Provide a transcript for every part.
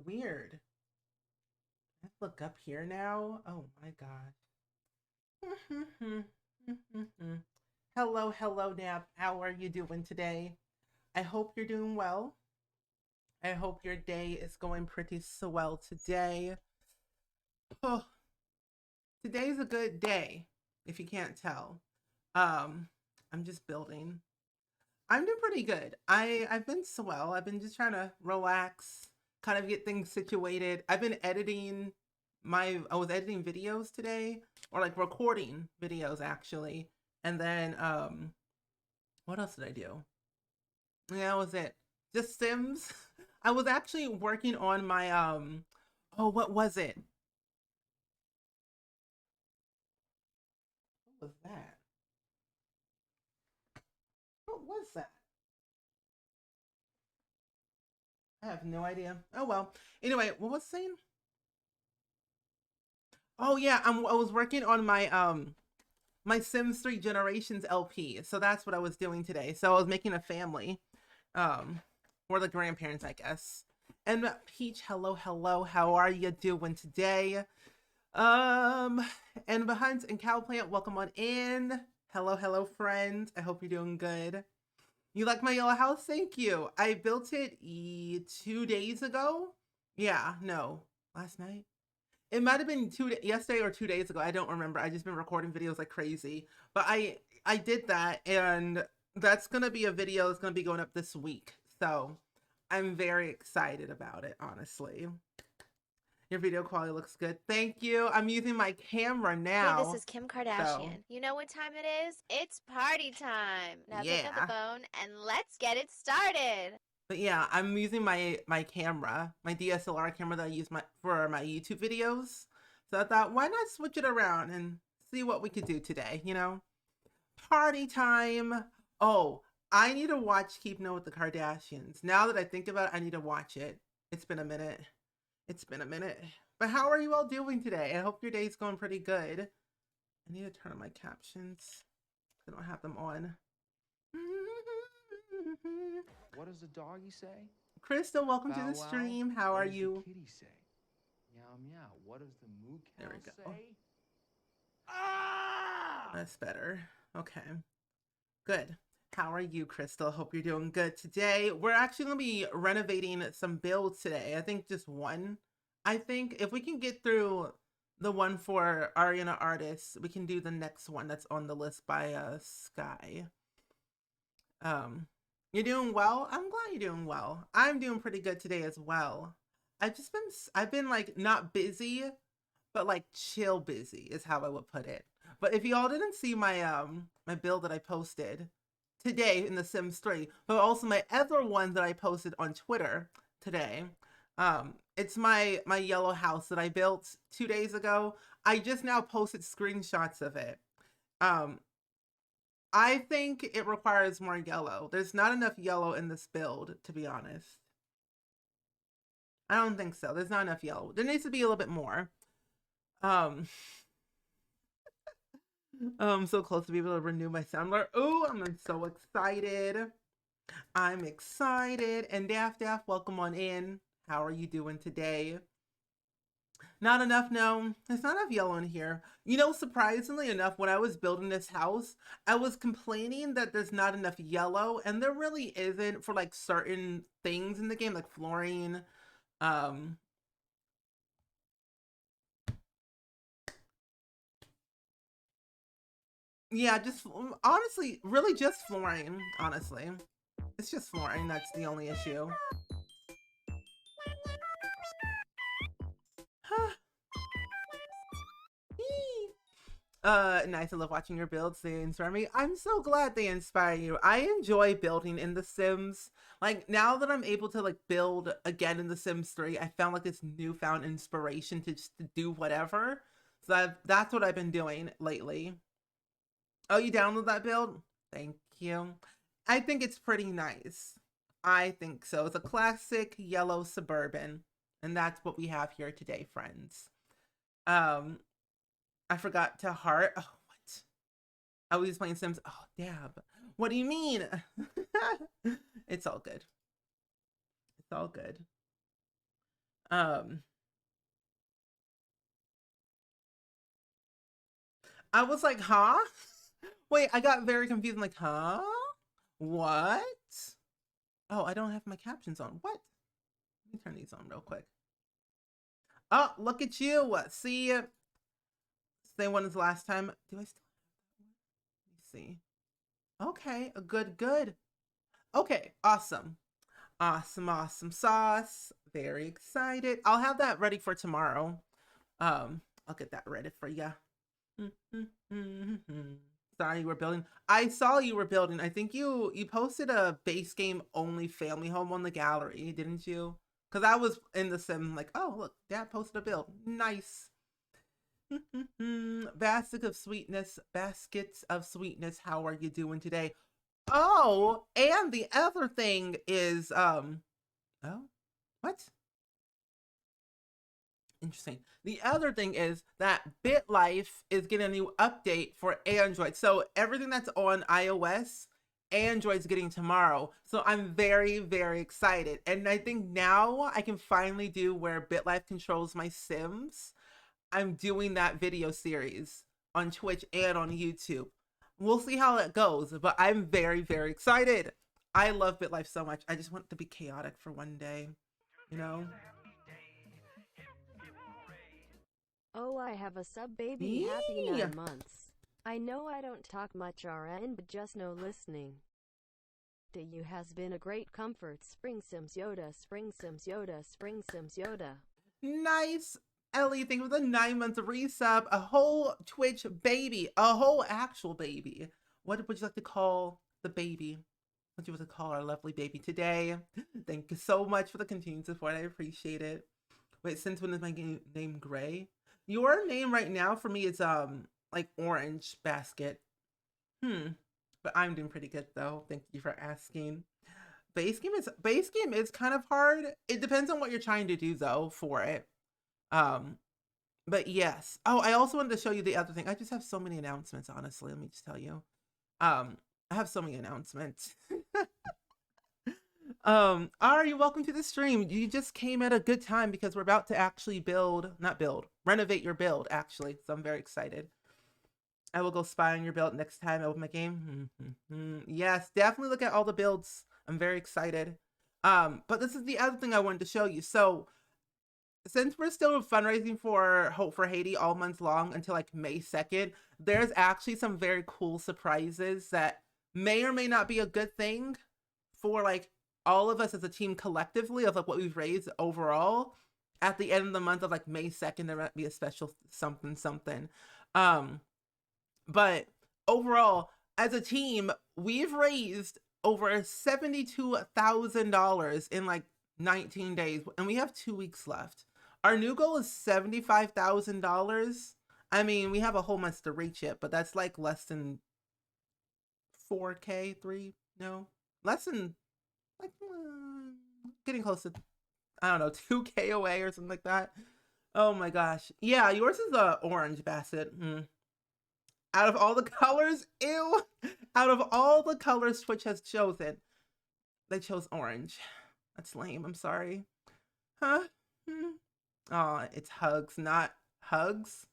weird. Let's look up here now. Oh my gosh. Hello, hello, Nap. How are you doing today? I hope you're doing well. I hope your day is going pretty swell today. Oh, today's a good day, if you can't tell. I'm just building. I'm doing pretty good. I've been swell. I've been just trying to relax, kind of get things situated. I've been editing I was editing videos today, or like recording videos actually. And then what else did I do? Yeah, that was it. Just Sims. I was actually working on my oh, what was it? What was that? What was that? I have no idea. Oh well. Anyway, what was I saying? Oh yeah, I was working on my Sims 3 Generations LP. So that's what I was doing today. So I was making a family, um, or the grandparents, I guess. And Peach, hello, hello. How are you doing today? Um, and Behind and Cowplant, welcome on in. Hello, hello, friends. I hope you're doing good. You like my yellow house? Thank you. I built it 2 days ago. Yeah, no, last night. It might have been yesterday or 2 days ago. I don't remember. I just been recording videos like crazy. But I did that, and that's gonna be a video that's gonna be going up this week. So I'm very excited about it, honestly. Your video quality looks good. Thank you. I'm using my camera Hey, this now. is Kim So Kardashian. You know what time it is? It's party time. Now pick up the yeah. phone and let's get it started. But yeah, I'm using my camera, my DSLR camera that I use for my YouTube videos. So I thought, why not switch it around and see what we could do today, you know? Party time. Oh, I need to watch Keeping Up with the Kardashians. Now that I think about it, I need to watch it. It's been a minute. It's been a minute. But how are you all doing today? I hope your day's going pretty good. I need to turn on my captions. I don't have them on. What does the doggy say? Crystal, welcome to Bow the wow. stream. How What are does the you? kitty say? Meow meow. What does the moo There cow we go. say? Ah! That's better. Okay. Good. How are you, Crystal? Hope you're doing good today. We're actually going to be renovating some builds today. I think just one. I think if we can get through the one for Ariana Artists, we can do the next one that's on the list by Sky. Um, you're doing well? I'm glad you're doing well. I'm doing pretty good today as well. I've been like not busy, but like chill busy is how I would put it. But if y'all didn't see my build that I posted today in The Sims 3, but also my other one that I posted on Twitter today, it's my yellow house that I built 2 days ago. I just now posted screenshots of it. Um, I think it requires more yellow. There's not enough yellow in this build, to be honest. I don't think so. There's not enough yellow. There needs to be a little bit more. Um, I'm so close to be able to renew my soundbar. Oh, I'm so excited. I'm excited. And Daff Daff, welcome on in. How are you doing today? Not enough, no. There's not enough yellow in here. You know, surprisingly enough, when I was building this house, I was complaining that there's not enough yellow, and there really isn't for like certain things in the game, like flooring. Um, yeah, just honestly, really just flooring, honestly. It's just flooring, that's the only issue. Nice. I love watching your builds. They inspire me. I'm so glad they inspire you. I enjoy building in The Sims. Like now that I'm able to like build again in The Sims 3, I found like this newfound inspiration to just to do whatever. So that's what I've been doing lately. Oh, you download that build? Thank you. I think it's pretty nice. I think so. It's a classic yellow suburban, and that's what we have here today, friends. Um, I forgot to heart. Oh, what? I was playing Sims. Oh, dab. What do you mean? It's all good. It's all good. Um, I was like, huh? Wait, I got very confused. I'm like, huh? What? Oh, I don't have my captions on. What? Let me turn these on real quick. Oh, look at you. See, same one as last time. Do I still? Let me see. Okay, good, good. Okay, awesome. Awesome, awesome sauce. Very excited. I'll have that ready for tomorrow. I'll get that ready for you. Sorry, you were building. I saw you were building. I think you posted a base game only family home on the gallery, didn't you? Because I was in the sim like, oh look, Dad posted a build. Nice. Basket of sweetness, baskets of sweetness. How are you doing today? Oh, and the other thing is, oh, what? Interesting. The other thing is that BitLife is getting a new update for Android. So everything that's on iOS, Android's getting tomorrow. So I'm very, very excited. And I think now I can finally do where BitLife controls my Sims. I'm doing that video series on Twitch and on YouTube. We'll see how it goes, but I'm very, very excited. I love BitLife so much. I just want it to be chaotic for one day, you know? Oh, I have a sub baby. Happy Yee. 9 months. I know I don't talk much RN, but just know listening to you has been a great comfort. Spring Sims Yoda, Spring Sims Yoda, Spring Sims Yoda. Nice. Ellie, thank you for the 9-month resub. A whole Twitch baby. A whole actual baby. What would you like to call the baby? What would you like to call our lovely baby today? Thank you so much for the continued support. I appreciate it. Wait, since when is my name Gray? Your name right now for me is like Orange Basket. But I'm doing pretty good though. Thank you for asking. Base game is kind of hard. It depends on what you're trying to do though for it. But yes. Oh, I also wanted to show you the other thing. I just have so many announcements, honestly. Let me just tell you. I have so many announcements. Ari, welcome to the stream. You just came at a good time because we're about to actually renovate your build, actually. So I'm very excited. I will go spy on your build next time I open my game. Yes, definitely look at all the builds. I'm very excited. But this is the other thing I wanted to show you. So since we're still fundraising for Hope for Haiti all month long until like May 2nd, there's actually some very cool surprises that may or may not be a good thing for like all of us as a team collectively of like what we've raised overall. At the end of the month of like May 2nd, there might be a special something. But overall, as a team, we've raised over $72,000 in like 19 days, and we have 2 weeks left. Our new goal is $75,000. I mean, we have a whole month to reach it, but that's like less than 4K, less than like getting close to, I don't know, 2K away or something like that. Oh my gosh. Yeah, yours is a orange basset. Out of all the colors, ew. Out of all the colors Twitch has chosen, they chose orange. That's lame. I'm sorry. Huh? Oh, it's hugs, not hugs.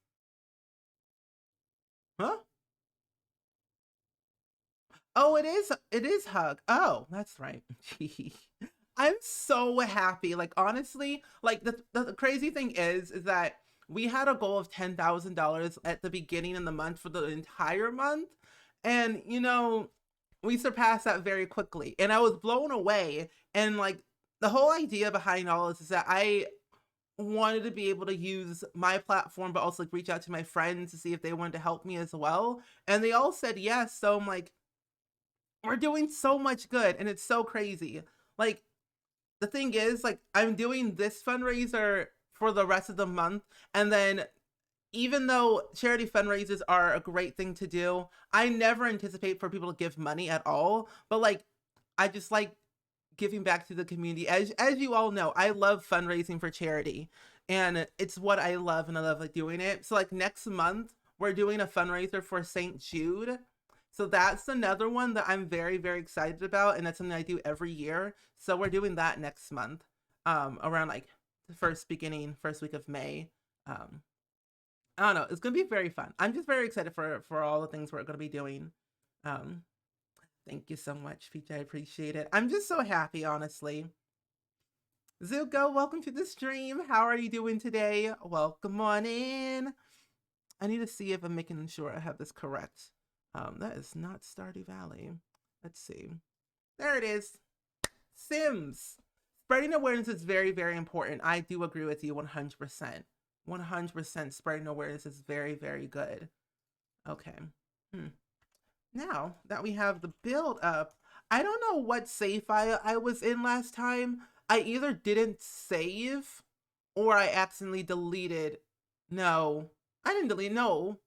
Huh? Oh, it is hug. Oh, that's right. I'm so happy. Like honestly, like the crazy thing is that we had a goal of $10,000 at the beginning of the month for the entire month. And you know, we surpassed that very quickly. And I was blown away. And like the whole idea behind all this is that I wanted to be able to use my platform, but also like reach out to my friends to see if they wanted to help me as well. And they all said yes. So I'm like, we're doing so much good. And it's so crazy. Like the thing is, like, I'm doing this fundraiser for the rest of the month. And then even though charity fundraisers are a great thing to do, I never anticipate for people to give money at all. But like, I just like giving back to the community. As you all know, I love fundraising for charity. And it's what I love, and I love like doing it. So like next month, we're doing a fundraiser for St. Jude. So that's another one that I'm very, very excited about. And that's something I do every year. So we're doing that next month, around like the first week of May. I don't know. It's gonna be very fun. I'm just very excited for all the things we're gonna be doing. Um, Thank you so much, Peach. I appreciate it. I'm just so happy, honestly. Zuko, welcome to the stream. How are you doing today? Welcome on in. I need to see if I'm making sure I have this correct. That is not Stardew Valley. Let's see. There it is. Sims. Spreading awareness is very, very important. I do agree with you 100%. 100% spreading awareness is very, very good. Okay. Now that we have the build up, I don't know what save file I was in last time. I either didn't save or I accidentally deleted. No, I didn't delete. No,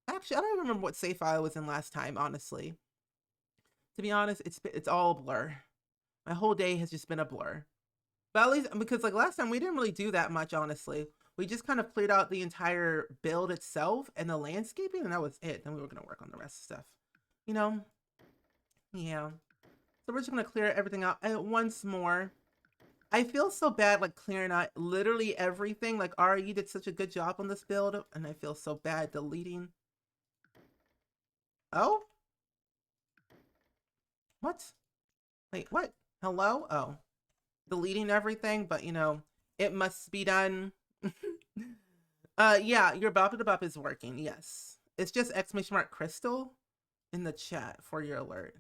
actually, I don't remember what save file I was in last time, honestly. To be honest, it's all a blur. My whole day has just been a blur. But at least, because like last time we didn't really do that much, honestly. We just kind of cleared out the entire build itself and the landscaping, and that was it. Then we were going to work on the rest of stuff. You know? Yeah. So we're just going to clear everything out once more. I feel so bad like clearing out literally everything. Like Ari, you did such a good job on this build, and I feel so bad deleting. Oh? What? Wait, what? Hello? Oh. Deleting everything, but you know, it must be done. Yeah, your bop it bop is working, yes. It's just !mark crystal in the chat for your alert.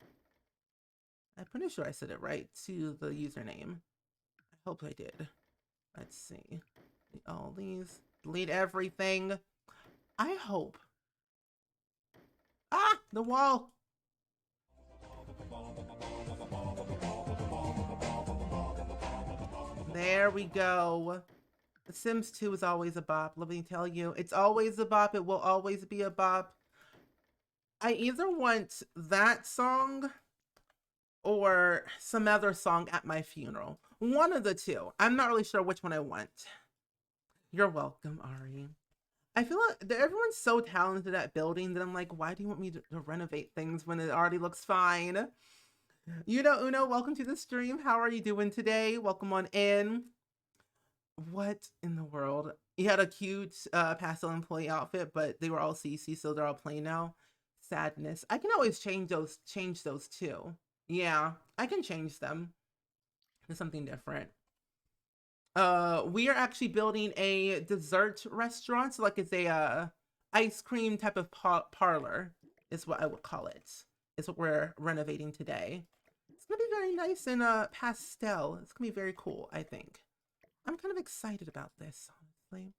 I'm pretty sure I said it right to the username. I hope I did. Let's see. All these. Delete everything. I hope. Ah! The wall! There we go. The Sims 2 is always a bop. Let me tell you. It's always a bop. It will always be a bop. I either want that song or some other song at my funeral. One of the two. I'm not really sure which one I want. You're welcome, Ari. I feel like everyone's so talented at building that I'm like, why do you want me to renovate things when it already looks fine? You know, Uno, welcome to the stream. How are you doing today? Welcome on in. What in the world? You had a cute pastel employee outfit, but they were all CC, so they're all plain now. Sadness. I can always change those too. Yeah, I can change them to something different. We are actually building a dessert restaurant, so like it's a ice cream type of parlor is what I would call it. It's what we're renovating today. It's gonna be very nice and pastel. It's gonna be very cool, I think. I'm kind of excited about this, honestly.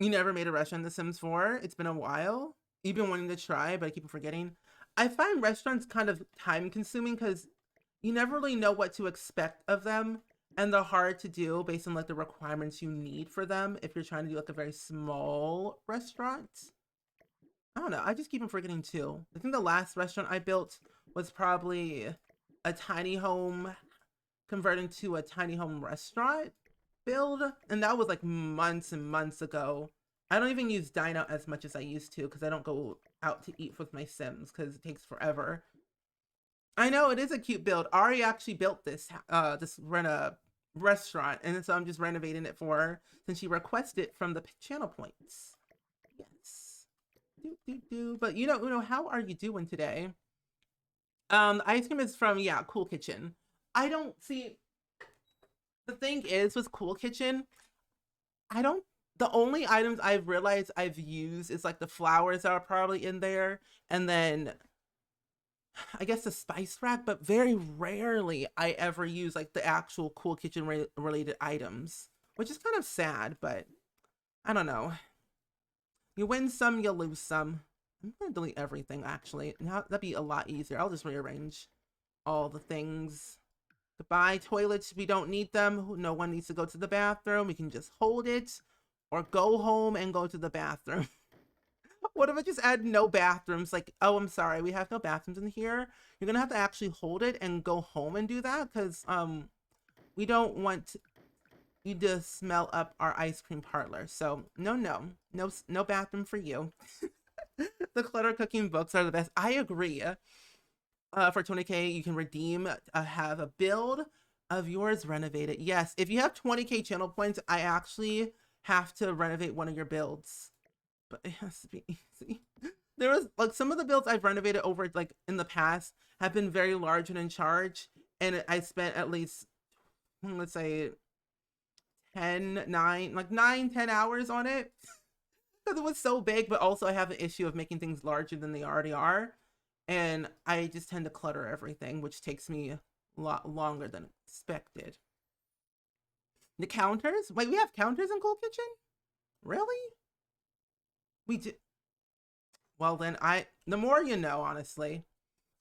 You never made a restaurant in The Sims 4? It's been a while. You've been wanting to try, but I keep forgetting. I find restaurants kind of time consuming because you never really know what to expect of them. And they're hard to do based on like the requirements you need for them if you're trying to do like a very small restaurant. I don't know. I just keep on forgetting too. I think the last restaurant I built was probably a tiny home converting to a tiny home restaurant build. And that was like months and months ago. I don't even use Dine Out as much as I used to because I don't go out to eat with my Sims because it takes forever. I know it is a cute build. Ari actually built this restaurant, and so I'm just renovating it for her since she requested from the channel points. Yes. But you know, Uno, how are you doing today? The ice cream is from Cool Kitchen. I don't see. The thing is with Cool Kitchen, the only items I've realized I've used is like the flowers that are probably in there, and then I guess the spice rack, but very rarely I ever use like the actual Cool Kitchen related items, which is kind of sad, but I don't know. You win some, you lose some. I'm gonna delete everything actually. Now that'd be a lot easier. I'll just rearrange all the things. Goodbye toilets, we don't need them. No one needs to go to the bathroom. We can just hold it or go home and go to the bathroom. What if I just add no bathrooms? Like, oh, I'm sorry, we have no bathrooms in here. You're gonna have to actually hold it and go home and do that because we don't want you to smell up our ice cream parlor. So no bathroom for you. The clutter cooking books are the best. I agree. For 20K, you can redeem, have a build, Of yours renovated. Yes, if you have 20k channel points, I actually have to renovate one of your builds. But it has to be easy. There was like some of the builds I've renovated over like in the past have been very large and in charge. And I spent at least, let's say 10 hours on it. Because it was so big, but also I have an issue of making things larger than they already are. And I just tend to clutter everything, which takes me a lot longer than expected. The counters? Wait, we have counters in Cool Kitchen? Really? We do. Well then, the more you know, honestly.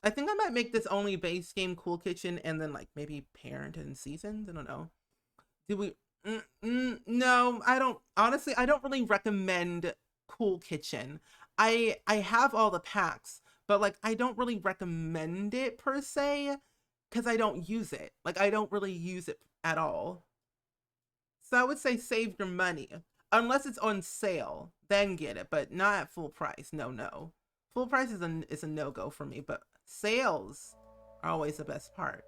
I think I might make this only base game Cool Kitchen and then like maybe Parent and Seasons. I don't know. Do we? No, I don't. Honestly, I don't really recommend Cool Kitchen. I have all the packs, but like I don't really recommend it per se because I don't use it. Like I don't really use it at all. So I would say save your money. Unless it's on sale, then get it, but not at full price. No. Full price is a no-go for me, but sales are always the best part.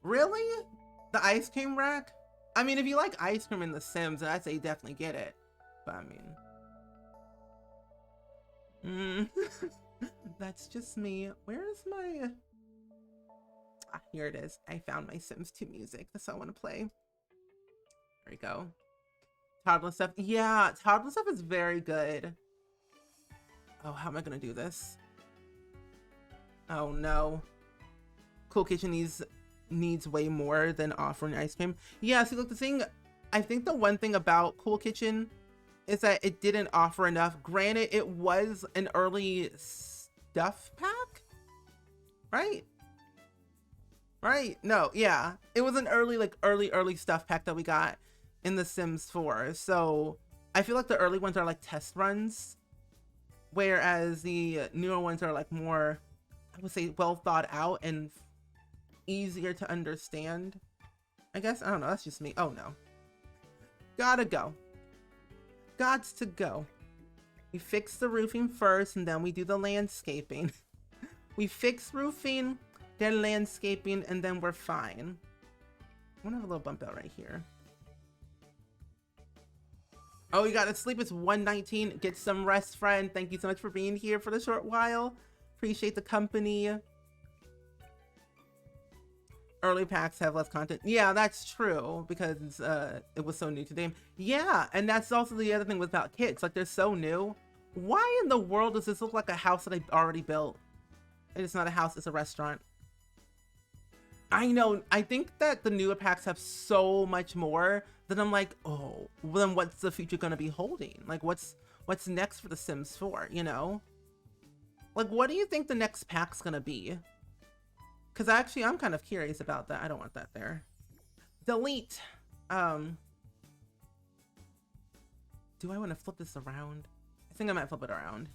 Really? The ice cream rack? I mean, if you like ice cream in The Sims, I'd say definitely get it. But I mean... That's just me. Where is my... Ah, here it is. I found my Sims 2 music. That's what I want to play. There we go. Toddler stuff. Yeah, toddler stuff is very good. Oh, how am I going to do this? Oh, no. Cool Kitchen needs way more than offering ice cream. Yeah, see, look, the thing, I think the one thing about Cool Kitchen is that it didn't offer enough. Granted, it was an early stuff pack, right? Right? No, yeah. It was an early stuff pack that we got in The Sims 4. So I feel like the early ones are like test runs, whereas the newer ones are like more, I would say, well thought out and easier to understand. I guess, I don't know, that's just me. Oh no. Gotta go. Gots to go. We fix the roofing first and then we do the landscaping. We fix roofing, then landscaping, and then we're fine. I want to have a little bump out right here. Oh, you gotta sleep. It's 1:19. Get some rest, friend. Thank you so much for being here for the short while. Appreciate the company. Early packs have less content. Yeah, that's true because it was so new to them. Yeah, and that's also the other thing about kits. Like, they're so new. Why in the world does this look like a house that I already built? It's not a house, it's a restaurant. I know, I think that the newer packs have so much more that I'm like, oh, well, then what's the future gonna be holding? Like, what's next for The Sims 4, you know? Like, what do you think the next pack's gonna be? Because actually, I'm kind of curious about that. I don't want that there. Delete. Do I want to flip this around? I think I might flip it around.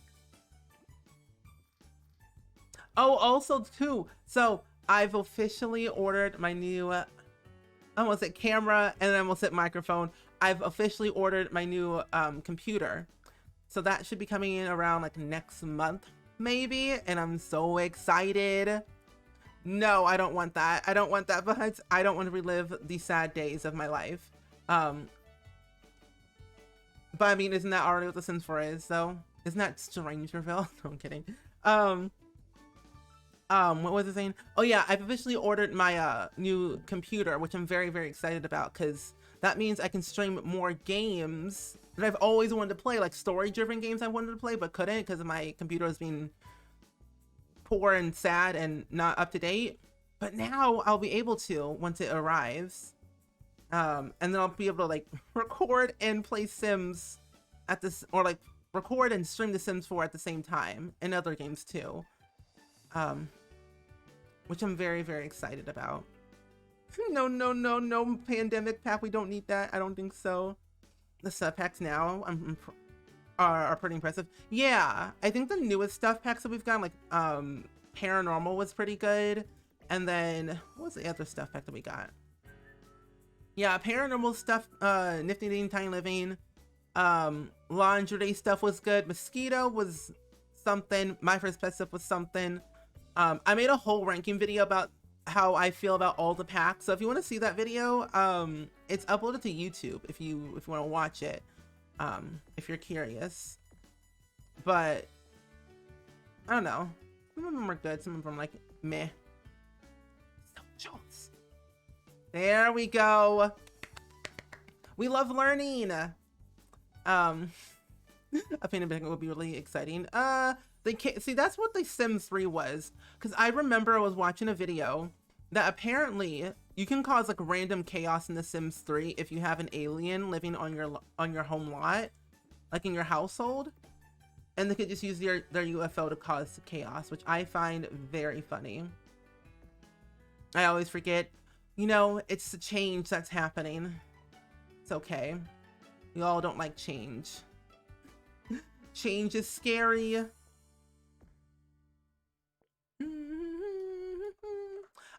Oh, also too, so I've officially ordered my new, I almost said camera and then I almost said microphone. I've officially ordered my new computer. So that should be coming in around like next month, maybe. And I'm so excited. No, I don't want that. I don't want that, but I don't want to relive the sad days of my life. But I mean, isn't that already what The Sims 4 is, though? Isn't that Strangerville? No, I'm kidding. What was I saying? Oh yeah, I've officially ordered my new computer, which I'm very, very excited about, because that means I can stream more games that I've always wanted to play, like story-driven games I wanted to play, but couldn't because my computer has been poor and sad and not up to date. But now I'll be able to once it arrives. And then I'll be able to like record and play Sims at this, or like record and stream The Sims 4 at the same time, and other games too. Which I'm very, very excited about. No pandemic pack. We don't need that. I don't think so. The sub packs now are pretty impressive. Yeah, I think the newest stuff packs that we've gotten, like Paranormal was pretty good. And then what was the other stuff pack that we got? Yeah, Paranormal stuff, Nifty Knitting, Tiny Living, Laundry Day stuff was good. Mosquito was something. My First Pet stuff was something. I made a whole ranking video about how I feel about all the packs. So if you want to see that video, it's uploaded to YouTube if you want to watch it, if you're curious. But I don't know. Some of them are good. Some of them are like meh. There we go. We love learning. A painted picnic would be really exciting. They can't see, that's what the Sims 3 was, because I remember I was watching a video that apparently you can cause like random chaos in the Sims 3 if you have an alien living on your home lot, like in your household, and they could just use their UFO to cause chaos, which I find very funny. I always forget, you know, it's the change that's happening. It's okay. We all don't like change. Change is scary.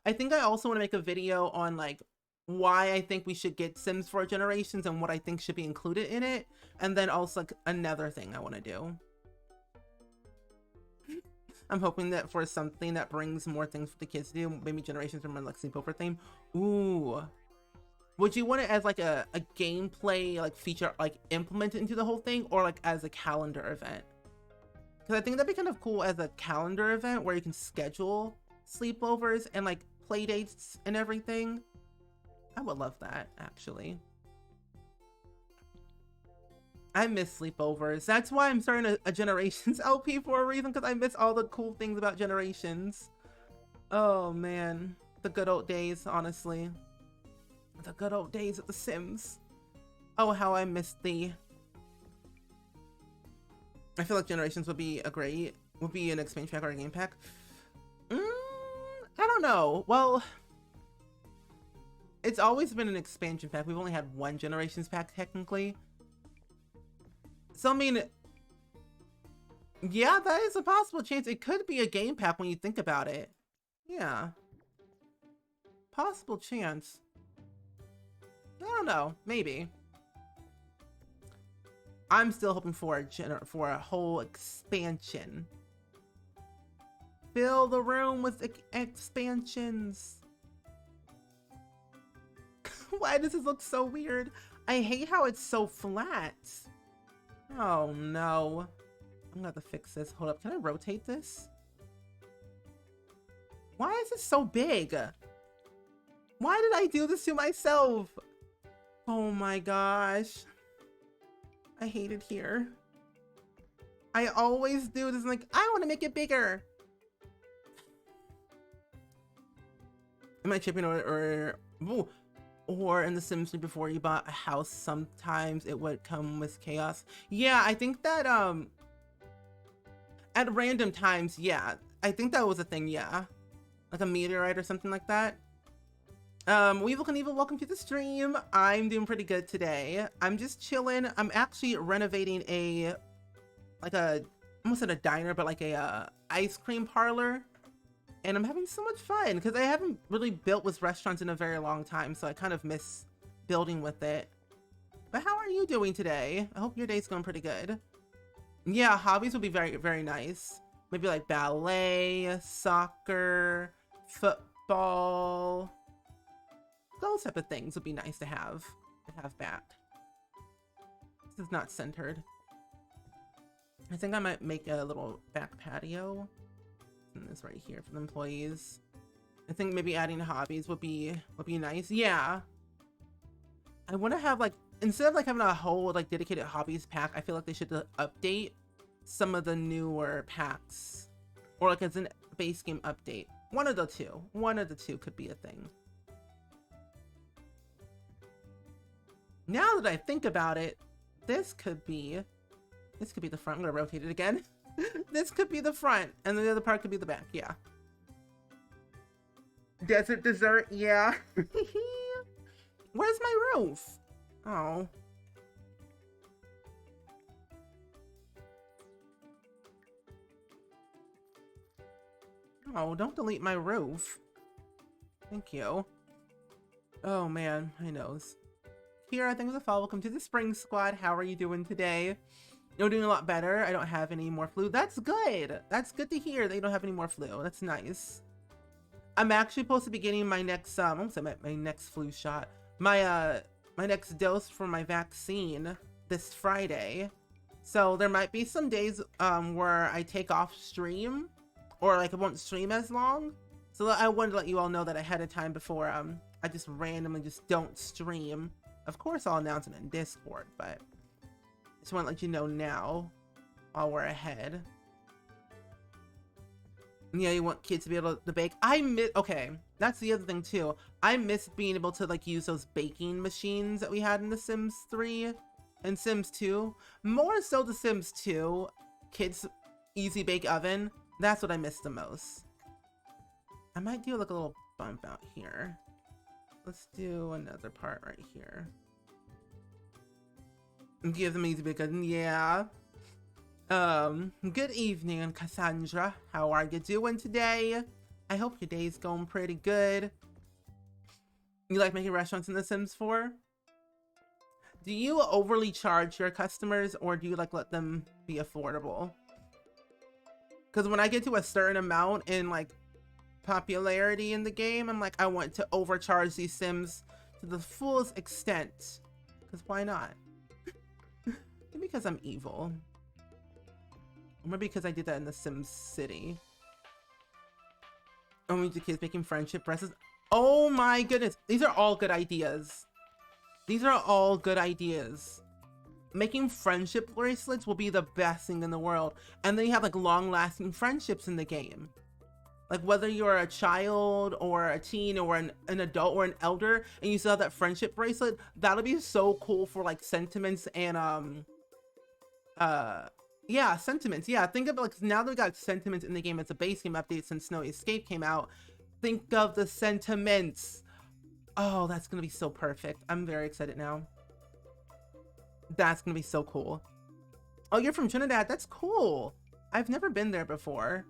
I think I also want to make a video on like why I think we should get Sims 4 Generations and what I think should be included in it. And then also like another thing I want to do. I'm hoping that for something that brings more things for the kids to do, maybe Generations from a like sleepover theme. Ooh. Would you want it as like a gameplay like feature like implemented into the whole thing, or like as a calendar event? Because I think that'd be kind of cool as a calendar event where you can schedule sleepovers and like play dates and everything. I would love that, actually. I miss sleepovers. That's why I'm starting a Generations LP for a reason, because I miss all the cool things about Generations. Oh man, the good old days, honestly. The good old days of The Sims. Oh, how I miss thee. I feel like Generations would be an expansion pack or a game pack. I don't know. Well, it's always been an expansion pack. We've only had one Generations pack technically. So I mean, yeah, that is a possible chance. It could be a game pack when you think about it. Yeah. Possible chance. I don't know. Maybe. I'm still hoping for a whole expansion. Fill the room with expansions. Why does this look so weird? I hate how it's so flat. Oh no. I'm gonna have to fix this. Hold up. Can I rotate this? Why is this so big? Why did I do this to myself? Oh my gosh. I hate it here. I always do this. Like, I want to make it bigger. Am I chipping or in The Sims 3 before you bought a house, sometimes it would come with chaos? Yeah, I think that at random times, yeah. I think that was a thing, yeah. Like a meteorite or something like that. Weevil Can Evil, welcome to the stream. I'm doing pretty good today. I'm just chilling. I'm actually renovating almost at a diner, but like a ice cream parlor. And I'm having so much fun because I haven't really built with restaurants in a very long time, so I kind of miss building with it. But how are you doing today? I hope your day's going pretty good. Yeah, hobbies would be very, very nice. Maybe like ballet, soccer, football. Those type of things would be nice to have back. This is not centered. I think I might make a little back patio. And this right here for the employees. I think maybe adding hobbies would be nice. Yeah. I want to have like, instead of like having a whole like dedicated hobbies pack, I feel like they should update some of the newer packs, or like as a base game update. One of the two could be a thing. Now that I think about it, this could be the front. I'm gonna rotate it again. This could be the front, and the other part could be the back. Yeah. Desert dessert. Yeah. Where's my roof? Oh. Oh, don't delete my roof. Thank you. Oh man, my nose. Here, thanks for the follow. Welcome to the Spring Squad. How are you doing today? You're doing a lot better. I don't have any more flu. That's good. That's good to hear that you don't have any more flu. That's nice. I'm actually supposed to be getting my next almost said my next flu shot. My next dose for my vaccine this Friday. So there might be some days where I take off stream or like I won't stream as long. So I wanted to let you all know that ahead of time before I just randomly just don't stream. Of course I'll announce it in Discord, but just want to let you know now while we're ahead. Yeah, you want kids to be able to bake. Okay, that's the other thing too. I miss being able to like use those baking machines that we had in The Sims 3 and Sims 2. More so The Sims 2, kids easy bake oven. That's what I miss the most. I might do like a little bump out here. Let's do another part right here. Give them easy bake oven, yeah. Good evening, Cassandra. How are you doing today? I hope your day's going pretty good. You like making restaurants in The Sims 4? Do you overly charge your customers or do you like let them be affordable? Because when I get to a certain amount in like popularity in the game, I'm like, I want to overcharge these Sims to the fullest extent. Because why not? Maybe because I'm evil. Or maybe because I did that in The Sims City. Only the kids making friendship bracelets. Oh my goodness. These are all good ideas. These are all good ideas. Making friendship bracelets will be the best thing in the world. And then you have like long-lasting friendships in the game. Like whether you're a child or a teen or an adult or an elder and you still have that friendship bracelet, that'll be so cool for like sentiments and yeah, sentiments. Yeah, think of it like now that we got sentiments in the game. It's a base game update since Snowy Escape came out. Think of the sentiments. Oh, that's gonna be so perfect. I'm very excited now. That's gonna be so cool. Oh, you're from Trinidad. That's cool. I've never been there before.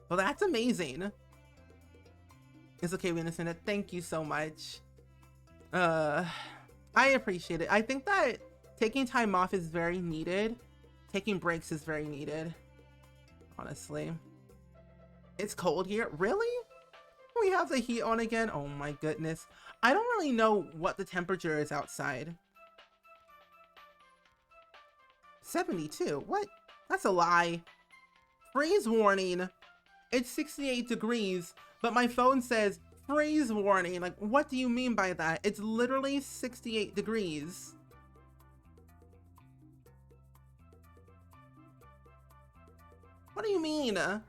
Well, that's amazing. It's okay, we understand it. Thank you so much. I appreciate it. I think that taking time off is very needed. Taking breaks is very needed. Honestly. It's cold here. Really? We have the heat on again? Oh my goodness. I don't really know what the temperature is outside. 72? What? That's a lie. Freeze warning. It's 68 degrees, but my phone says freeze warning. Like, what do you mean by that? It's literally 68 degrees. What do you mean? I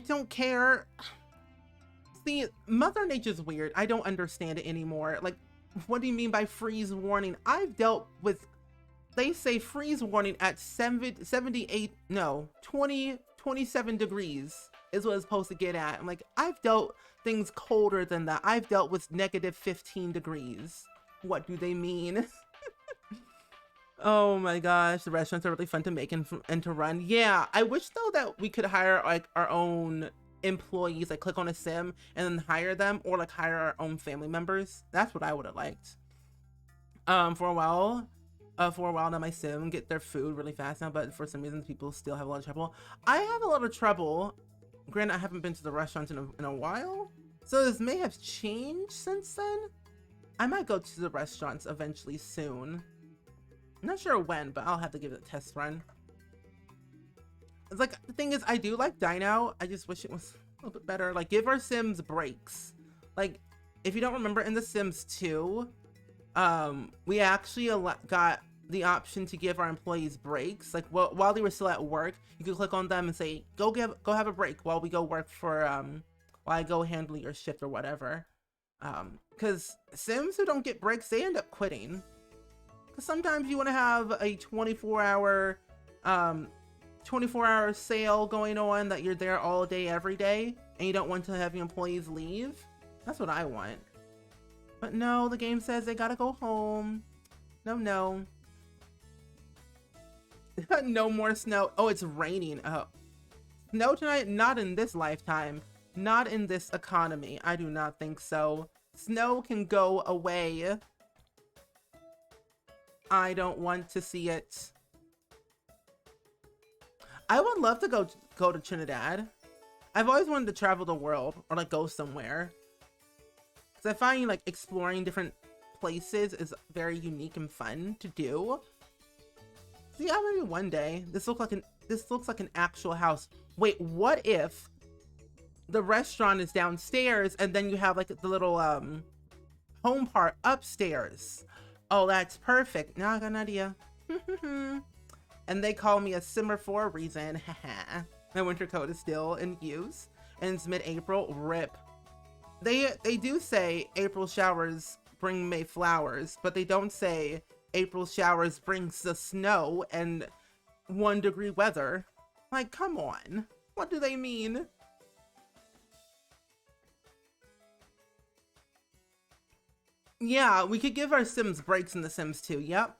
don't care. See, Mother Nature's weird. I don't understand it anymore. Like, what do you mean by freeze warning? I've dealt with, they say freeze warning at 27 degrees is what it's supposed to get at. I'm like, I've dealt things colder than that. I've dealt with negative 15 degrees. What do they mean? Oh my gosh, the restaurants are really fun to make and to run. Yeah, I wish though that we could hire like our own employees, like click on a sim and then hire them, or like hire our own family members. That's what I would have liked. For a while now my sim get their food really fast now, but for some reason people still have a lot of trouble. I have a lot of trouble. Granted, I haven't been to the restaurant in a while, so this may have changed since then. I might go to the restaurants eventually soon. I'm not sure when, but I'll have to give it a test run. It's like, the thing is, I do like Dine Out. I just wish it was a little bit better. Like, give our Sims breaks. Like, if you don't remember, in The Sims 2, we actually got the option to give our employees breaks. Like, while they were still at work, you could click on them and say, go have a break while we go work for, while I go handle your shift or whatever. Because Sims who don't get breaks, they end up quitting. Because sometimes you want to have a 24-hour sale going on that you're there all day, every day, and you don't want to have your employees leave. That's what I want. But no, the game says they gotta go home. No. No more snow. Oh, it's raining. Oh. Snow tonight? Not in this lifetime. Not in this economy. I do not think so. Snow can go away. I don't want to see it. I would love to go to Trinidad. I've always wanted to travel the world or like go somewhere. Because I find like exploring different places is very unique and fun to do. So yeah, maybe one day. This looks like an actual house. Wait, what if the restaurant is downstairs and then you have like the little home part upstairs? Oh, that's perfect. Now I got an idea. And they call me a simmer for a reason. My winter coat is still in use and it's mid-April. Rip. They do say April showers bring May flowers, but they don't say April showers brings the snow and 1-degree weather. Like, come on. What do they mean? Yeah, we could give our Sims breaks in The Sims 2. Yep.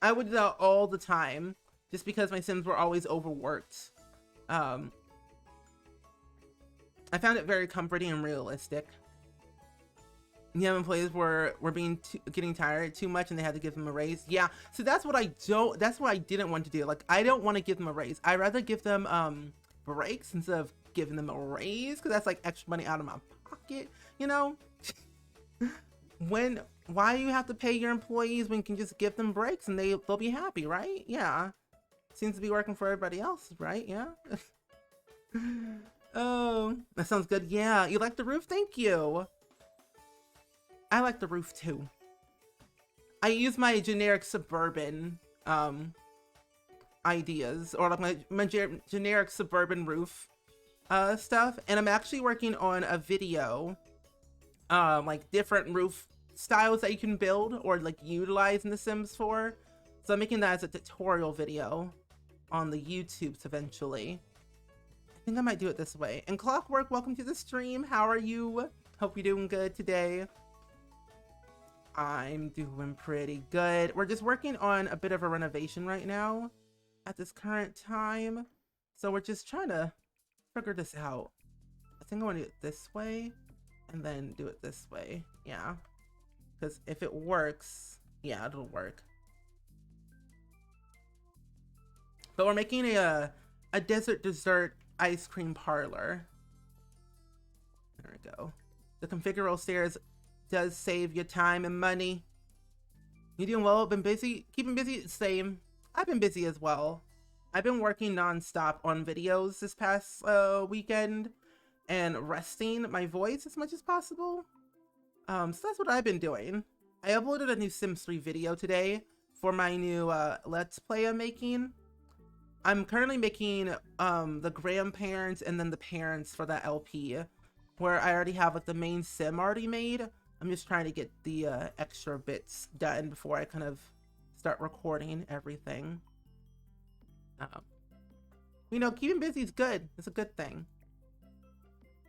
I would do that all the time just because my Sims were always overworked. I found it very comforting and realistic. Yeah, employees were getting tired too much and they had to give them a raise. Yeah, so that's what I didn't want to do. Like, I don't want to give them a raise. I'd rather give them breaks instead of giving them a raise, because that's like extra money out of my pocket, you know? Why do you have to pay your employees when you can just give them breaks and they'll be happy, right? Yeah. Seems to be working for everybody else, right? Yeah. Oh, that sounds good. Yeah, you like the roof? Thank you. I like the roof too. I use my generic suburban ideas, or like my generic suburban roof stuff, and I'm actually working on a video like different roof styles that you can build or like utilize in The Sims 4. So I'm making that as a tutorial video on the YouTubes eventually. I think I might do it this way. And Clockwork, welcome to the stream. How are you? Hope you're doing good today. I'm doing pretty good. We're just working on a bit of a renovation right now at this current time. So we're just trying to figure this out. I think I want to do it this way and then do it this way. Yeah. Because if it works, yeah, it'll work. But we're making a desert dessert ice cream parlor. There we go. The configurable stairs does save you time and money. You doing well? Been busy? Keeping busy? Same. I've been busy as well. I've been working non-stop on videos this past weekend and resting my voice as much as possible. So that's what I've been doing. I uploaded a new Sims 3 video today for my new Let's Play I'm making. I'm currently making the grandparents and then the parents for that LP, where I already have like the main sim already made. I'm just trying to get the extra bits done before I kind of start recording everything. You know, keeping busy is good. It's a good thing.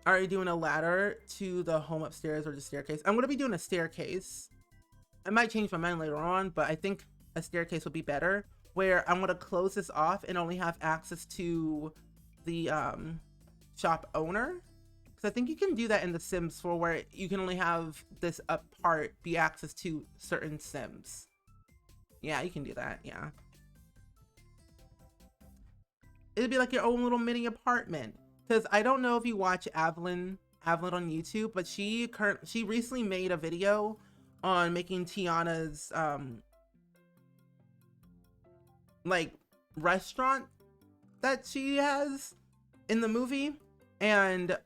Are you doing a ladder to the home upstairs or the staircase? I'm going to be doing a staircase. I might change my mind later on, but I think a staircase would be better, where I'm going to close this off and only have access to the shop owner. Because I think you can do that in The Sims 4, where you can only have this up part be access to certain Sims. Yeah, you can do that. Yeah. It'd be like your own little mini apartment. Because I don't know if you watch Avalyn on YouTube, but she recently made a video on making Tiana's like restaurant that she has in the movie, and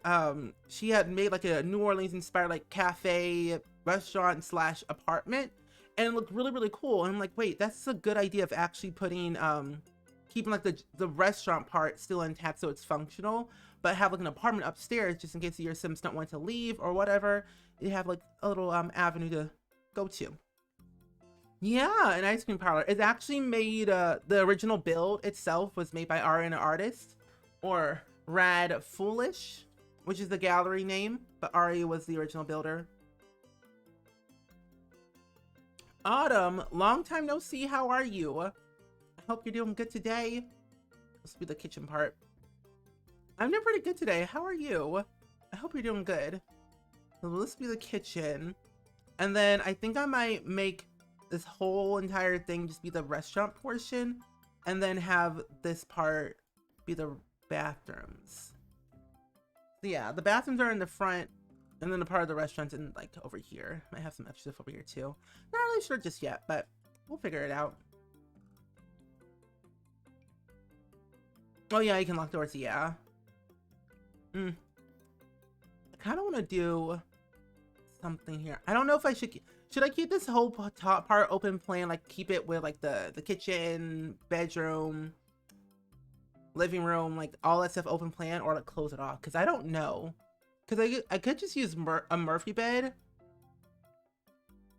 she had made like a New Orleans inspired like cafe restaurant slash apartment, and it looked really, really cool. And I'm like, wait, that's a good idea of actually putting keeping like the restaurant part still intact so it's functional, but have like an apartment upstairs just in case your Sims don't want to leave or whatever. You have like a little avenue to go to. Yeah, an ice cream parlor. It's actually made, the original build itself was made by Ari, an artist, or Rad Foolish, which is the gallery name, but Ari was the original builder. Autumn, long time no see. How are you? I hope you're doing good today. Let's do the kitchen part. I'm doing pretty good today. How are you? I hope you're doing good. So will this be the kitchen? And then I think I might make this whole entire thing just be the restaurant portion, and then have this part be the bathrooms. So yeah, the bathrooms are in the front, and then the part of the restaurant's in like over here. Might have some extra stuff over here too. Not really sure just yet, but we'll figure it out. Oh yeah, you can lock doors, yeah. I kind of want to do something here. I don't know if I should I keep this whole top part open plan, like keep it with like the kitchen, bedroom, living room, like all that stuff open plan, or like close it off? Because I don't know. Because I could just use a Murphy bed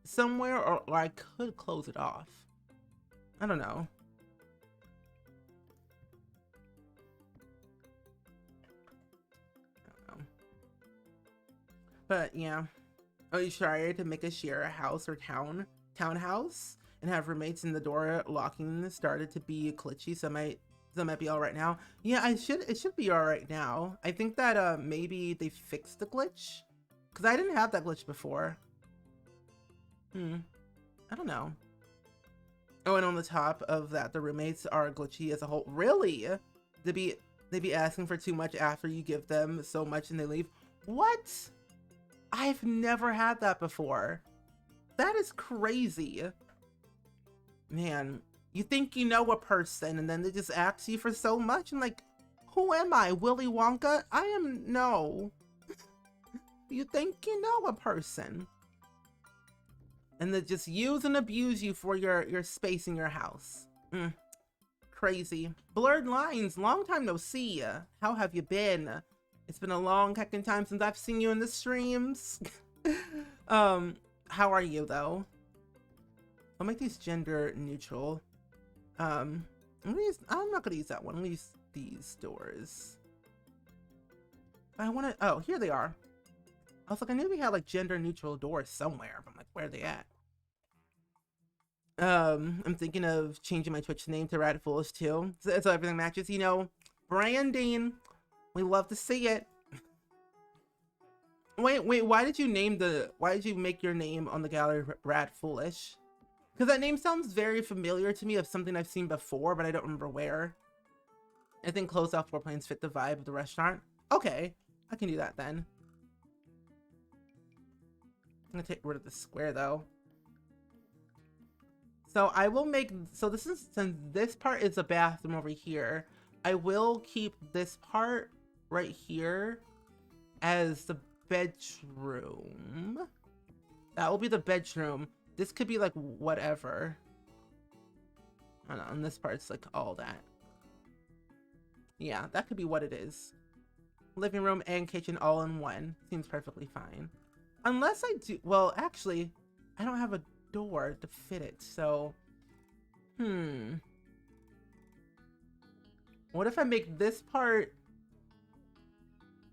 somewhere, or I could close it off. I don't know. But yeah. Oh, you tried to make us share a house or townhouse and have roommates in the door locking started to be glitchy, so that might be all right now. Yeah, it should be all right now. I think that maybe they fixed the glitch, because I didn't have that glitch before. I don't know. Oh, and on the top of that, the roommates are glitchy as a whole. Really? They be asking for too much after you give them so much and they leave. What? I've never had that before. That is crazy. Man, you think you know a person and then they just ask you for so much, and like, who am I, Willy Wonka? I am no. You think you know a person and they just use and abuse you for your space in your house. Crazy. Blurred Lines, long time no see. How have you been? It's been a long heckin' time since I've seen you in the streams. How are you though? I'll make these gender neutral. I'm not gonna use that one. I'm gonna use these doors. Oh, here they are. I was like, I knew we had like gender neutral doors somewhere, but I'm like, where are they at? I'm thinking of changing my Twitch name to Rad Foolish too, so everything matches, you know, branding. We love to see it. Wait, why did you make your name on the gallery Rad Foolish? Because that name sounds very familiar to me, of something I've seen before, but I don't remember where. I think closed off floor plans fit the vibe of the restaurant. Okay, I can do that then. I'm gonna take rid of the square though. So I will make, since this part is a bathroom over here, I will keep this part right here as the bedroom. That will be the bedroom. This could be like whatever. I don't know, and this part's like all that. Yeah, that could be what it is. Living room and kitchen all in one. Seems perfectly fine. Unless I do, well, actually, I don't have a door to fit it, so. What if I make this part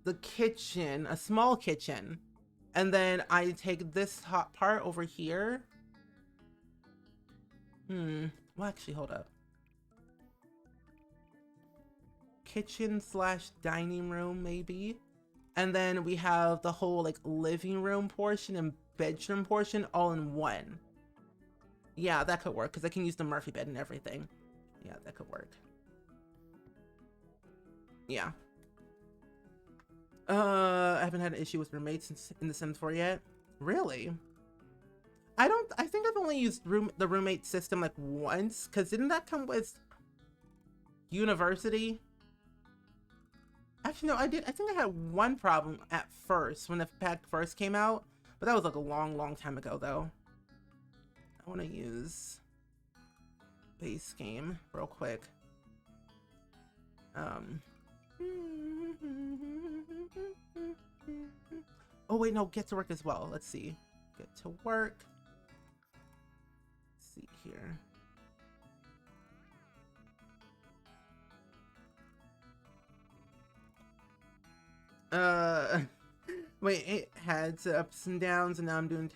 the kitchen, a small kitchen, and then I take this hot part over here? Well, actually, hold up. Kitchen slash dining room, maybe. And then we have the whole like living room portion and bedroom portion all in one. Yeah, that could work, because I can use the Murphy bed and everything. Yeah, that could work. Yeah. I haven't had an issue with roommates in The Sims 4 yet. Really? I think I've only used the roommate system like once, because didn't that come with University? Actually, no, I did. I think I had one problem at first when the pack first came out, but that was like a long time ago though. I want to use base game real quick. Oh wait, no, get to work as well. Let's see. Get to work. Let's see here. Wait, it had ups and downs, and now I'm doing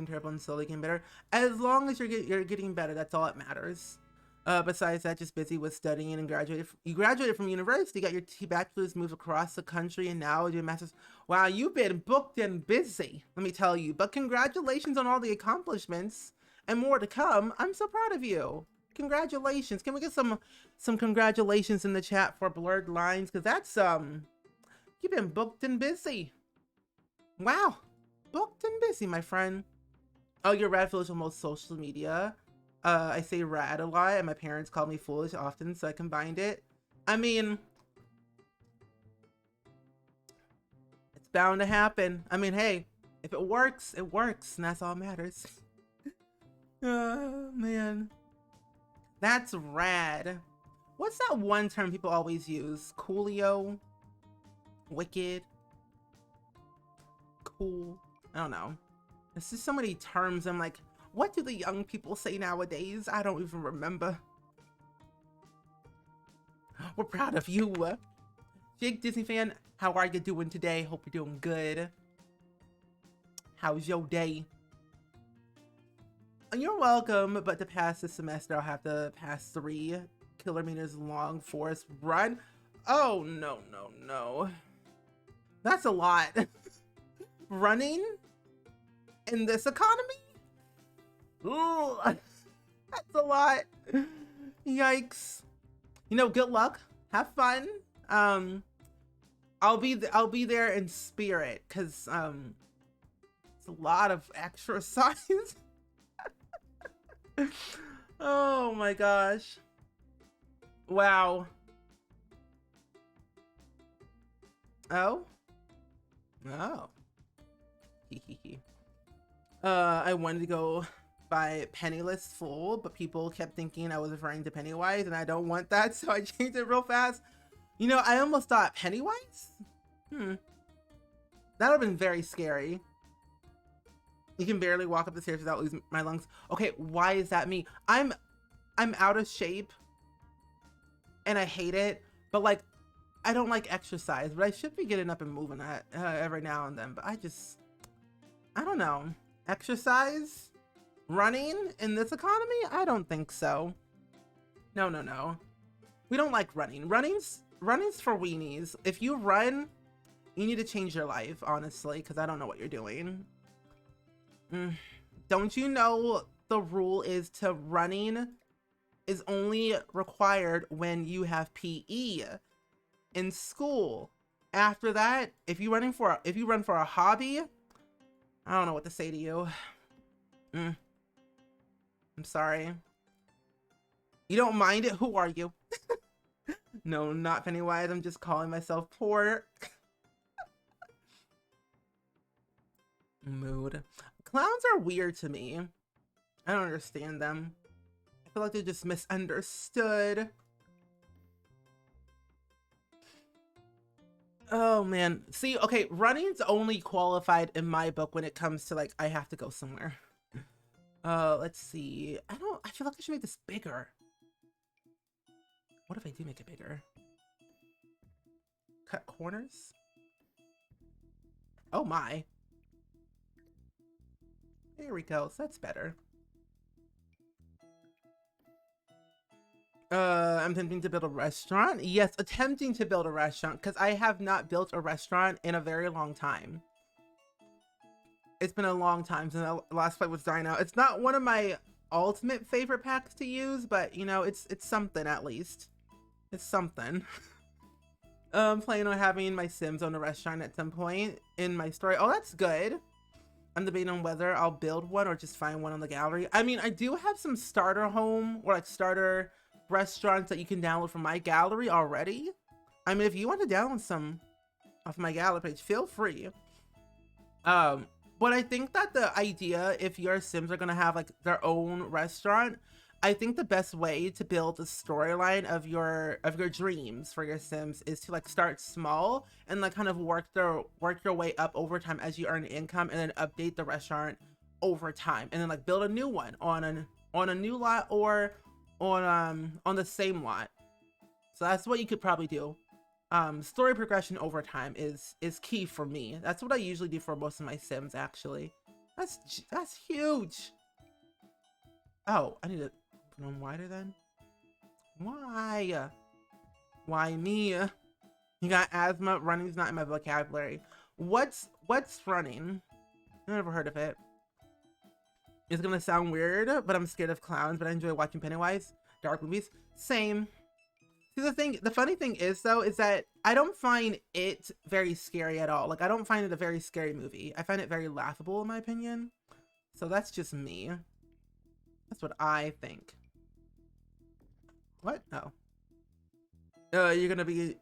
terrible and slowly getting better. As long as you're getting better, that's all that matters. Besides that, just busy with studying and graduated. You graduated from university, got your bachelor's, moved across the country, and now you're master's. Wow, you've been booked and busy, let me tell you. But congratulations on all the accomplishments and more to come. I'm so proud of you. Congratulations. Can we get some congratulations in the chat for Blurred Lines? Because that's you've been booked and busy. Wow, booked and busy, my friend. Oh, you're rad foolish on most social media. I say rad a lot, and my parents call me foolish often, so I combined it. I mean, it's bound to happen. I mean, hey, if it works, and that's all that matters. Oh, man. That's rad. What's that one term people always use? Coolio? Wicked? Cool? I don't know. There's just so many terms. I'm like, what do the young people say nowadays? I don't even remember. We're proud of you. Jake Disney fan, how are you doing today? Hope you're doing good. How's your day? You're welcome, but to pass this semester, I'll have to pass 3 kilometers long forest run. Oh, no, no, no. That's a lot. Running in this economy? Ooh, that's a lot. Yikes. You know, good luck. Have fun. I'll be there in spirit, because it's a lot of exercise. Oh my gosh. Wow. Oh? Oh. I wanted to go by Penniless Fool, but people kept thinking I was referring to Pennywise, and I don't want that, so I changed it real fast. You know, I almost thought Pennywise? That would have been very scary. You can barely walk up the stairs without losing my lungs. Okay, why is that me? I'm out of shape, and I hate it, but like, I don't like exercise, but I should be getting up and moving that every now and then, but I don't know. Exercise? Running in this economy? I don't think so. No, no, no. We don't like running. Running's for weenies. If you run, you need to change your life, honestly, because I don't know what you're doing. Don't you know the rule is to running is only required when you have PE in school. After that, if you run for a hobby, I don't know what to say to you. I'm sorry. You don't mind it? Who are you? No, not Pennywise. I'm just calling myself poor. Mood. Clowns are weird to me. I don't understand them. I feel like they're just misunderstood. Oh man. See, okay, running's only qualified in my book when it comes to like, I have to go somewhere. Let's see. I feel like I should make this bigger. What if I do make it bigger? Cut corners? Oh my. There we go. So that's better. I'm attempting to build a restaurant. Yes, attempting to build a restaurant, because I have not built a restaurant in a very long time. It's been a long time since the last fight was dying out. It's not one of my ultimate favorite packs to use, but you know, it's something at least. It's something. I'm planning on having my Sims own a restaurant at some point in my story. Oh, that's good. I'm debating on whether I'll build one or just find one on the gallery. I mean, I do have some starter home or like starter restaurants that you can download from my gallery already. I mean, if you want to download some off my gallery page, feel free. But I think that the idea, if your Sims are gonna have like their own restaurant, I think the best way to build the storyline of your dreams for your Sims is to like start small and like kind of work your way up over time as you earn income, and then update the restaurant over time, and then like build a new one on a new lot or on the same lot. So that's what you could probably do. Story progression over time is key for me. That's what I usually do for most of my Sims, actually. That's huge. Oh, I need to put them wider then. Why? Why me? You got asthma? Running's not in my vocabulary. What's running? I've never heard of it. It's gonna sound weird, but I'm scared of clowns, but I enjoy watching Pennywise. Dark movies. Same. See, the funny thing is though, is that I don't find it very scary at all. Like, I don't find it a very scary movie. I find it very laughable in my opinion. So that's just me. That's what I think. What? Oh. You're gonna be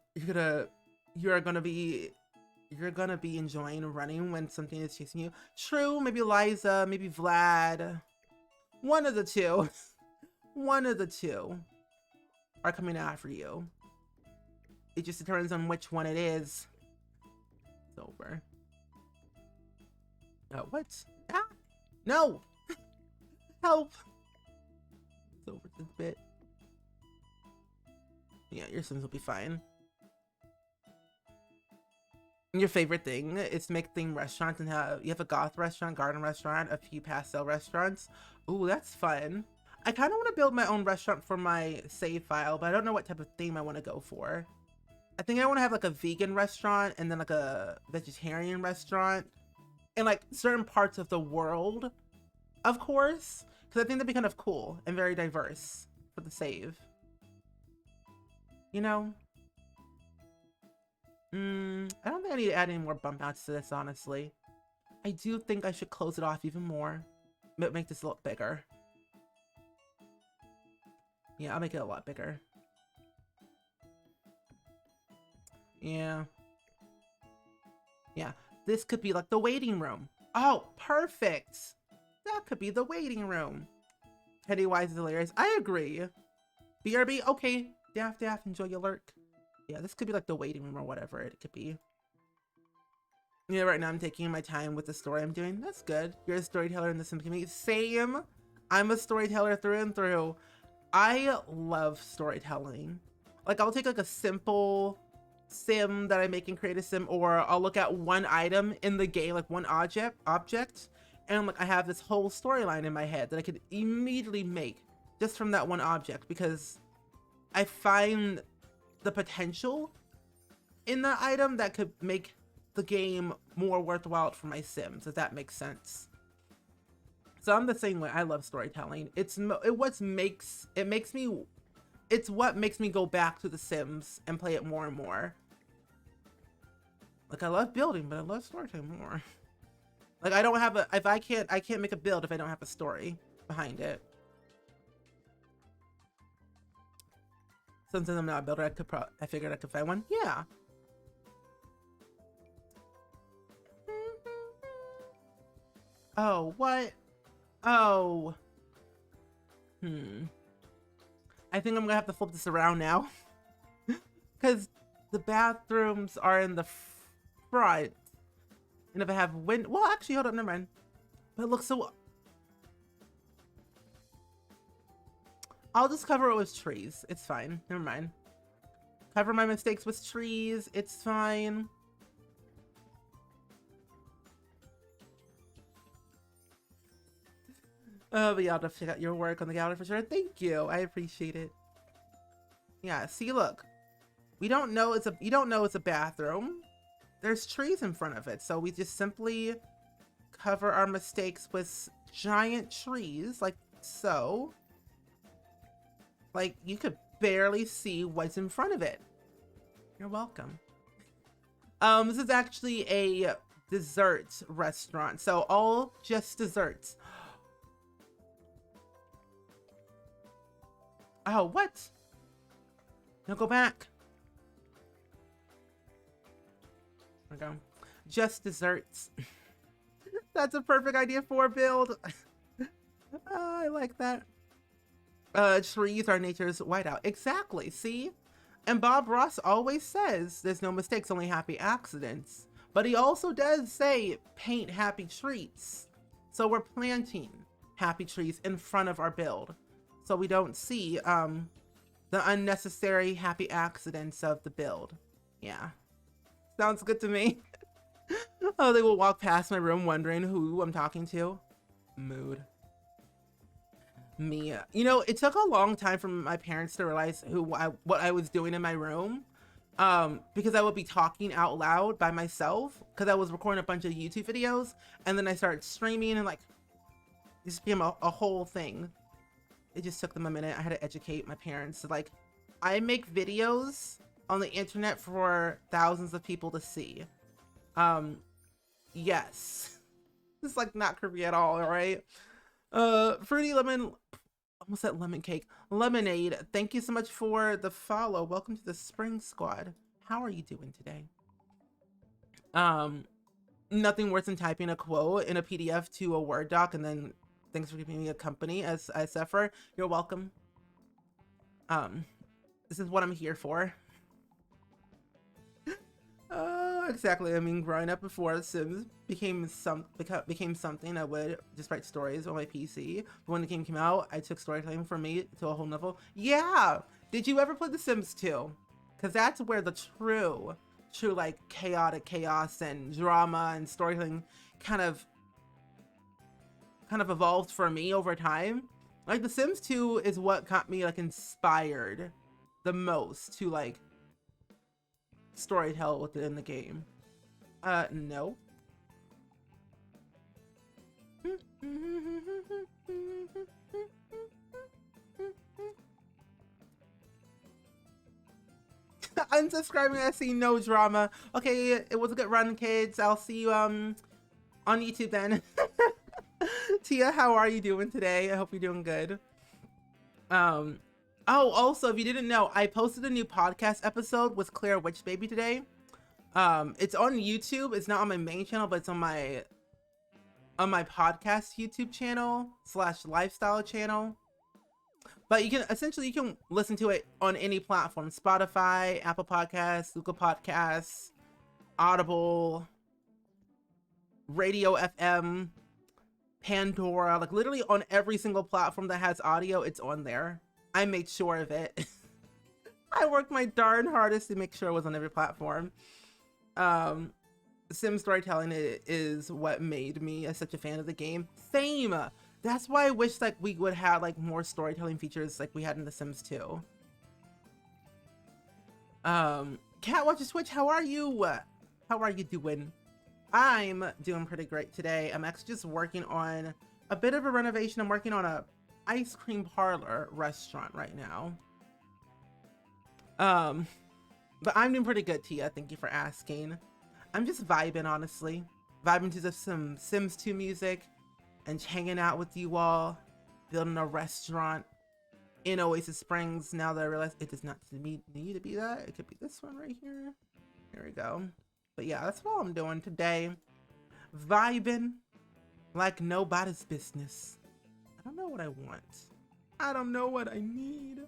enjoying running when something is chasing you. True, maybe Liza, maybe Vlad. One of the two. One of the two are coming after you. It just depends on which one it is. It's over. Oh, what? Ah! No! Help! It's over this bit. Yeah, your Sims will be fine. Your favorite thing is to make themed restaurants and you have a goth restaurant, garden restaurant, a few pastel restaurants. Ooh, that's fun. I kind of want to build my own restaurant for my save file, but I don't know what type of theme I want to go for. I think I want to have like a vegan restaurant and then like a vegetarian restaurant in like certain parts of the world, of course, because I think that'd be kind of cool and very diverse for the save. You know? I don't think I need to add any more bump outs to this, honestly. I do think I should close it off even more. Make this a lot bigger. Yeah, I'll make it a lot bigger. Yeah. Yeah, this could be like the waiting room. Oh, perfect. That could be the waiting room. Pennywise is hilarious. I agree. BRB, okay. Daff, enjoy your lurk. Yeah, this could be like the waiting room or whatever it could be. Yeah, right now I'm taking my time with the story I'm doing. That's good. You're a storyteller in the Sim community. Same. I'm a storyteller through and through. I love storytelling. Like, I'll take like a simple sim that I make in Create a Sim, or I'll look at one item in the game, like one object, and like I have this whole storyline in my head that I could immediately make just from that one object, because I find the potential in that item that could make the game more worthwhile for my Sims, if that makes sense. So I'm the same way. I love storytelling. It's what makes me go back to the Sims and play it more and more. Like, I love building, but I love storytelling more. Like, I don't have I can't make a build if I don't have a story behind it. Since I'm not a builder, I figured I could find one. Yeah. Oh, what? Oh. I think I'm gonna have to flip this around now. Because the bathrooms are in the front. And if I have well, actually, hold up, never mind. But it looks so... I'll just cover it with trees. It's fine. Never mind. Cover my mistakes with trees. It's fine. But yeah, I'll have to check out your work on the gallery for sure. Thank you. I appreciate it. Yeah, see, look. You don't know it's a bathroom. There's trees in front of it. So we just simply cover our mistakes with giant trees, like so. Like, you could barely see what's in front of it. You're welcome. This is actually a dessert restaurant. So all just desserts. Oh, what? No, go back. There we go. Just desserts. That's a perfect idea for a build. I like that. Trees are nature's whiteout. Exactly, see? And Bob Ross always says there's no mistakes, only happy accidents. But he also does say paint happy trees. So we're planting happy trees in front of our build, so we don't see the unnecessary happy accidents of the build. Yeah. Sounds good to me. Oh, they will walk past my room wondering who I'm talking to. Mood. Me. You know, it took a long time for my parents to realize what I was doing in my room. Because I would be talking out loud by myself because I was recording a bunch of YouTube videos, and then I started streaming, and like this became a whole thing. It just took them a minute. I had to educate my parents. So, like, I make videos on the internet for thousands of people to see. Yes. It's like not creepy at all, right? Fruity lemon, almost said lemon cake. Lemonade, thank you so much for the follow. Welcome to the Spring Squad. How are you doing today? Nothing worse than typing a quote in a PDF to a Word doc, and then thanks for giving me a company as I suffer. You're welcome. This is what I'm here for. Exactly. I mean, growing up before The Sims became something, I would just write stories on my PC. But when the game came out, I took storytelling for me to a whole level. Yeah. Did you ever play The Sims 2? Because that's where the true like chaotic chaos and drama and storytelling kind of evolved for me over time. Like The Sims 2 is what got me like inspired the most to like storytell within the game. No. Unsubscribing, I see no drama. Okay, it was a good run, kids. I'll see you on YouTube then. Tia, how are you doing today? I hope you're doing good. Oh, also, if you didn't know, I posted a new podcast episode with Claire Witch Baby today. It's on YouTube. It's not on my main channel, but it's on my podcast YouTube channel / lifestyle channel. But you can listen to it on any platform: Spotify, Apple Podcasts, Google Podcasts, Audible, Radio FM, Pandora, like literally on every single platform that has audio, it's on there. I made sure of it. I worked my darn hardest to make sure it was on every platform. Sim storytelling is what made me such a fan of the game. Same. That's why I wish like we would have like more storytelling features like we had in The Sims 2. Cat Watches Twitch, how are you? How are you doing? I'm doing pretty great today. I'm actually just working on a bit of a renovation. I'm working on a ice cream parlor restaurant right now. But I'm doing pretty good, Tia. Thank you for asking. I'm just vibing, honestly. Vibing to some Sims 2 music and hanging out with you all, building a restaurant in Oasis Springs. Now that I realize it does not need to be that. It could be this one right here. There we go. But yeah, that's what I'm doing today. Vibing like nobody's business. I don't know what I want. I don't know what I need.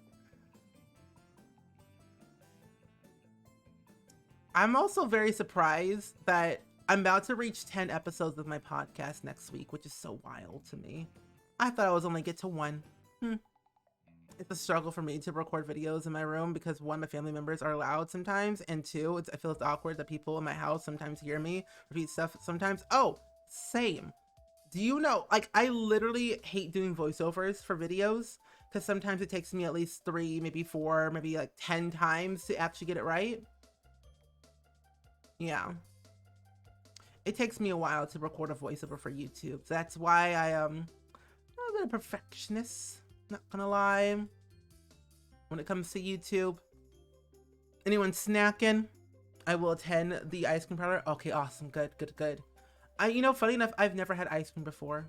I'm also very surprised that I'm about to reach 10 episodes of my podcast next week, which is so wild to me. I thought I was only get to 1. It's a struggle for me to record videos in my room because 1, my family members are loud sometimes, and 2, I feel it's awkward that people in my house sometimes hear me repeat stuff sometimes. Oh, same. Do you know, like, I literally hate doing voiceovers for videos because sometimes it takes me at least 3, maybe 4, maybe like 10 times to actually get it right. Yeah. It takes me a while to record a voiceover for YouTube. That's why I'm a bit of a perfectionist, not gonna lie. When it comes to YouTube. Anyone snacking? I will attend the ice cream parlor. Okay, awesome. Good. You know, funny enough, I've never had ice cream before.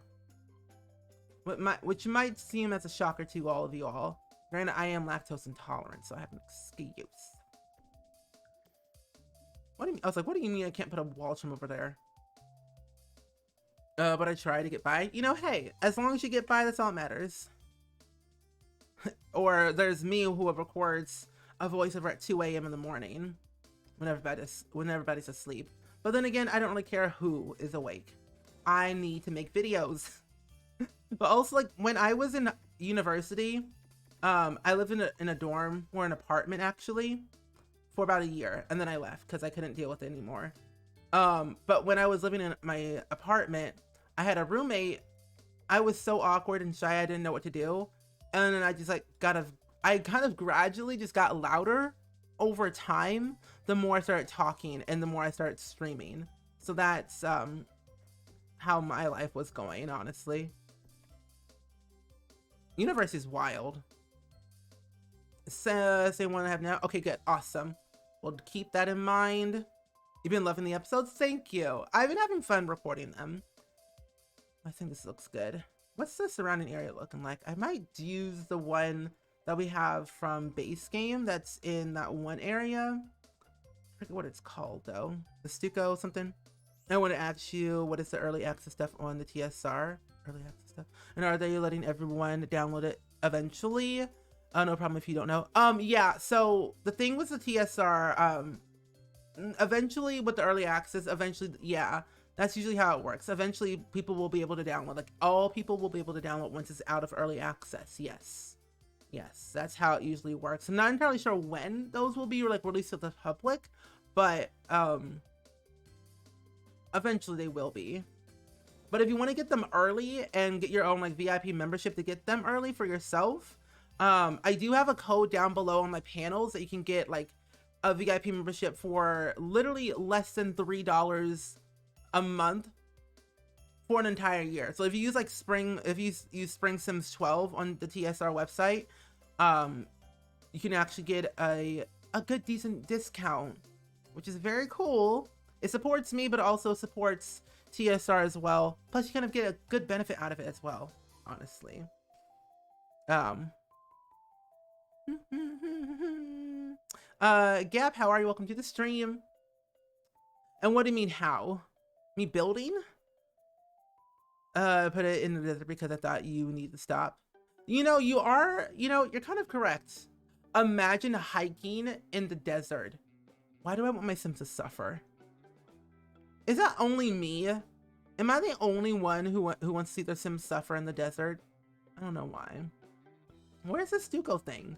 Which might seem as a shocker to all of you all. Granted, I am lactose intolerant, so I have an excuse. What do you mean? I was like, what do you mean I can't put a wall trim over there? But I try to get by. You know, hey, as long as you get by, that's all that matters. Or there's me who records a voiceover at 2 a.m. in the morning when everybody's asleep. But then again, I don't really care who is awake. I need to make videos. But also, like, when I was in university, I lived in a dorm or an apartment actually for about a year, and then I left because I couldn't deal with it anymore. But when I was living in my apartment, I had a roommate I was so awkward and shy, I didn't know what to do. And then I just like I kind of gradually just got louder over time, the more I started talking and the more I started streaming. So that's how my life was going, honestly. Universe is wild. So, same one I have now. Okay, good. Awesome. We'll keep that in mind. You've been loving the episodes? Thank you. I've been having fun recording them. I think this looks good. What's the surrounding area looking like? I might use the one that we have from base game that's in that one area. I forget what it's called though. The Stucco something. I want to ask you, what is the early access stuff on the TSR? Early access stuff. And are they letting everyone download it eventually? No problem if you don't know. Yeah, so the thing with the TSR, eventually with the early access, eventually, yeah, that's usually how it works. Eventually people will be able to download, like all people will be able to download once it's out of early access. Yes. Yes, that's how it usually works. I'm not entirely sure when those will be like released to the public, but eventually they will be. But if you want to get them early and get your own like VIP membership to get them early for yourself, I do have a code down below on my panels that you can get like a VIP membership for literally less than $3 a month for an entire year. So if you use like if you use Spring Sims 12 on the TSR website, you can actually get a good decent discount, which is very cool. It supports me, but also supports TSR as well. Plus you kind of get a good benefit out of it as well, honestly. Gab, how are you? Welcome to the stream. And what do you mean how? Me building? Put it in the desert because I thought you need to stop. You know, you're kind of correct. Imagine hiking in the desert. Why do I want my Sims to suffer? Is that only me? Am I the only one who wants to see their Sims suffer in the desert? I don't know why. Where's the Stucco thing?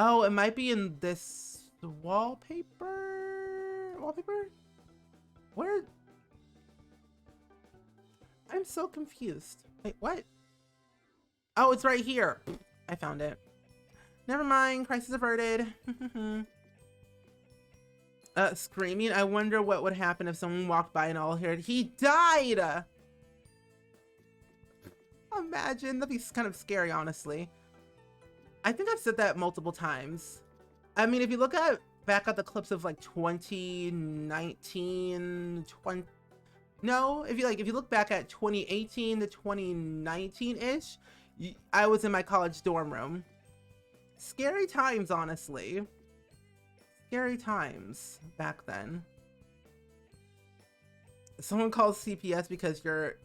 Oh, it might be in this wallpaper? Wallpaper? Where? I'm so confused. Wait, what? Oh, it's right here. I found it. Never mind, crisis averted. Screaming. I wonder what would happen if someone walked by and all heard he died. Imagine, that'd be kind of scary, honestly. I think I've said that multiple times. I mean, if you look back at the clips of like 2019, if you look back at 2018 to 2019-ish, I was in my college dorm room. Scary times, honestly. Scary times back then. Someone calls CPS because you're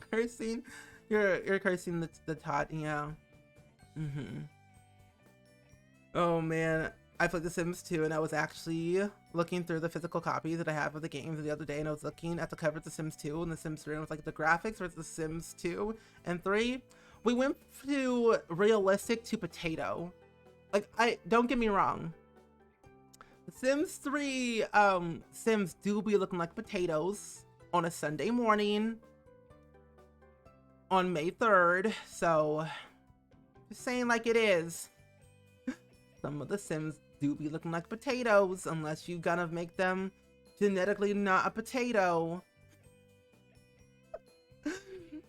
cursing. You're cursing the tot. Yeah. Oh man, I played The Sims 2 and I was actually looking through the physical copies that I have of the games the other day, and I was looking at the cover of The Sims 2 and The Sims 3, and it was like the graphics versus The Sims 2 and 3. We went to realistic to potato. Like, don't get me wrong. The Sims 3 Sims do be looking like potatoes on a Sunday morning on May 3rd, so just saying like it is. Some of the Sims do be looking like potatoes unless you gotta make them genetically not a potato.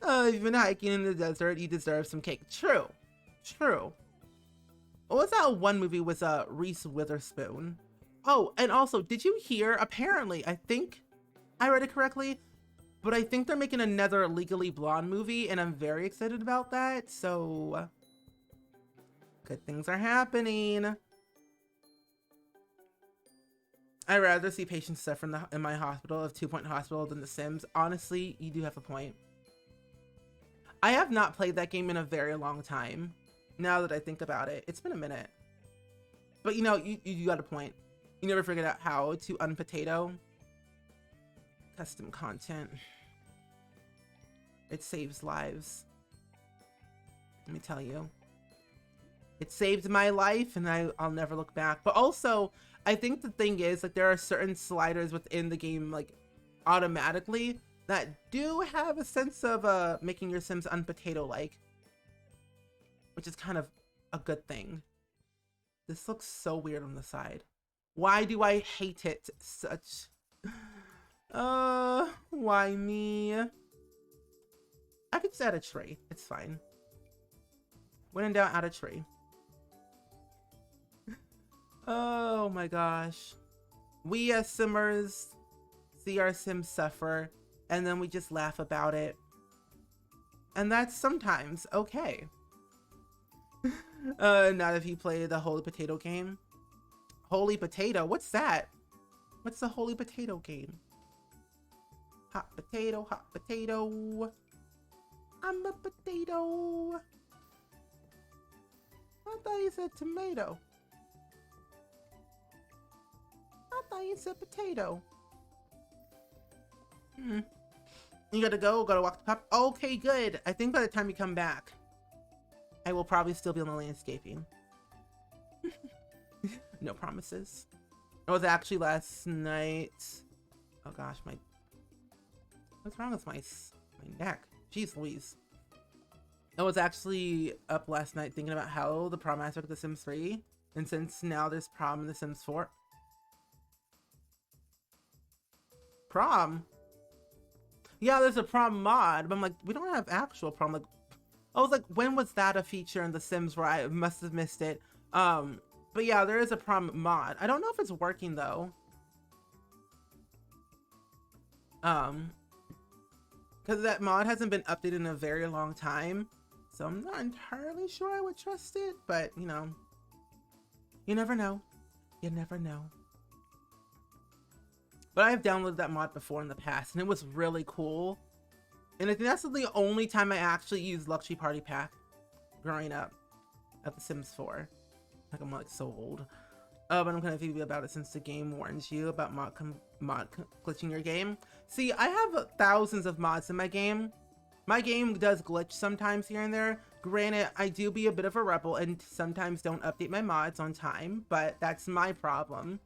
You've been hiking in the desert, you deserve some cake. True. True. What was that one movie with Reese Witherspoon? Oh, and also, did you hear, apparently, I think I read it correctly, but I think they're making another Legally Blonde movie, and I'm very excited about that, so good things are happening. I'd rather see patients suffer in my hospital of 2 Point Hospital than The Sims. Honestly, you do have a point. I have not played that game in a very long time, now that I think about it. It's been a minute. But you know, you got a point. You never figured out how to unpotato. Custom content. It saves lives. Let me tell you. It saved my life and I'll never look back. But also, I think the thing is, like, there are certain sliders within the game, like, automatically that do have a sense of making your Sims unpotato-like, which is kind of a good thing. This looks so weird on the side. Why do I hate it such? Why me? I could just add a tree. It's fine. When in doubt, add a tree. Oh my gosh. We as Simmers see our Sims suffer, and then we just laugh about it. And that's sometimes okay. Not if you play the Holy Potato game. Holy Potato? What's that? What's the Holy Potato game? Hot potato, hot potato. I'm a potato. I thought you said tomato. I thought you said potato. You gotta walk the pup. Okay, good. I think by the time you come back, I will probably still be on the landscaping. No promises. It was actually last night. Oh gosh, what's wrong with my neck? Jeez Louise. I was actually up last night thinking about how the prom aspect of The Sims 3, and since now there's prom in The Sims 4. Prom? Yeah, there's a prom mod, but I'm like, we don't have actual prom. Like, I was like, when was that a feature in The Sims where I must have missed it? But yeah, there is a prom mod. I don't know if it's working though. Because that mod hasn't been updated in a very long time. So I'm not entirely sure I would trust it, but you know, you never know. You never know. But I've downloaded that mod before in the past, and it was really cool. And I think that's the only time I actually used Luxury Party Pack growing up at The Sims 4. Like, I'm like so old. But I'm kind of thinking about it since the game warns you about mod glitching your game. See, I have thousands of mods in my game. My game does glitch sometimes here and there. Granted, I do be a bit of a rebel and sometimes don't update my mods on time, but that's my problem.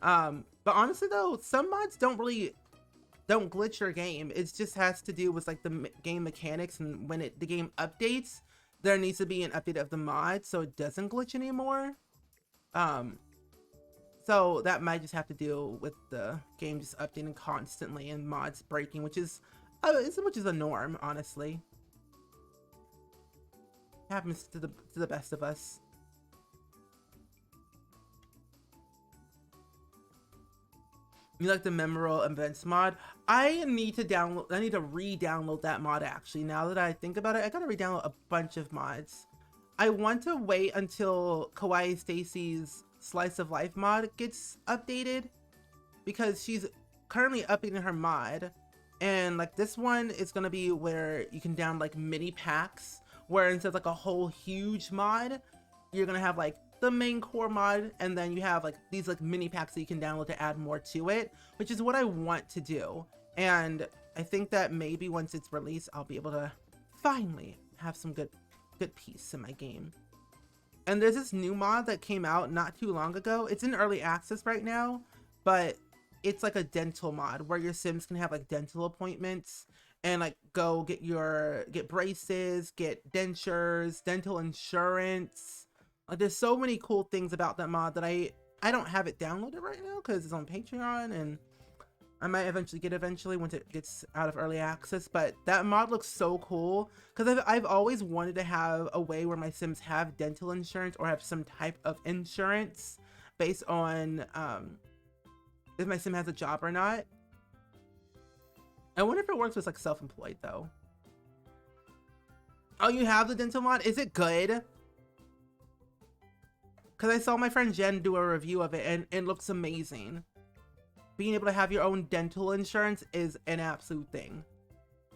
But honestly though, some mods don't glitch your game. It just has to do with like the game mechanics, and when the game updates, there needs to be an update of the mod so it doesn't glitch anymore. So that might just have to do with the game just updating constantly and mods breaking, which is a norm, honestly. Happens to the best of us. You like the memorable events mod? I need to re-download that mod actually. Now that I think about it, I gotta re-download a bunch of mods. I want to wait until Kawaii Stacy's Slice of Life mod gets updated, because she's currently updating her mod, and like this one is gonna be where you can download like mini packs, where instead of like a whole huge mod, you're gonna have like the main core mod, and then you have like these like mini packs that you can download to add more to it, which is what I want to do. And I think that maybe once it's released, I'll be able to finally have some good peace in my game. And there's this new mod that came out not too long ago. It's in early access right now, but it's like a dental mod where your Sims can have like dental appointments and like go get braces, get dentures, dental insurance. Like there's so many cool things about that mod that I don't have it downloaded right now because it's on Patreon, and I might eventually get it once it gets out of early access. But that mod looks so cool because I've always wanted to have a way where my Sims have dental insurance or have some type of insurance based on if my Sim has a job or not. I wonder if it works with like self-employed though. Oh, you have the dental mod? Is it good? Because I saw my friend Jen do a review of it and it looks amazing. Being able to have your own dental insurance is an absolute thing.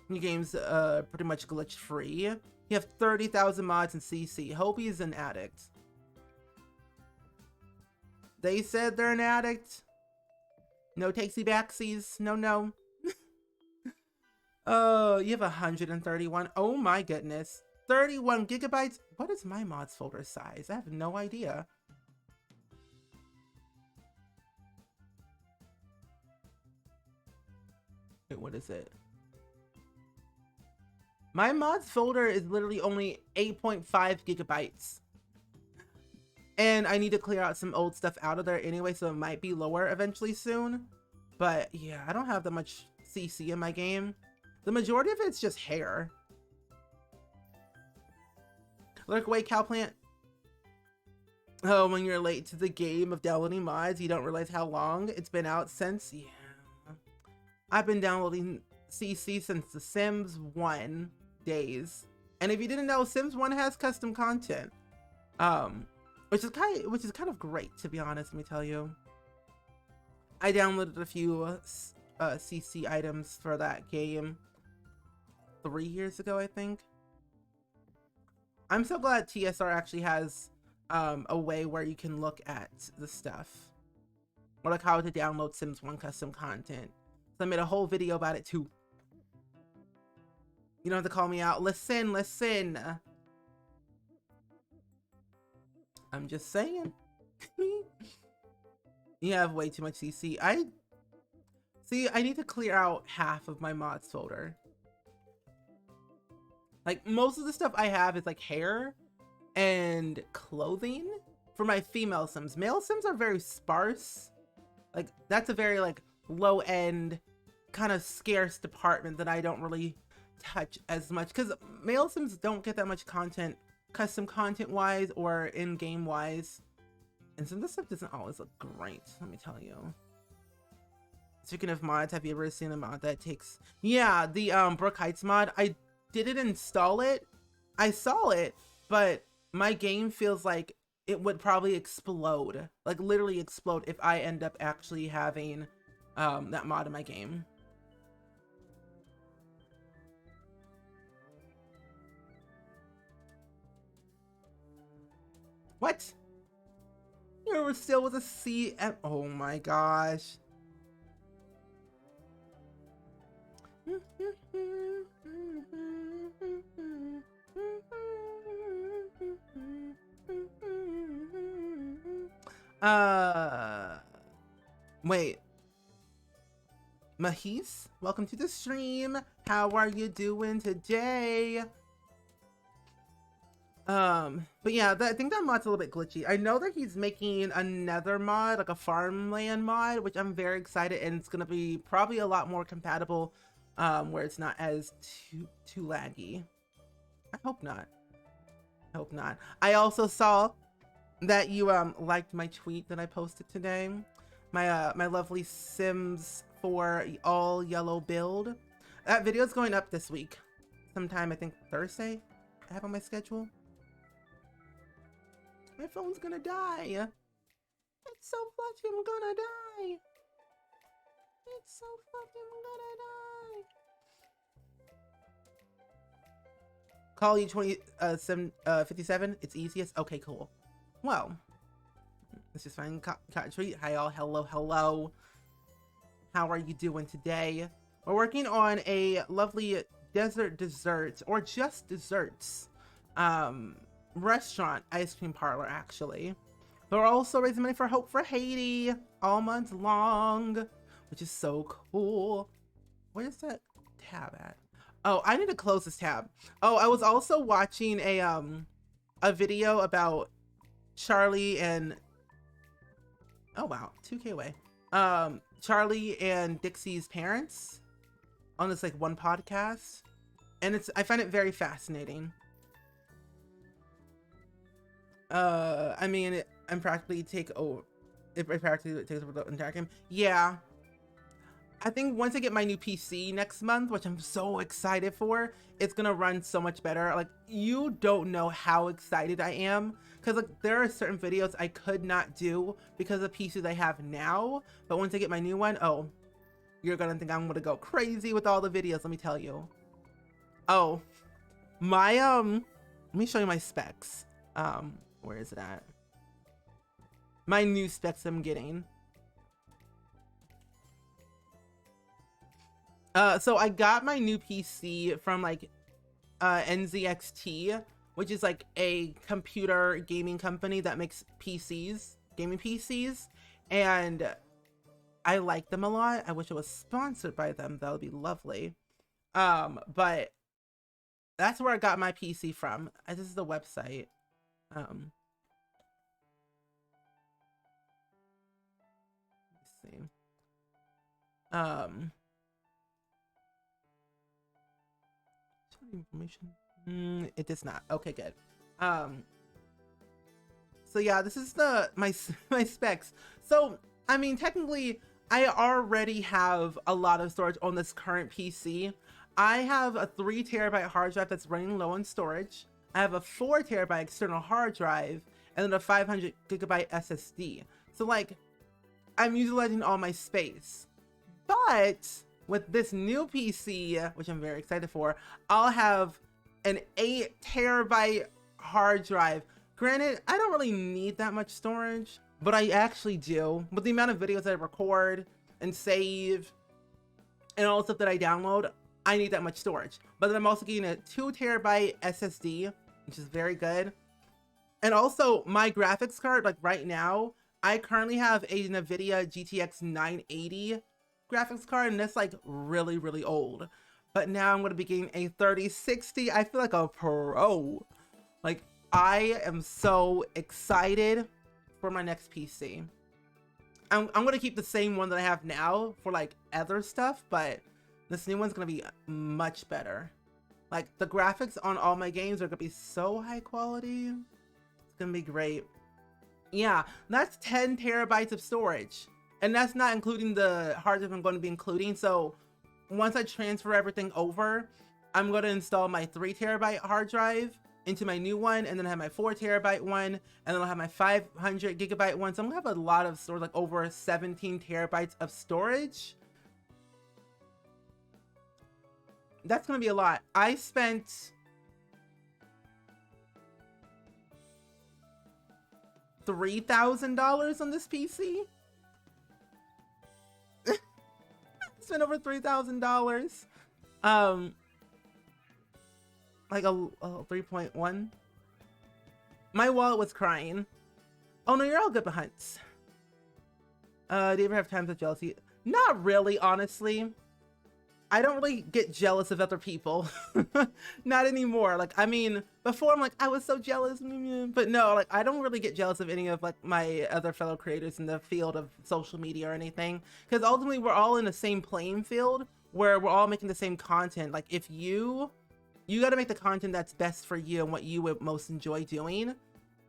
Your game's pretty much glitch free. You have 30,000 mods in CC. Hobie is an addict. They said they're an addict. No takesy backsies. No. Oh, you have 131. Oh my goodness. 31 gigabytes. What is my mods folder size? I have no idea. Wait, what is it? My mods folder is literally only 8.5 gigabytes. And I need to clear out some old stuff out of there anyway, so it might be lower eventually soon. But yeah, I don't have that much CC in my game. The majority of it's just hair. Lurk away, cowplant. Oh, when you're late to the game of downloading mods, you don't realize how long it's been out since. Yeah. I've been downloading CC since The Sims 1 days. And if you didn't know, Sims 1 has custom content. Which is kind of great, to be honest, let me tell you. I downloaded a few CC items for that game 3 years ago, I think. I'm so glad TSR actually has a way where you can look at the stuff. Or like how to download Sims 1 custom content. So I made a whole video about it too. You don't have to call me out. Listen, listen. I'm just saying. You have way too much CC. I need to clear out half of my mods folder. Like most of the stuff I have is like hair and clothing for my female Sims. Male Sims are very sparse. Like that's a very like low end kind of scarce department that I don't really touch as much because male Sims don't get that much content, custom content wise or in-game wise. And some of this stuff doesn't always look great, let me tell you. Speaking of mods, have you ever seen a mod that takes... Yeah, the Brook Heights mod. I didn't install it. I saw it, but my game feels like it would probably explode. Like literally explode if I end up actually having that mod in my game. What? You were still with a C and oh my gosh. Wait. Mahis, welcome to the stream. How are you doing today? But yeah, I think that mod's a little bit glitchy. I know that he's making another mod, like a farmland mod, which I'm very excited, and it's gonna be probably a lot more compatible, where it's not as too laggy. I hope not. I hope not. I also saw that you liked my tweet that I posted today. My lovely Sims 4 all yellow build. That video is going up this week, sometime I think Thursday. I have on my schedule. My phone's gonna die. It's so fucking gonna die. It's so fucking gonna die. Call you 57. It's easiest. Okay, cool. Well, let's just find Cotton Tree. Hi all. Hello, hello. How are you doing today? We're working on a lovely desert desserts or just desserts restaurant ice cream parlor actually, but we're also raising money for Hope for Haiti all month long, which is so cool. Where's that tab at? Oh, I need to close this tab. Oh, I was also watching a video about Charlie and oh wow, 2K away. Charlie and Dixie's parents on this like one podcast, and I find it very fascinating. I mean, I'm practically take over. It practically takes over the entire game. Yeah. I think once I get my new PC next month, which I'm so excited for, it's gonna run so much better. Like, you don't know how excited I am. Because like, there are certain videos I could not do because of the PC that I have now. But once I get my new one, oh, you're gonna think I'm gonna go crazy with all the videos, let me tell you. Oh, my, let me show you my specs. Where is it at? My new specs I'm getting. So I got my new PC from like NZXT, which is like a computer gaming company that makes PCs, gaming PCs, and I like them a lot. I wish I was sponsored by them. That would be lovely. But That's where I got my PC from. This is the website. Let's see. Information. It does not. Okay, good. So yeah, this is my specs. So I mean, technically, I already have a lot of storage on this current PC. I have a 3 terabyte hard drive that's running low on storage. I have a 4 terabyte external hard drive, and then a 500 gigabyte SSD. So like, I'm utilizing all my space. But with this new PC, which I'm very excited for, I'll have an 8 terabyte hard drive. Granted, I don't really need that much storage, but I actually do. With the amount of videos that I record and save and all the stuff that I download, I need that much storage. But then I'm also getting a 2 terabyte SSD, which is very good. And also my graphics card, like right now, I currently have a NVIDIA GTX 980 graphics card, and that's like really, really old. But now I'm going to be getting a 3060. I feel like a pro. Like, I am so excited for my next PC. I'm going to keep the same one that I have now for like other stuff, but this new one's going to be much better. Like, the graphics on all my games are going to be so high quality. It's going to be great. Yeah, that's 10 terabytes of storage. And that's not including the hard drive I'm going to be including. So once I transfer everything over, I'm going to install my 3 terabyte hard drive into my new one, and then I have my 4 terabyte one, and then I'll have my 500 gigabyte one. So I'm going to have a lot of storage, like over 17 terabytes of storage. That's going to be a lot. I spent $3,000 on this PC. Spent over $3,000. Like a 3.1. My wallet was crying. Oh no, you're all good, Hunts. Do you ever have times of jealousy? Not really, honestly. I don't really get jealous of other people. Not anymore. Like, I mean, before I'm like, I was so jealous. But no, like, I don't really get jealous of any of like my other fellow creators in the field of social media or anything. Because ultimately, we're all in the same playing field where we're all making the same content. Like, if you got to make the content that's best for you and what you would most enjoy doing.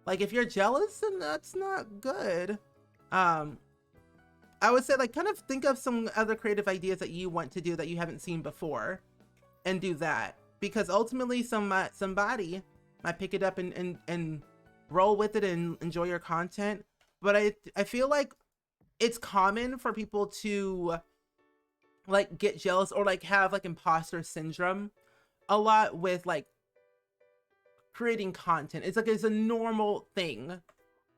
Like, if you're jealous, then that's not good. I would say, like, kind of think of some other creative ideas that you want to do that you haven't seen before and do that. Because ultimately somebody might pick it up and roll with it and enjoy your content. But I feel like it's common for people to like get jealous or like have like imposter syndrome a lot with like creating content. It's like it's a normal thing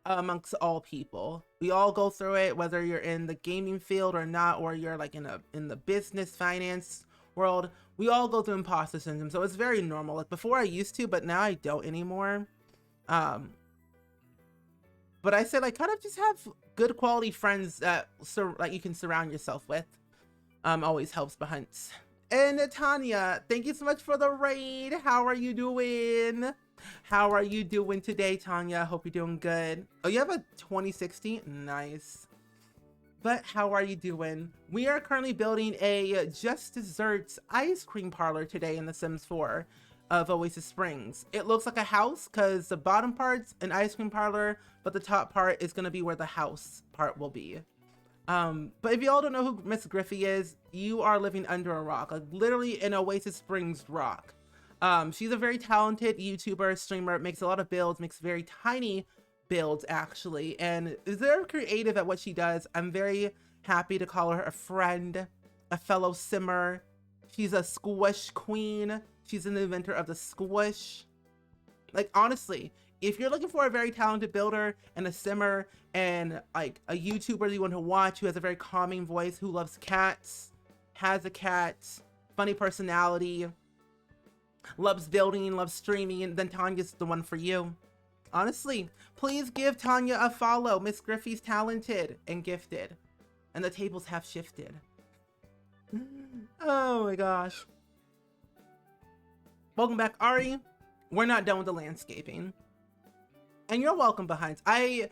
amongst all people. We all go through it, whether you're in the gaming field or not, or you're like in the business finance world. We all go through imposter syndrome, so it's very normal. Like before I used to, but now I don't anymore. But I say like kind of just have good quality friends that like you can surround yourself with. Always helps behind. And Tanya, thank you so much for the raid. How are you doing? How are you doing today, Tanya? Hope you're doing good. Oh, you have a 2060? Nice. But how are you doing? We are currently building a Just Desserts ice cream parlor today in The Sims 4 of Oasis Springs. It looks like a house because the bottom part's an ice cream parlor, but the top part is going to be where the house part will be. But if you all don't know who Miss Griffey is, you are living under a rock, like literally in Oasis Springs rock. She's a very talented YouTuber, streamer, makes a lot of builds, makes very tiny builds actually, and is very creative at what she does. I'm very happy to call her a friend, a fellow simmer. She's a squish queen. She's an inventor of the squish. Like honestly, if you're looking for a very talented builder and a simmer and like a YouTuber you want to watch who has a very calming voice, who loves cats, has a cat, funny personality, loves building, loves streaming, then Tanya's the one for you. Honestly, please give Tanya a follow. Miss Griffey's talented and gifted. And the tables have shifted. Oh my gosh. Welcome back, Ari. We're not done with the landscaping. And you're welcome, Behinds. I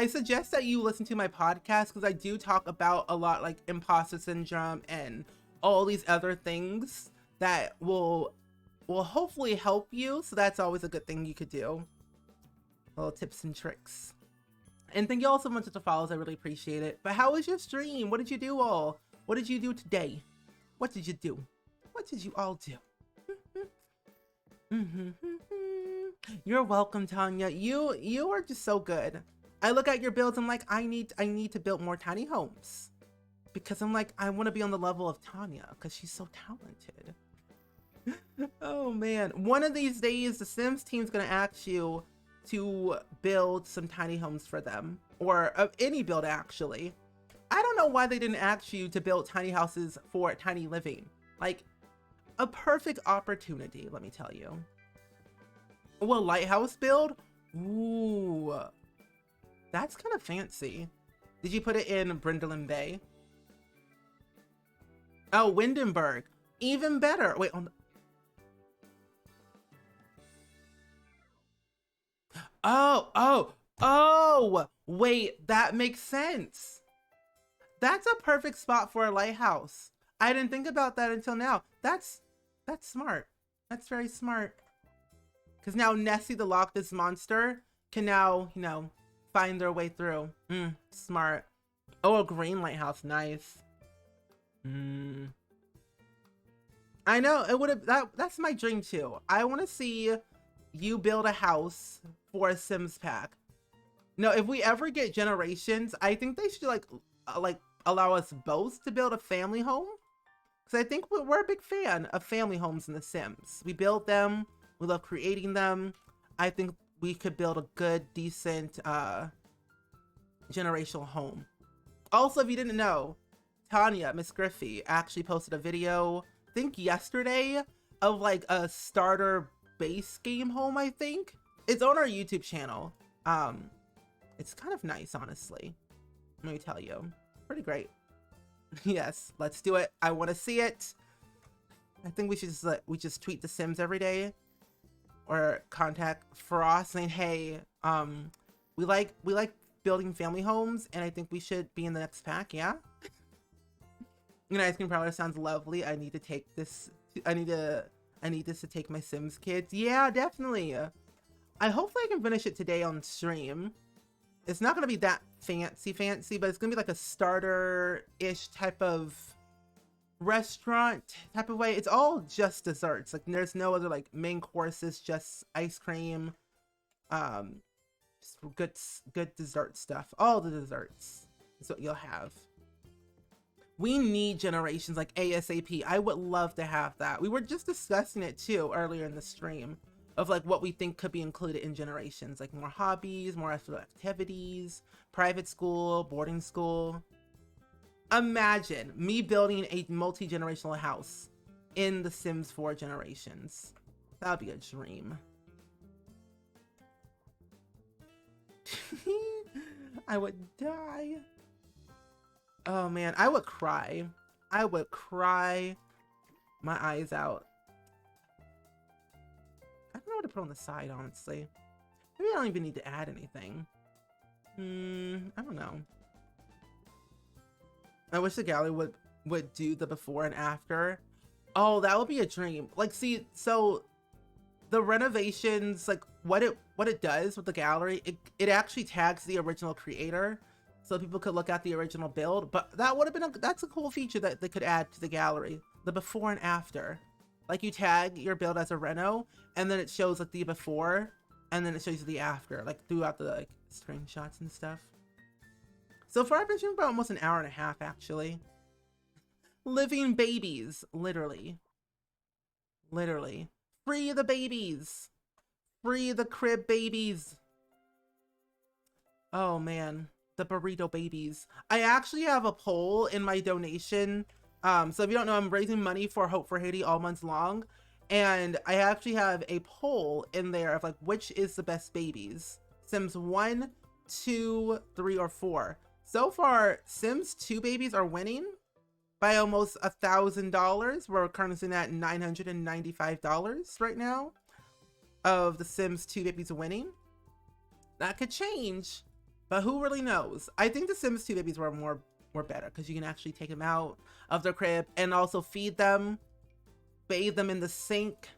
suggest that you listen to my podcast because I do talk about a lot like imposter syndrome and all these other things that will hopefully help you. So that's always a good thing you could do. Little tips and tricks. And thank you all so much for the follows. I really appreciate it. But how was your stream? What did you do all? What did you do today? What did you do? What did you all do? You're welcome, Tanya. You are just so good. I look at your builds, I'm like, I need to build more tiny homes. Because I'm like, I want to be on the level of Tanya because she's so talented. Oh man. One of these days the Sims team's gonna ask you to build some tiny homes for them. Or any build actually. I don't know why they didn't ask you to build tiny houses for tiny living. Like, a perfect opportunity, let me tell you. Well, Lighthouse Build? Ooh. That's kind of fancy. Did you put it in Brindleton Bay? Oh, Windenburg. Even better. Wait, oh, wait, that makes sense. That's a perfect spot for a lighthouse. I didn't think about that until now. That's smart. That's very smart. Because now Nessie the Loch Ness Monster can now, you know, find their way through. Smart. Oh, a green lighthouse. Nice. I know, it would have, that's my dream too. I want to see you build a house for a Sims pack. No, if we ever get generations, I think they should like allow us both to build a family home. Because I think we're a big fan of family homes in The Sims. We build them. We love creating them. I think we could build a good, decent generational home. Also, if you didn't know, Tanya, Miss Griffey, actually posted a video, I think yesterday, of like a starter base game home, I think. It's on our YouTube channel. It's kind of nice, honestly. Let me tell you. Pretty great. Yes, let's do it. I want to see it. I think we should just tweet The Sims every day, or contact Frost saying, hey, we like building family homes, and I think we should be in the next pack. Yeah. You know, ice cream parlor sounds lovely. I need to take this. I need this to take my Sims kids. Yeah, definitely. Hopefully I can finish it today on stream. It's not gonna be that fancy, but it's gonna be like a starter-ish type of restaurant type of way. It's all just desserts. Like there's no other like main courses, just ice cream, just good dessert stuff. All the desserts is what you'll have. We need generations like ASAP. I would love to have that. We were just discussing it too earlier in the stream of like what we think could be included in generations, like more hobbies, more activities, private school, boarding school. Imagine me building a multi-generational house in The Sims 4 generations. That would be a dream. I would die. Oh man, I would cry. I would cry my eyes out. I don't know what to put on the side, honestly. Maybe I don't even need to add anything. I don't know. I wish the gallery would do the before and after. Oh, that would be a dream. Like, see, so the renovations, like what it does with the gallery, it actually tags the original creator, so people could look at the original build. But that would have been that's a cool feature that they could add to the gallery, the before and after. Like you tag your build as a reno, and then it shows like the before, and then it shows you the after, like throughout the like screenshots and stuff. So far I've been shooting about almost an hour and a half actually. Living babies, literally. Literally. Free the babies. Free the crib babies. Oh man, the burrito babies. I actually have a poll in my donation. So if you don't know, I'm raising money for Hope for Haiti all month long. And I actually have a poll in there of like, which is the best babies? Sims 1, 2, 3, or 4. So far, Sims 2 babies are winning. by almost $1,000. We're currently sitting at $995 right now of The Sims 2 babies winning. That could change, but who really knows? I think The Sims 2 babies were better because you can actually take them out of their crib and also feed them, bathe them in the sink.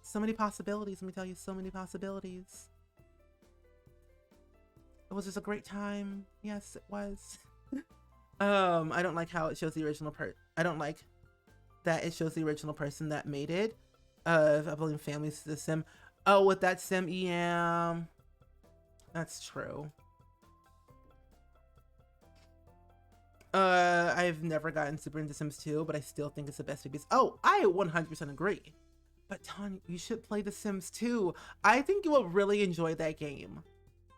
So many possibilities, let me tell you, so many possibilities. It was just a great time. Yes, it was. I don't like how it shows the original I don't like that it shows the original person that made it. Uploading families to the sim. Oh, with that sim, yeah. That's true. I've never gotten super into Sims 2, but I still think it's the best babies. Oh, I 100% agree. But Tanya, you should play The Sims 2. I think you will really enjoy that game.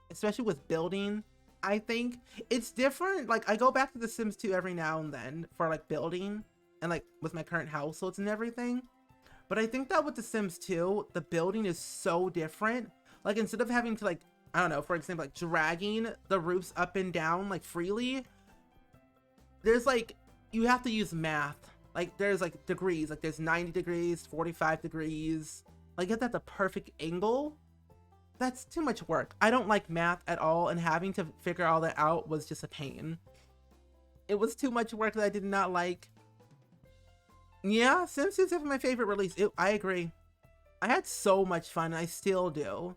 Especially with building. I think it's different. Like, I go back to The Sims 2 every now and then for like building and like with my current households and everything. But I think that with The Sims 2, the building is so different. Like, instead of having to like, I don't know, for example, like dragging the roofs up and down like freely, there's like, you have to use math. Like, there's like degrees, like there's 90 degrees, 45 degrees. Like, get that the perfect angle. That's too much work. I don't like math at all, and having to figure all that out was just a pain. It was too much work that I did not like. Yeah, Sims 2 is definitely my favorite release. I agree. I had so much fun. I still do.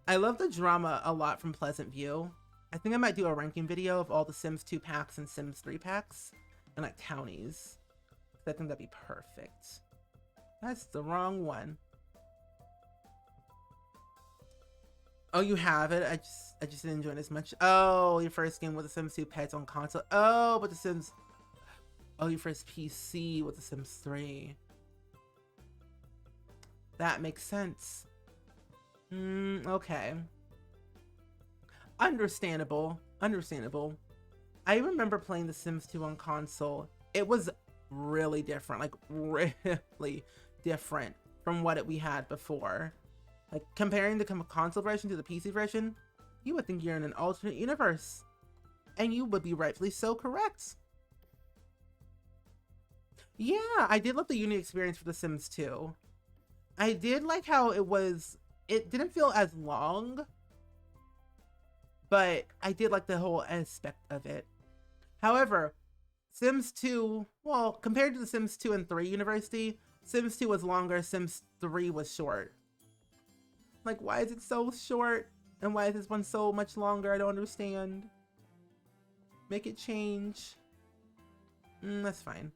I love the drama a lot from Pleasant View. I think I might do a ranking video of all the Sims 2 packs and Sims 3 packs and like townies. I think that'd be perfect. That's the wrong one. Oh, you have it? I just didn't enjoy it as much. Oh, your first game with the Sims 2 pets on console. Oh, but the Sims... Oh, your first PC with the Sims 3. That makes sense. Okay. Understandable. Understandable. I remember playing the Sims 2 on console. It was really different. Like, really different from what we had before. Like, comparing the console version to the PC version, you would think you're in an alternate universe. And you would be rightfully so correct. Yeah, I did love the Unity experience for The Sims 2. I did like how it didn't feel as long, but I did like the whole aspect of it. However, Sims 2, well, compared to The Sims 2 and 3 University, Sims 2 was longer, Sims 3 was short. Like, why is it so short? And why is this one so much longer? I don't understand. Make it change. That's fine.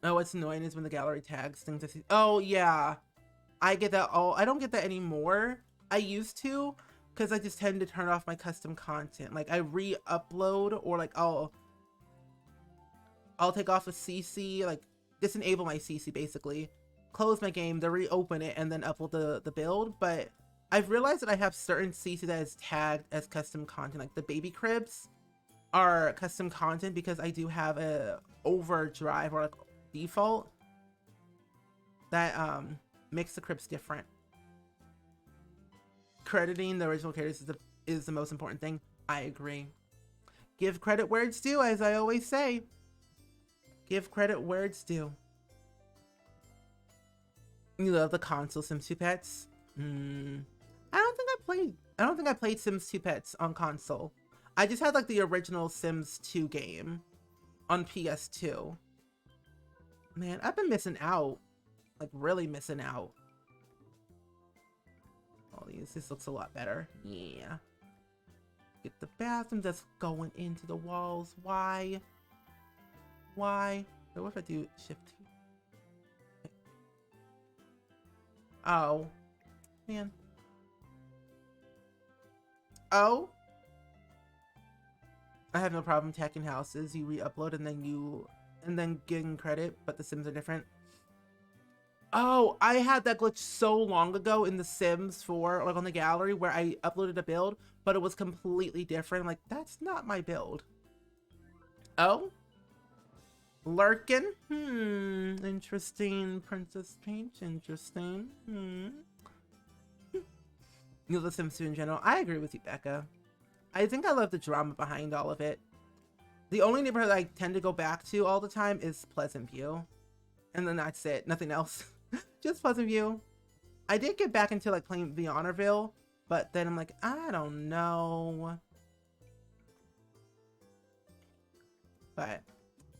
Oh, what's annoying is when the gallery tags things I see. Oh, yeah. I get that. Oh, I don't get that anymore. I used to, because I just tend to turn off my custom content. Like, I re-upload, or like, I'll take off a CC, like, disable my CC, basically. Close my game, to reopen it, and then upload the build. But I've realized that I have certain CC that is tagged as custom content. Like, the baby cribs are custom content because I do have a overdrive, or like default, that makes the cribs different. Crediting the original characters is the most important thing. I agree. Give credit where it's due, as I always say. Give credit where it's due. You love the console Sims 2 Pets? I don't think I played Sims 2 Pets on console. I just had like the original Sims 2 game on PS2. Man, I've been missing out. Like, really missing out. All these. This looks a lot better. Yeah. Get the bathroom that's going into the walls. Why? Why? What if I do shift 2? Oh. Man. Oh. I have no problem tagging houses. You re-upload and then getting credit, but the Sims are different. Oh, I had that glitch so long ago in The Sims 4, like on the gallery, where I uploaded a build, but it was completely different. I'm like, that's not my build. Oh? Lurkin? Interesting. Princess Peach? Interesting. You know, The Sims 2 in general. I agree with you, Becca. I think I love the drama behind all of it. The only neighborhood I tend to go back to all the time is Pleasant View. And then that's it. Nothing else. Just Pleasant View. I did get back into like playing the Honorville, but then I'm like, I don't know. But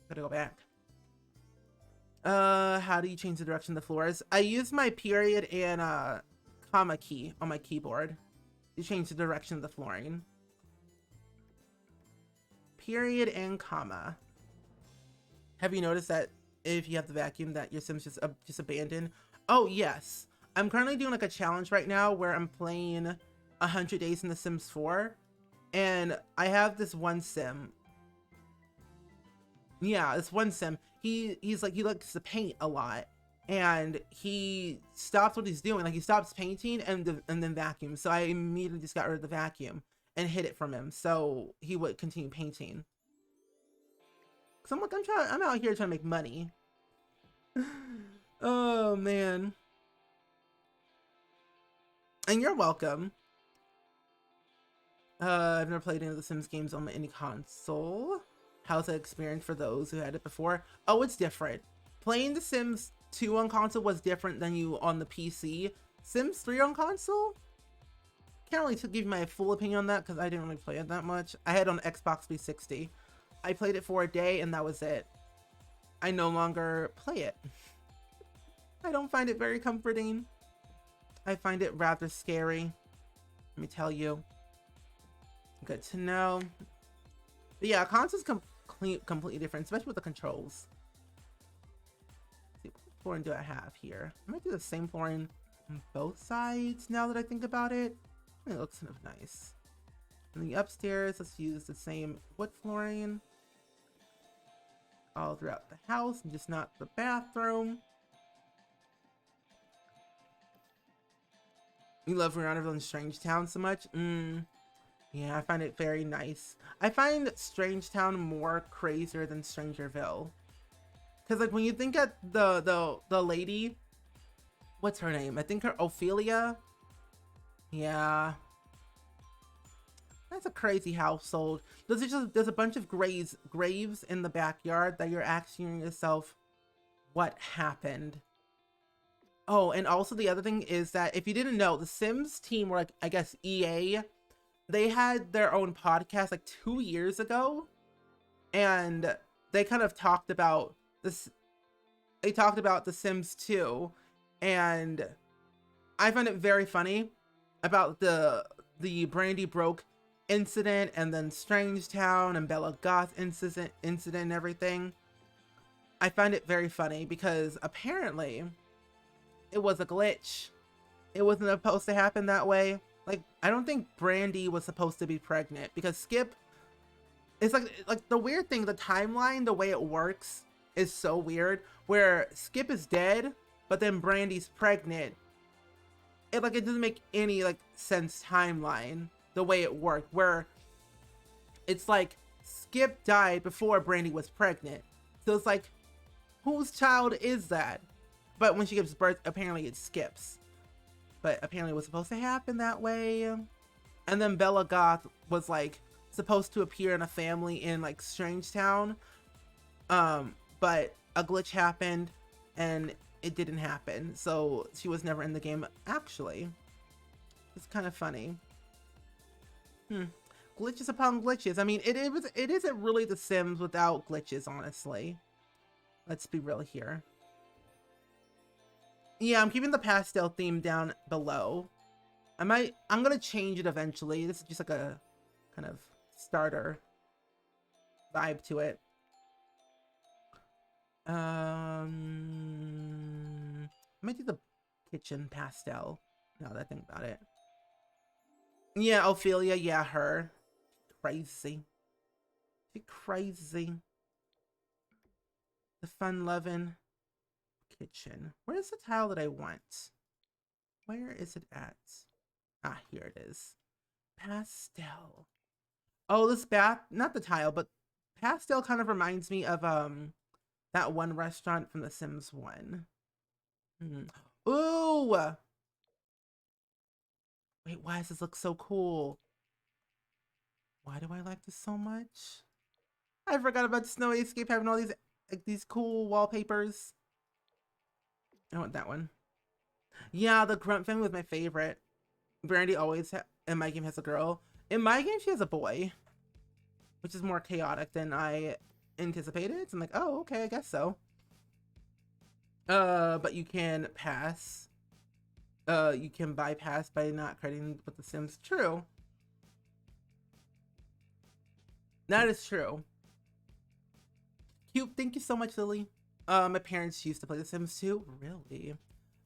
gotta go back. How do you change the direction of the floors? I use my period and comma key on my keyboard to change the direction of the flooring. Period and comma. Have you noticed that if you have the vacuum that your Sims just abandoned? Oh yes. I'm currently doing like a challenge right now where I'm playing 100 days in The Sims 4, and I have this one Sim. Yeah, this one Sim. He likes to paint a lot, and he stops what he's doing. Like, he stops painting and then vacuums. So I immediately just got rid of the vacuum and hid it from him, so he would continue painting. Cause I'm like, I'm out here trying to make money. Oh man. And you're welcome. I've never played any of the Sims games on any console. How's that experience for those who had it before? Oh, it's different. Playing The Sims 2 on console was different than you on the PC. Sims 3 on console? Can't really give you my full opinion on that because I didn't really play it that much. I had it on Xbox 360. I played it for a day and that was it. I no longer play it. I don't find it very comforting. I find it rather scary. Let me tell you. Good to know. But yeah, console's completely different, especially with the controls. Let's see, what flooring do I have here? I might do the same flooring on both sides now that I think about it. It looks kind of nice. And the upstairs, let's use the same wood flooring all throughout the house, and just not the bathroom. You love Veronica and Strangetown so much? Yeah, I find it very nice. I find Strangetown more crazier than Strangerville. Cause like when you think of the lady, what's her name? I think her Ophelia. Yeah. That's a crazy household. There's a bunch of graves in the backyard that you're asking yourself, what happened? Oh, and also the other thing is that if you didn't know, the Sims team, or like, I guess EA, they had their own podcast like 2 years ago, and they kind of talked about this. They talked about The Sims 2, and I find it very funny about the Brandy Broke incident, and then Strangetown and Bella Goth incident and everything. I find it very funny because apparently it was a glitch. It wasn't supposed to happen that way. Like, I don't think Brandy was supposed to be pregnant because Skip, it's like the weird thing, the timeline, the way it works is so weird, where Skip is dead, but then Brandy's pregnant. It doesn't make any like sense timeline, the way it worked, where it's like Skip died before Brandy was pregnant. So it's like, whose child is that? But when she gives birth, apparently it skips. But apparently it was supposed to happen that way. And then Bella Goth was like supposed to appear in a family in like Strangetown. But a glitch happened and it didn't happen. So she was never in the game actually. It's kind of funny. Glitches upon glitches. I mean, it isn't really The Sims without glitches, honestly. Let's be real here. Yeah, I'm keeping the pastel theme down below. I'm gonna change it eventually. This is just like a kind of starter vibe to it. I might do the kitchen pastel now that I think about it. Yeah, Ophelia, yeah, her. Crazy. She crazy. The fun-loving kitchen. Where's the tile that I want? Where is it at? Ah, here it is. Pastel. Oh, this bath, not the tile, but pastel kind of reminds me of that one restaurant from The Sims 1. Ooh! Wait, why does this look so cool? Why do I like this so much? I forgot about Snowy Escape having all these like these cool wallpapers. I want that one. Yeah, the Grunt family was my favorite. Brandy always in my game has a girl. In my game, she has a boy, which is more chaotic than I anticipated. So I'm like, oh, okay, I guess so. But you can pass. You can bypass by not crediting with The Sims. True. That is true. Cute. Thank you so much, Lily. My parents used to play The Sims 2. Really?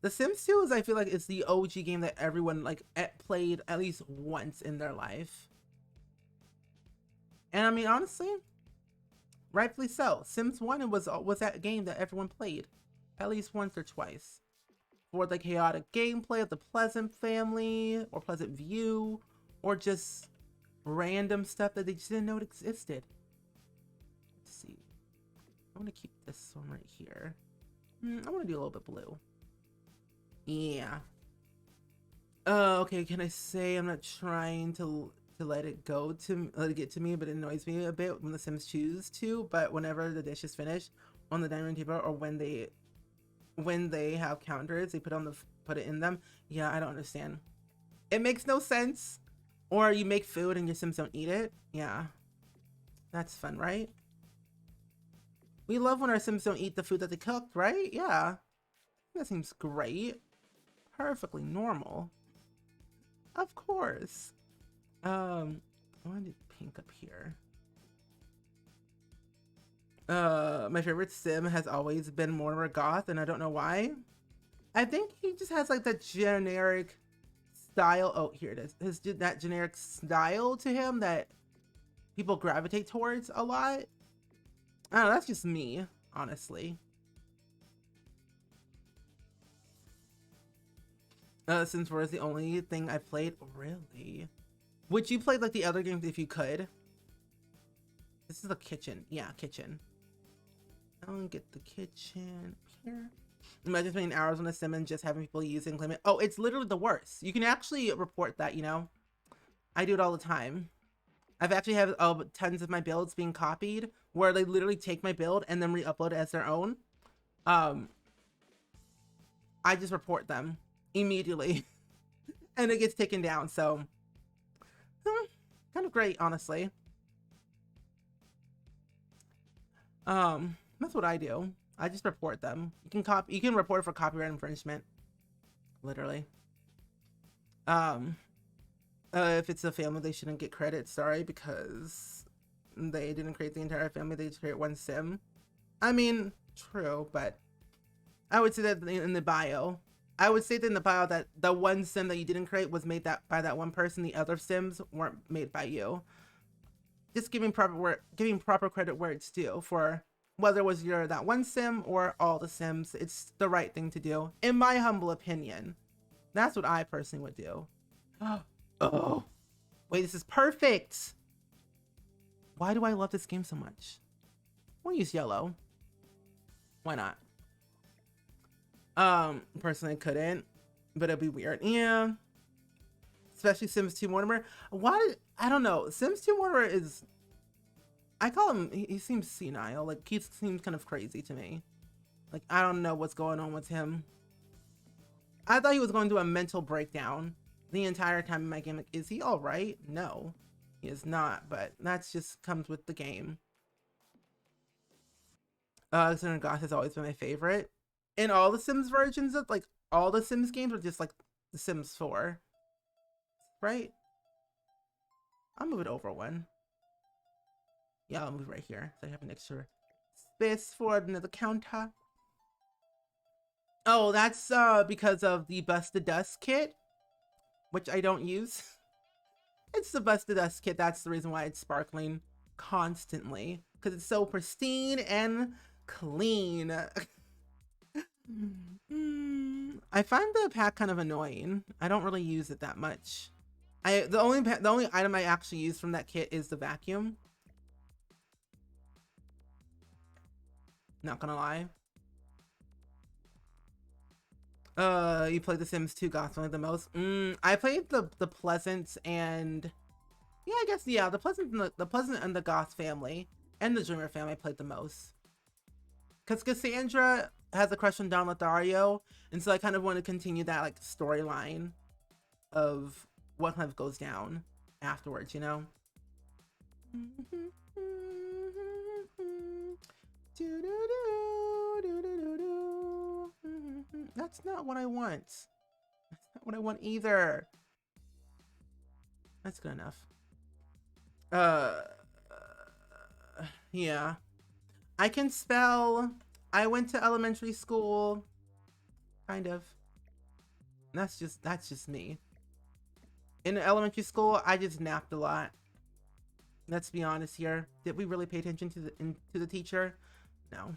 The Sims 2 is, I feel like, it's the OG game that everyone like played at least once in their life. And I mean, honestly, rightfully so. Sims 1 was that game that everyone played at least once or twice. For the chaotic gameplay of the Pleasant family, or Pleasant View, or just random stuff that they just didn't know it existed. Let's see. I want to keep this one right here. I want to do a little bit blue. Yeah. Okay, can I say I'm not trying to let it get to me, but it annoys me a bit when the Sims choose to, but whenever the dish is finished on the dining room table, or when they have counters, they put it in them. Yeah, I don't understand. It makes no sense. Or you make food and your Sims don't eat it. Yeah. That's fun, right? We love when our Sims don't eat the food that they cooked, right? Yeah. That seems great. Perfectly normal. Of course. I want to do pink up here. My favorite Sim has always been Mortimer Goth, and I don't know why. I think he just has like that generic style. Oh, here it is. That generic style to him that people gravitate towards a lot. I don't know, that's just me, honestly. Sims 4 is the only thing I played. Really? Would you play like the other games if you could? This is the kitchen. Yeah, kitchen. I'll get the kitchen here. Imagine spending hours on a sim and just having people use it and claim it. Oh, it's literally the worst. You can actually report that, you know? I do it all the time. I've actually had tons of my builds being copied where they literally take my build and then re-upload it as their own. I just report them immediately and it gets taken down. So kind of great, honestly. That's what I do. I just report them. You can report for copyright infringement. Literally. If it's a family, they shouldn't get credit. Sorry, because they didn't create the entire family. They just create one sim. I mean, true, but I would say that in the bio. I would say that in the bio that the one sim that you didn't create was made by that one person. The other sims weren't made by you. Just giving proper credit where it's due for whether it was that one sim or all the sims. It's the right thing to do, in my humble opinion. That's what I personally would do. Oh, wait, this is perfect. Why do I love this game so much? We'll use yellow. Why not? Personally, I couldn't, but it'd be weird. Yeah. Especially Sims 2 Mortimer. I don't know. Sims 2 Mortimer is, I call him, he seems senile. Like, he seems kind of crazy to me. Like, I don't know what's going on with him. I thought he was going through a mental breakdown the entire time in my game. Like, is he all right? No, he is not, but that's just comes with the game. Alexander Goth has always been my favorite. In all the Sims versions of, like, all the Sims games are just like the Sims 4. Right? I'll move it over one. Yeah, I'll move it right here. So I have an extra space for another counter. Oh, that's because of the Busted Dust kit, which I don't use. It's the Busted Dust kit. That's the reason why it's sparkling constantly. Because it's so pristine and clean. I find the pack kind of annoying. I don't really use it that much. The only item I actually use from that kit is the vacuum. Not gonna lie. You played The Sims 2 Goth family the most? I played the Pleasant and yeah, I guess yeah, the Pleasant and the Goth family. And the Dreamer family I played the most. Because Cassandra has a crush on Don Lothario, and so I kind of want to continue that like storyline of what kind of goes down afterwards, you know? That's not what I want. That's not what I want either. That's good enough. Yeah. I can spell. I went to elementary school. Kind of. That's just me. In elementary school, I just napped a lot. Let's be honest here. Did we really pay attention to the teacher? No.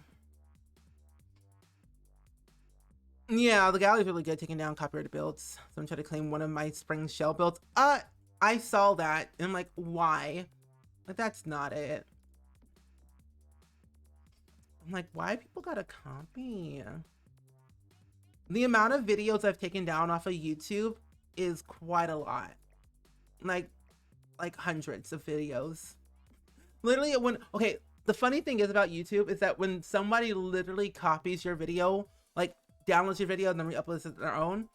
Yeah, the gallery's really good taking down copyrighted builds. Someone tried to claim one of my spring shell builds. I saw that and I'm like, why? Like, that's not it. I'm like, why people gotta copy? The amount of videos I've taken down off of YouTube is quite a lot. Like hundreds of videos. Literally okay, the funny thing is about YouTube is that when somebody literally copies your video, like downloads your video and then re-uploads it their own,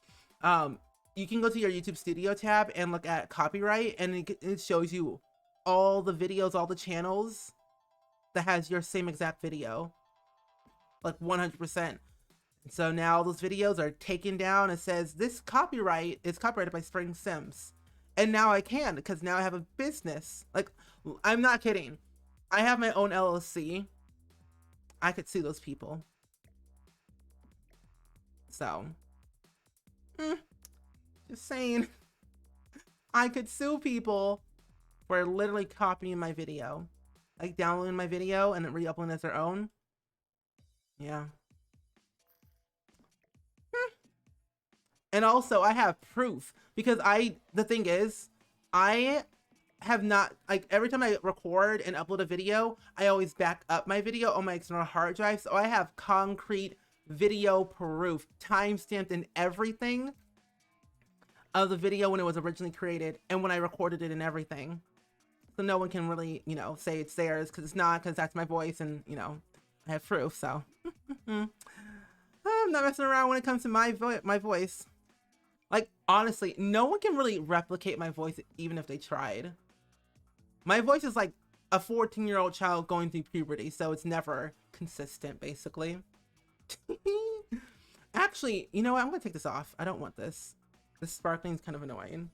you can go to your YouTube Studio tab and look at copyright, and it shows you all the videos, all the channels that has your same exact video, like 100%. So now those videos are taken down. It says this copyright is copyrighted by Spring Sims, and now I can, because now I have a business. Like, I'm not kidding. I have my own LLC. I could sue those people. So, just saying, I could sue people for literally copying my video, like downloading my video and then re-uploading as their own. Yeah. And also I have proof, because the thing is, I have not, like, every time I record and upload a video, I always back up my video on my external hard drive. So I have concrete video proof, timestamped and everything of the video when it was originally created and when I recorded it and everything. So no one can really, you know, say it's theirs, because it's not, because that's my voice, and, you know, I have proof. So I'm not messing around when it comes to my voice. Like, honestly, no one can really replicate my voice even if they tried. My voice is like a 14-year-old child going through puberty, so it's never consistent, basically. Actually, you know what? I'm gonna take this off. I don't want this. This sparkling is kind of annoying.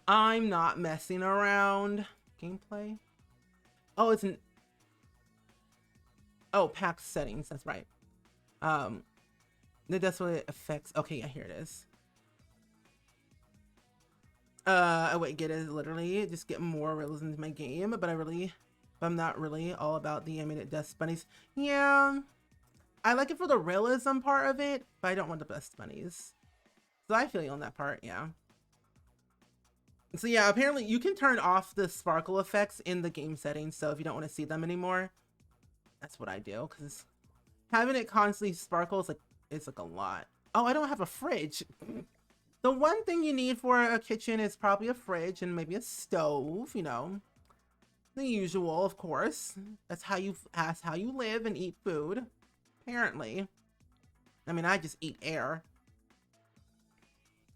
I'm not messing around. Gameplay. Oh, it's an... Oh, pack settings. That's right. That's what it affects. Okay, yeah, here it is. Wait, get it literally just get more realism into my game, but I'm not really all about the animated dust bunnies. Yeah, I like it for the realism part of it, but I don't want the dust bunnies. So I feel you on that part, yeah. So yeah, apparently you can turn off the sparkle effects in the game settings, so if you don't want to see them anymore, that's what I do, because having it constantly sparkle is like, it's like a lot. Oh, I don't have a fridge. The one thing you need for a kitchen is probably a fridge and maybe a stove, you know. The usual, of course. That's how you live and eat food, apparently. I mean, I just eat air.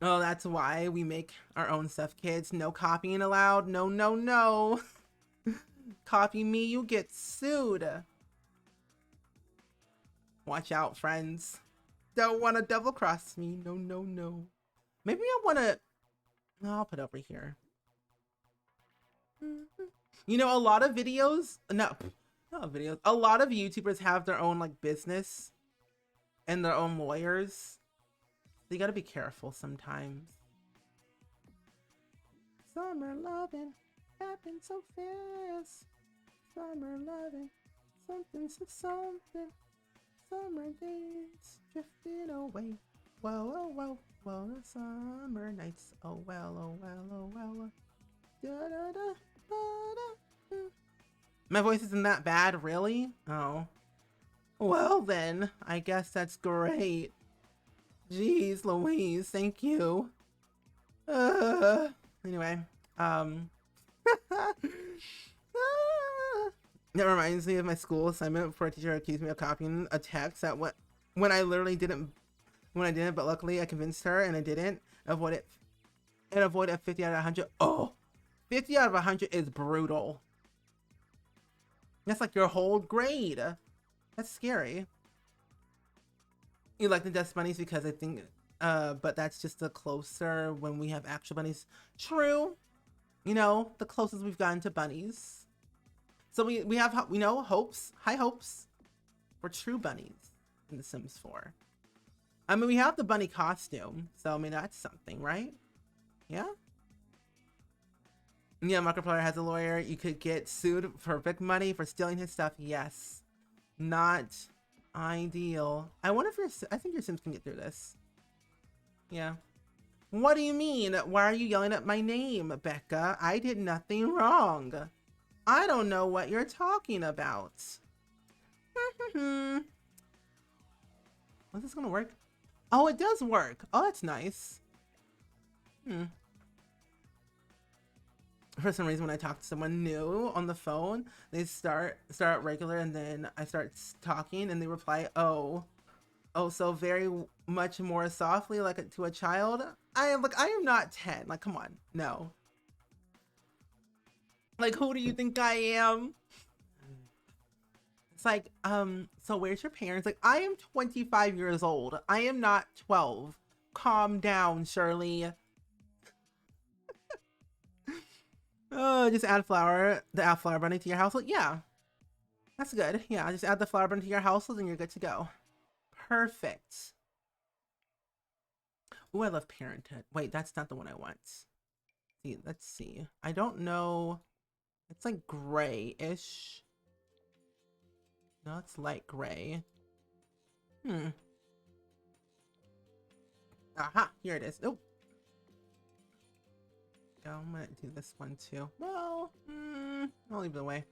Oh, that's why we make our own stuff, kids. No copying allowed. No, no, no. Copy me, you get sued. Watch out, friends. Don't want to double cross me. No, no, no. Maybe I want to... No, I'll put it over here. You know, a lot of videos... not videos. A lot of YouTubers have their own, like, business and their own lawyers. So you gotta be careful sometimes. Summer loving happened so fast. Summer loving something so something. Summer days drifting away. Whoa, whoa, whoa, whoa, the summer nights. Oh well, oh well, oh well. Da, da, da, da, da. My voice isn't that bad, really? Oh. Well then, I guess that's great. Jeez Louise, thank you. Anyway, That reminds me of my school assignment for a teacher accused me of copying a text that when I literally didn't, but luckily I convinced her and I didn't avoid it and avoid a 50 out of 100. Oh, 50 out of 100 is brutal. That's like your whole grade. That's scary. You like the dust bunnies because I think, but that's just the closer when we have actual bunnies. True. You know, the closest we've gotten to bunnies. So we have, you know, high hopes for true bunnies in The Sims 4. I mean, we have the bunny costume, so I mean, that's something, right? Yeah? Yeah, Markiplier has a lawyer. You could get sued for big money for stealing his stuff. Yes. Not ideal. I wonder if I think your Sims can get through this. Yeah. What do you mean? Why are you yelling at my name, Becca? I did nothing wrong. I don't know what you're talking about. Was this gonna work? Oh, it does work. Oh, that's nice. For some reason, when I talk to someone new on the phone, they start regular, and then I start talking, and they reply, "Oh, so very much more softly, like to a child." I am not 10. Like, come on, no. Like, who do you think I am? It's like, so where's your parents? Like, I am 25 years old. I am not 12. Calm down, Shirley. Oh, just add the flower bunny to your household. Yeah, that's good. Yeah, just add the flower bunny to your household and you're good to go. Perfect. Oh, I love Parenthood. Wait, that's not the one I want. See, let's see. I don't know. It's like gray-ish. No, it's light gray. Aha, here it is. Oh. I'm gonna do this one too. Well, I'll leave it away.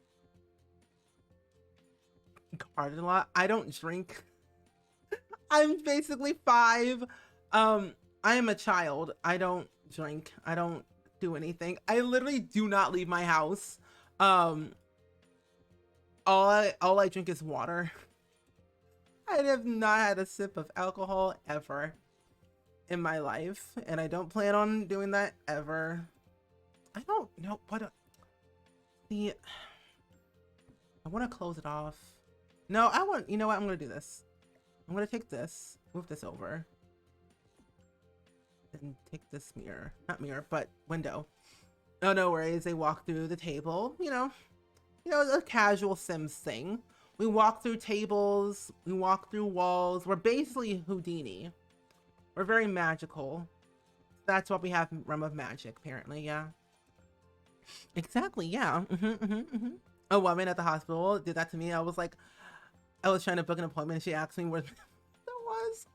Garden a lot. I don't drink. I'm basically 5. I am a child. I don't drink. I don't do anything. I literally do not leave my house. All I drink is water. I have not had a sip of alcohol ever in my life, and I don't plan on doing that ever. I don't know what I want to close it off. No, you know what? I'm going to do this. I'm going to take this, move this over, and take this mirror, not mirror, but window. Oh, no worries. They walk through the table, you know, a casual Sims thing. We walk through tables, we walk through walls. We're basically Houdini. We're very magical. That's what we have in Realm of Magic, apparently, yeah. Exactly, yeah. A woman at the hospital did that to me. I was like, I was trying to book an appointment and she asked me where that was.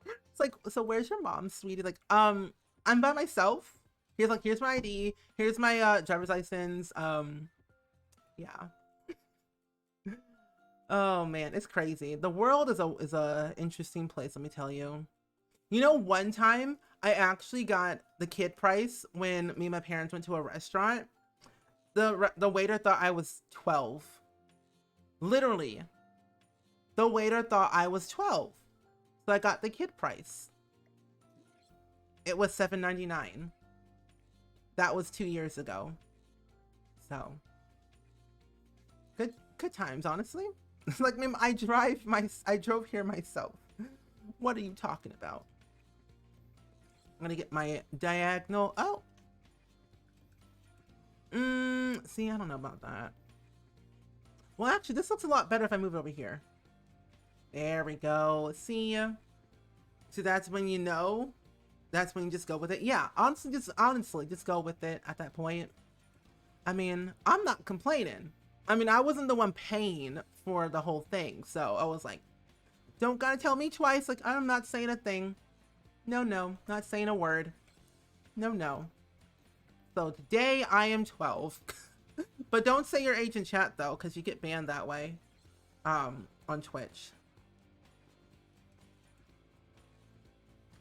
It's like, so where's your mom, sweetie? Like, I'm by myself. Here's my ID. Here's my driver's license. Yeah. Oh man, it's crazy. The world is a interesting place, let me tell you. You know, one time I actually got the kid price when me and my parents went to a restaurant. The waiter thought I was 12. Literally. The waiter thought I was 12. So I got the kid price. It was $7.99. That was 2 years ago. So good times, honestly. Like, ma'am, I drove here myself. What are you talking about? I'm gonna get my diagonal. Oh. See, I don't know about that. Well, actually, this looks a lot better if I move it over here. There we go. See ya. So that's when you know. That's when you just go with it. Yeah, honestly, just go with it at that point. I mean, I'm not complaining. I mean, I wasn't the one paying for the whole thing, so I was like, don't gotta tell me twice. Like, I'm not saying a thing. No, not saying a word. No. So today I am 12. But don't say your age in chat though, because you get banned that way. On Twitch.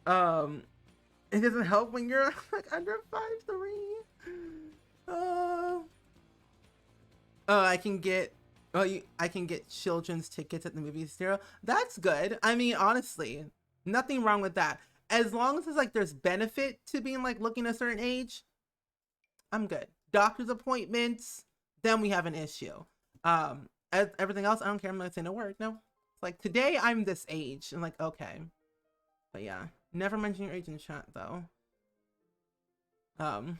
It doesn't help when you're like under 5'3". I can get I can get children's tickets at the movie theater. That's good. I mean, honestly, nothing wrong with that. As long as it's like there's benefit to being like looking a certain age, I'm good. Doctor's appointments, then we have an issue. Everything else, I don't care. I'm not saying a word. No, it's like today I'm this age. I'm like, okay, but yeah, never mention your age in chat though. Um.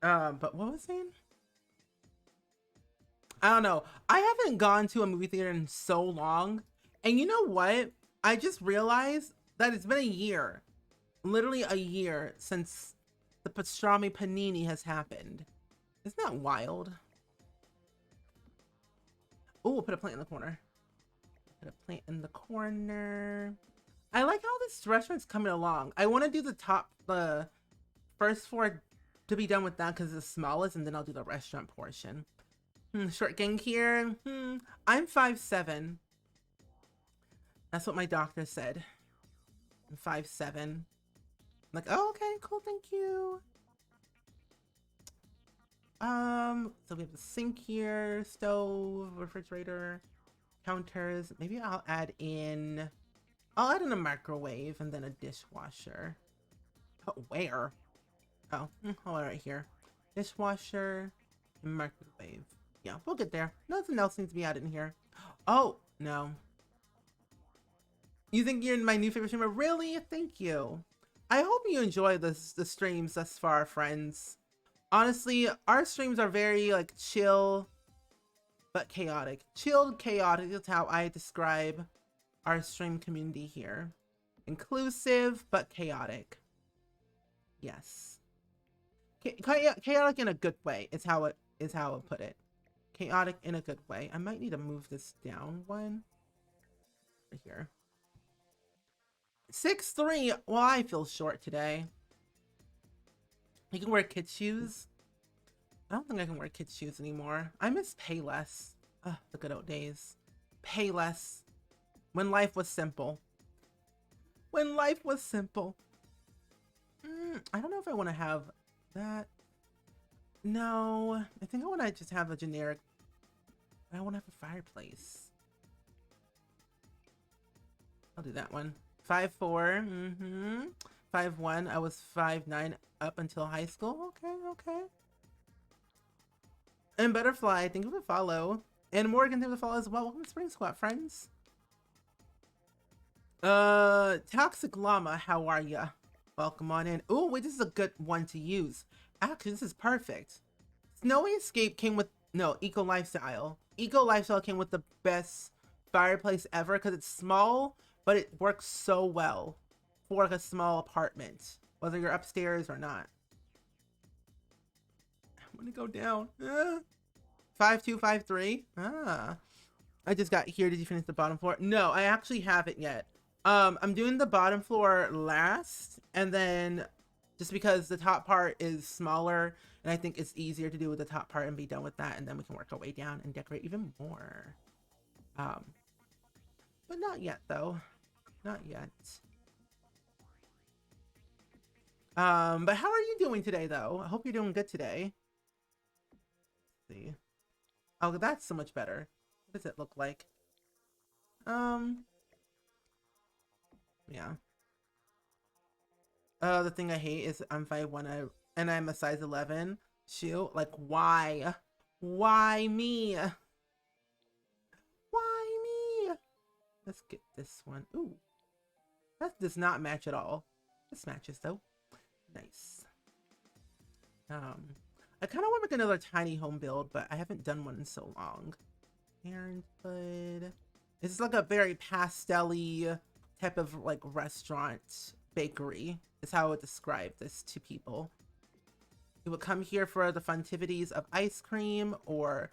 But what was I saying? I don't know. I haven't gone to a movie theater in so long. And you know what? I just realized that it's been a year, literally a year since the pastrami panini has happened. Isn't that wild? Oh, we'll put a plant in the corner. Put a plant in the corner. I like how this restaurant's coming along. I want to do the first floor to be done with that because it's the smallest, and then I'll do the restaurant portion. Short gang here. I'm 5'7". That's what my doctor said. I'm 5'7". I'm like, oh, okay, cool, thank you. So we have the sink here, stove, refrigerator, counters. Maybe I'll add in a microwave and then a dishwasher. Oh, where? Oh, right here. Dishwasher, microwave. Yeah, we'll get there. Nothing else needs to be added in here. Oh, no. You think you're my new favorite streamer? Really? Thank you. I hope you enjoy the streams thus far, friends. Honestly, our streams are very, like, chill, but chaotic. Chilled, chaotic is how I describe our stream community here. Inclusive, but chaotic. Yes. Chaotic in a good way is how I put it. Chaotic in a good way. I might need to move this down one. Right here. 6'3". Well, I feel short today. You can wear kid shoes. I don't think I can wear kid shoes anymore. I miss Payless. Ugh, the good old days. Payless. When life was simple. When life was simple. I don't know if I want to have that. No, I think I want to just have a generic. I want to have a fireplace. I'll do that one. 5'4". 5'1". I was 5'9" up until high school. Okay. And Butterfly, thank you for the follow. And Morgan, thank you for the follow as well. Welcome to Spring Squad, friends. Toxic Llama, how are ya? Welcome on in. Oh, wait, this is a good one to use. Actually, this is perfect. Snowy Escape came with, no, Eco Lifestyle. Eco Lifestyle came with the best fireplace ever because it's small, but it works so well for like a small apartment, whether you're upstairs or not. I'm gonna go down. 5'2", 5'3". I just got here. Did you finish the bottom floor? No, I actually haven't yet. I'm doing the bottom floor last, and then just because the top part is smaller, and I think it's easier to do with the top part and be done with that, and then we can work our way down and decorate even more. But not yet, though. Not yet. But how are you doing today, though? I hope you're doing good today. Let's see. Oh, that's so much better. What does it look like? Yeah. The thing I hate is I'm 5'1", and I'm a size 11 shoe. Like, why? Why me? Why me? Let's get this one. Ooh. That does not match at all. This matches, though. Nice. I kind of want to make another tiny home build, but I haven't done one in so long. Parenthood. It's like a very pastel-y type of like restaurant bakery is how I would describe this to people. You would come here for the funtivities of ice cream or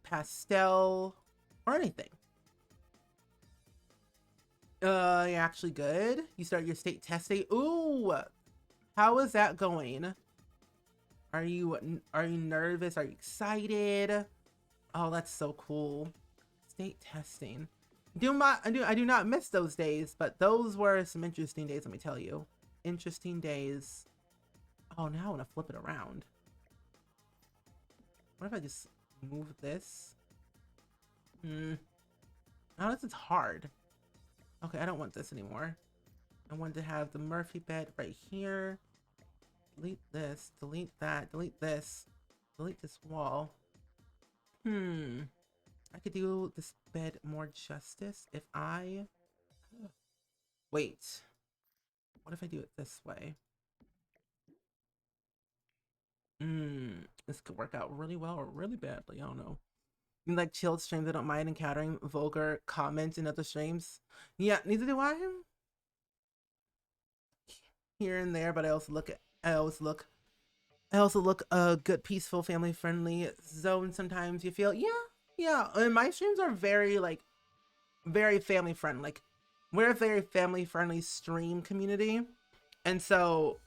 pastel or anything. You're actually good. You start your state testing. Ooh, how is that going? Are you nervous? Are you excited? Oh, that's so cool. State testing. I do not miss those days, but those were some interesting days, let me tell you. Interesting days. Oh, now I want to flip it around. What if I just move this? Now this is hard. Okay, I don't want this anymore. I want to have the Murphy bed right here. Delete this, delete that, delete this, delete this wall. I could do this bed more justice if I... Wait. What if I do it this way? This could work out really well or really badly. I don't know. You like chilled streams that don't mind encountering vulgar comments in other streams? Yeah, neither do I. Here and there, but I also look a good, peaceful, family friendly zone. Sometimes you feel, yeah. And my streams are very like very family friendly. Like we're a very family friendly stream community, and so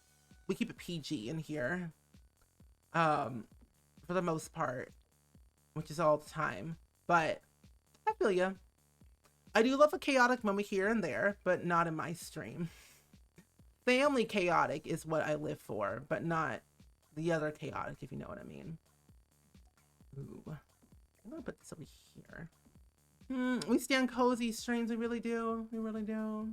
we keep it PG in here. For the most part, which is all the time. But I feel ya. I do love a chaotic moment here and there, but not in my stream. Family chaotic is what I live for, but not the other chaotic, if you know what I mean. Ooh. I'm gonna put this over here. We stand cozy streams, we really do. We really do.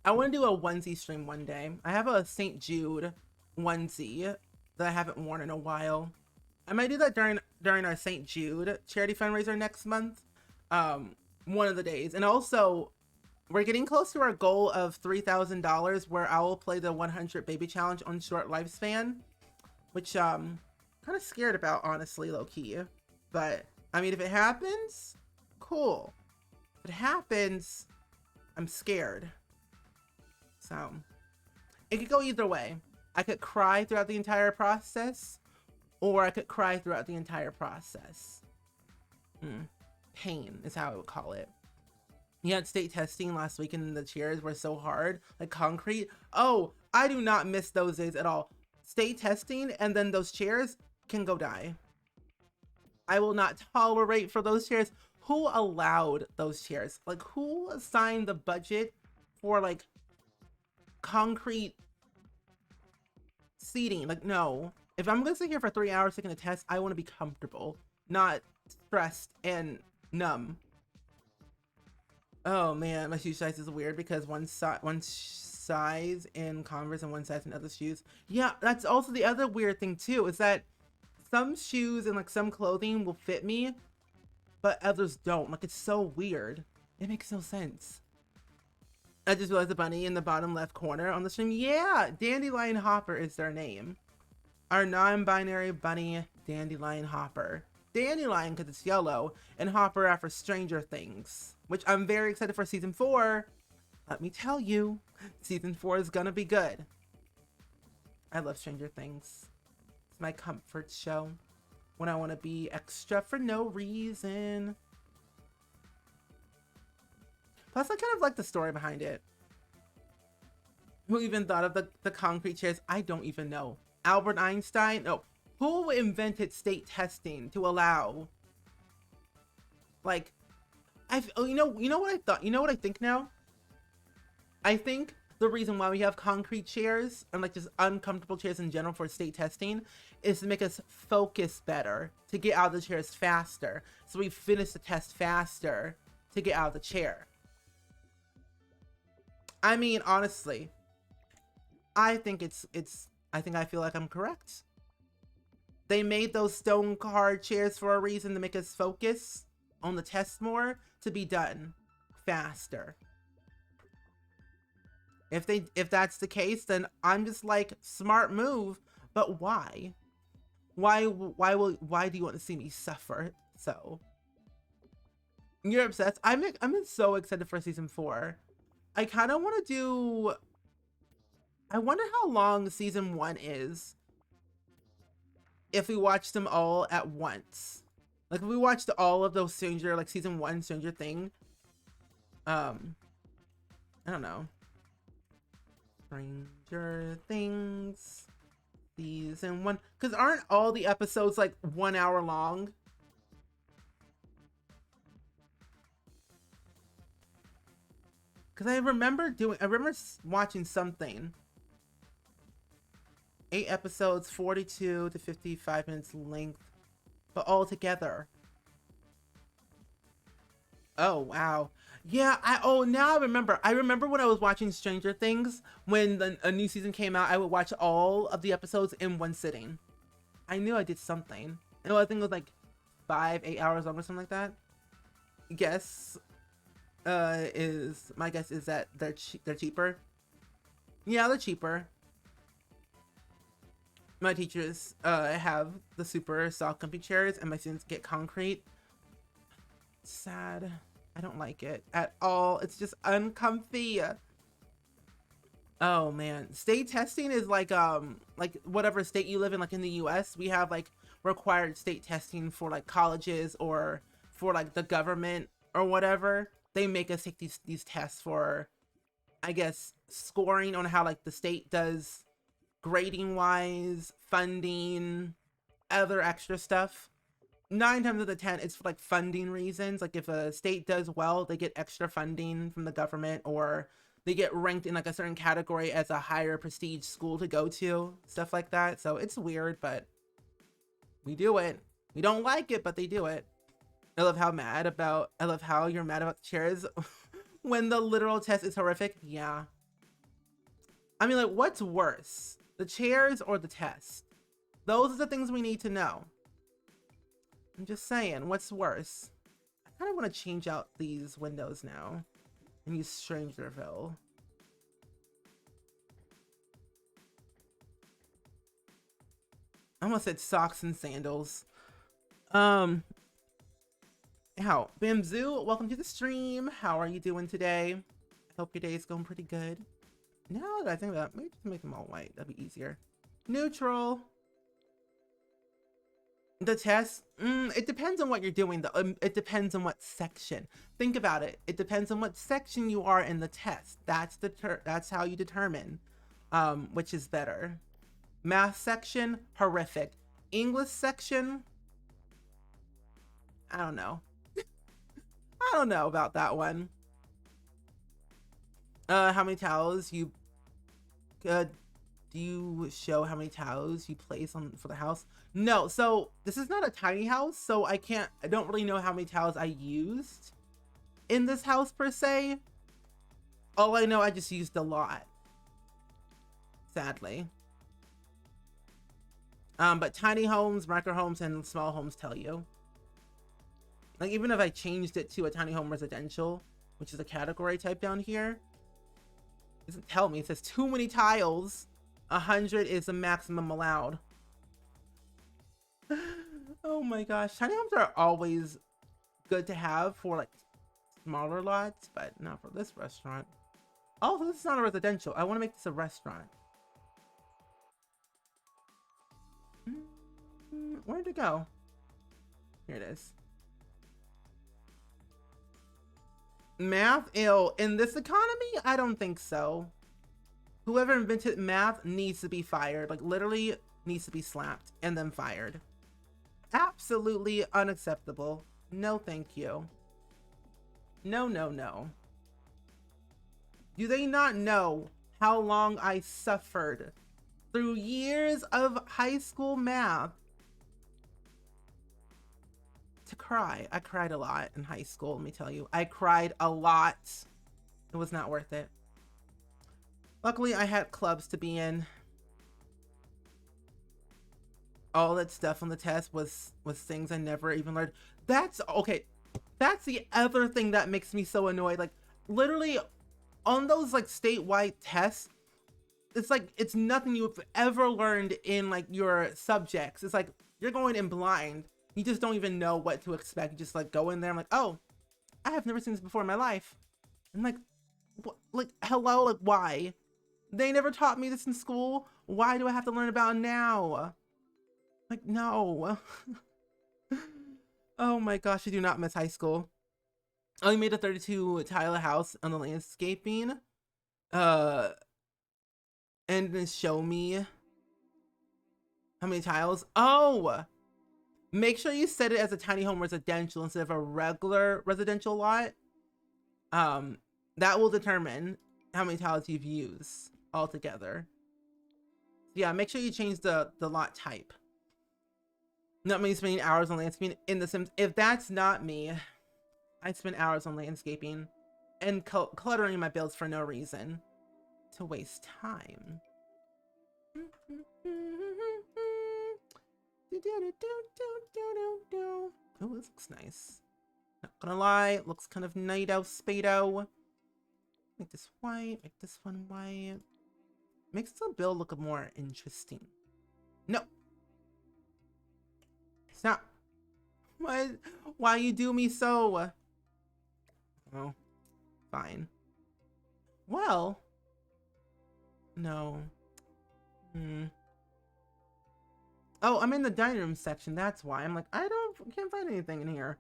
I want to do a onesie stream one day. I have a St. Jude onesie that I haven't worn in a while. I might do that during our St. Jude charity fundraiser next month. One of the days. And also, we're getting close to our goal of $3,000 where I will play the 100 baby challenge on short lifespan, which kind of scared about, honestly, low-key. But I mean, if it happens, cool. If it happens, I'm scared. So it could go either way. I could cry throughout the entire process, or I could cry throughout the entire process. Pain is how I would call it. You had state testing last week and the chairs were so hard, like concrete. Oh, I do not miss those days at all. State testing and then those chairs can go die. I will not tolerate for those chairs. Who allowed those chairs? Like, who assigned the budget for like concrete seating? Like, no. If I'm gonna sit here for 3 hours taking a test, I want to be comfortable, not stressed and numb. Oh man, my shoe size is weird because one size in Converse and one size in other shoes. Yeah, that's also the other weird thing too, is that some shoes and like some clothing will fit me, but others don't. Like, it's so weird. It makes no sense. I just realized the bunny in the bottom left corner on the stream. Yeah, Dandelion Hopper is their name. Our non-binary bunny, Dandelion Hopper. Dandelion because it's yellow, and Hopper after Stranger Things, which I'm very excited for season 4. Let me tell you, season 4 is gonna be good. I love Stranger Things. It's my comfort show when I want to be extra for no reason. Plus, I kind of like the story behind it. Who even thought of the concrete chairs? I don't even know. Albert Einstein? No. Who invented state testing to allow, like, you know what I thought? You know what I think now? I think the reason why we have concrete chairs and like just uncomfortable chairs in general for state testing is to make us focus better, to get out of the chairs faster. So we finish the test faster to get out of the chair. I mean, honestly, I think I feel like I'm correct. They made those stone card chairs for a reason, to make us focus on the test more, to be done faster. If that's the case, then I'm just like, smart move, but why? Why do you want to see me suffer? So you're obsessed. I'm so excited for season 4. I kind of want to do, I wonder how long season 1 is if we watch them all at once. Like, if we watched all of those season 1 Stranger Thing. I don't know. Stranger Things season 1. Because aren't all the episodes like 1 hour long? Because I remember watching something 8 episodes, 42 to 55 minutes length, but all together. Oh, wow. Yeah, now I remember. I remember when I was watching Stranger Things, when a new season came out, I would watch all of the episodes in one sitting. I knew I did something. And I think it was like 5-8 hours long or something like that. Guess my guess is that they're cheaper. Yeah, they're cheaper. My teachers have the super soft comfy chairs, and my students get concrete. Sad. I don't like it at all. It's just uncomfy. Oh man, state testing is like whatever state you live in. Like in the US, we have like required state testing for like colleges or for like the government or whatever. They make us take these tests for, I guess, scoring on how like the state does grading wise, funding, other extra stuff. 9 times out of 10, it's for like funding reasons. Like if a state does well, they get extra funding from the government, or they get ranked in like a certain category as a higher prestige school to go to, stuff like that. So it's weird, but we do it. We don't like it, but they do it. I love how you're mad about the chairs when the literal test is horrific. Yeah. I mean, like, what's worse, the chairs or the test? Those are the things we need to know. I'm just saying, what's worse? I kind of want to change out these windows now and use Strangerville. I almost said socks and sandals. How Bamzoo, welcome to the stream. How are you doing today? I hope your day is going pretty good. Now that I think about it, maybe just make them all white. That'd be easier. Neutral. The test, it depends on what you're doing. It depends on what section. Think about it. It depends on what section you are in the test. That's how you determine which is better. Math section, horrific. English section, I don't know. I don't know about that one. How many towels you do you show how many towels you place on for the house? No, so this is not a tiny house, so I don't really know how many towels I used in this house per se. All I know, I just used a lot, sadly. But tiny homes, micro homes, and small homes tell you. Like even if I changed it to a tiny home residential, which is a category type down here, it doesn't tell me. It says too many tiles. 100 is the maximum allowed. Oh my gosh, tiny homes are always good to have for like smaller lots, but not for this restaurant. Oh, this is not a residential. I want to make this a restaurant. Where'd it go? Here it is. Math? Ew. In this economy? I don't think so. Whoever invented math needs to be fired. Like literally needs to be slapped and then fired. Absolutely unacceptable. No, thank you. No, no, no. Do they not know how long I suffered through years of high school math to cry? I cried a lot in high school, let me tell you. I cried a lot. It was not worth it. Luckily, I had clubs to be in. All that stuff on the test was things I never even learned. That's okay. That's the other thing that makes me so annoyed. Like literally on those like statewide tests, it's like it's nothing you've ever learned in like your subjects. It's like you're going in blind. You just don't even know what to expect. You just like go in there. I'm like, oh, I have never seen this before in my life. I'm like, what? Like hello, like why? They never taught me this in school. Why do I have to learn about it now? Like, no. Oh my gosh, I do not miss high school. I only made a 32 tile house on the landscaping. And then show me how many tiles. Oh! Make sure you set it as a tiny home residential instead of a regular residential lot. That will determine how many tiles you've used altogether. Yeah, make sure you change the lot type. Not me spending hours on landscaping in The Sims. If that's not me, I spend hours on landscaping and cluttering my builds for no reason to waste time. Oh, this looks nice. Not gonna lie, it looks kind of nido spado. Make this white, make this one white. Makes the build look more interesting. No. Stop. Why you do me so? Oh, fine. Well, no. Oh, I'm in the dining room section. That's why. I'm like, can't find anything in here.